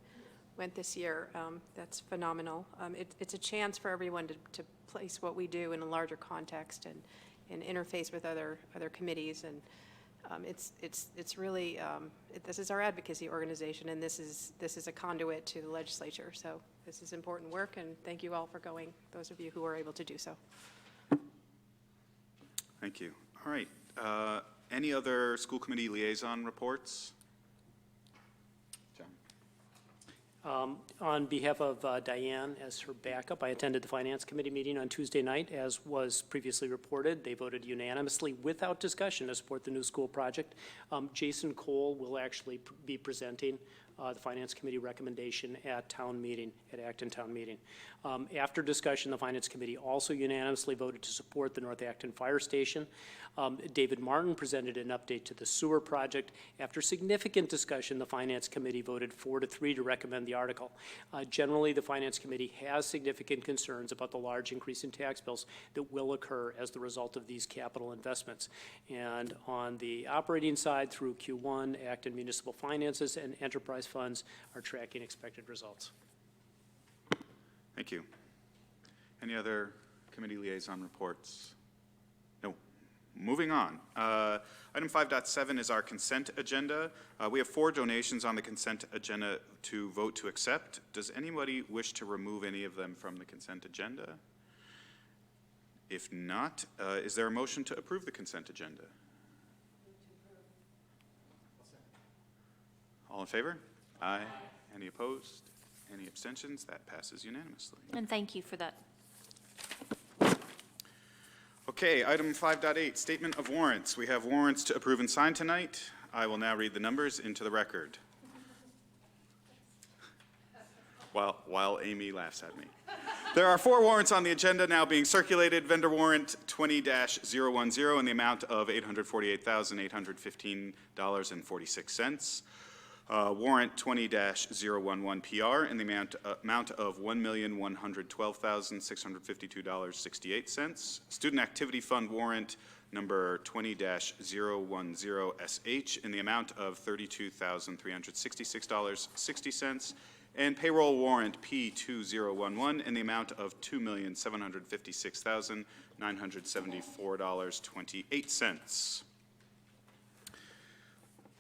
went this year. That's phenomenal. It's a chance for everyone to place what we do in a larger context and interface with other committees. And it's really, this is our advocacy organization, and this is a conduit to the legislature. So this is important work, and thank you all for going, those of you who are able to do so. Thank you. All right. Any other school committee liaison reports? John. On behalf of Diane as her backup, I attended the Finance Committee meeting on Tuesday night. As was previously reported, they voted unanimously without discussion to support the new school project. Jason Cole will actually be presenting the Finance Committee recommendation at town meeting, at Acton Town Meeting. After discussion, the Finance Committee also unanimously voted to support the North Acton Fire Station. David Martin presented an update to the sewer project. After significant discussion, the Finance Committee voted 4-3 to recommend the article. Generally, the Finance Committee has significant concerns about the large increase in tax bills that will occur as the result of these capital investments. And on the operating side, through Q1, Acton Municipal Finances and Enterprise Funds are tracking expected results. Thank you. Any other committee liaison reports? No. Moving on. Item 5.7 is our consent agenda. We have 4 donations on the consent agenda to vote to accept. Does anybody wish to remove any of them from the consent agenda? If not, is there a motion to approve the consent agenda? All in favor? Aye. Any opposed? Any abstentions? That passes unanimously. And thank you for that. Okay, item 5.8, statement of warrants. We have warrants to approve and sign tonight. I will now read the numbers into the record. While Amy laughs at me. There are 4 warrants on the agenda now being circulated. Vendor warrant 20-010 in the amount of $848,815.46. Warrant 20-011 PR in the amount of $1,112,652.68. Student Activity Fund warrant number 20-010 SH in the amount of $32,366.60. And payroll warrant P2011 in the amount of $2,756,974.28.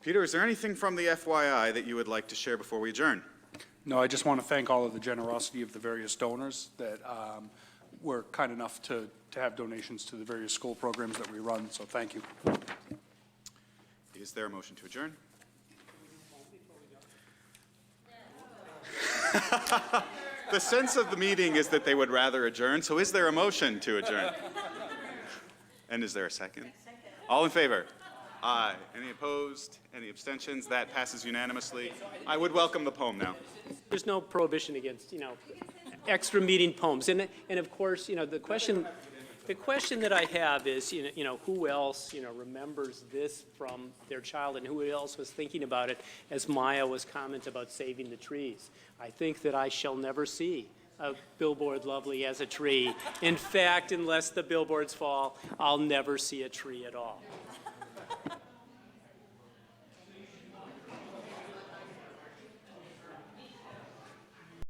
Peter, is there anything from the FYI that you would like to share before we adjourn? No, I just want to thank all of the generosity of the various donors that were kind enough to have donations to the various school programs that we run, so thank you. Is there a motion to adjourn? The sense of the meeting is that they would rather adjourn, so is there a motion to adjourn? And is there a second? All in favor? Aye. Any opposed? Any abstentions? That passes unanimously. I would welcome the poem now. There's no prohibition against, extra meeting poems. And of course, the question that I have is, who else, remembers this from their child, and who else was thinking about it as Maya was commenting about saving the trees? I think that I shall never see a billboard lovely as a tree. In fact, unless the billboards fall, I'll never see a tree at all.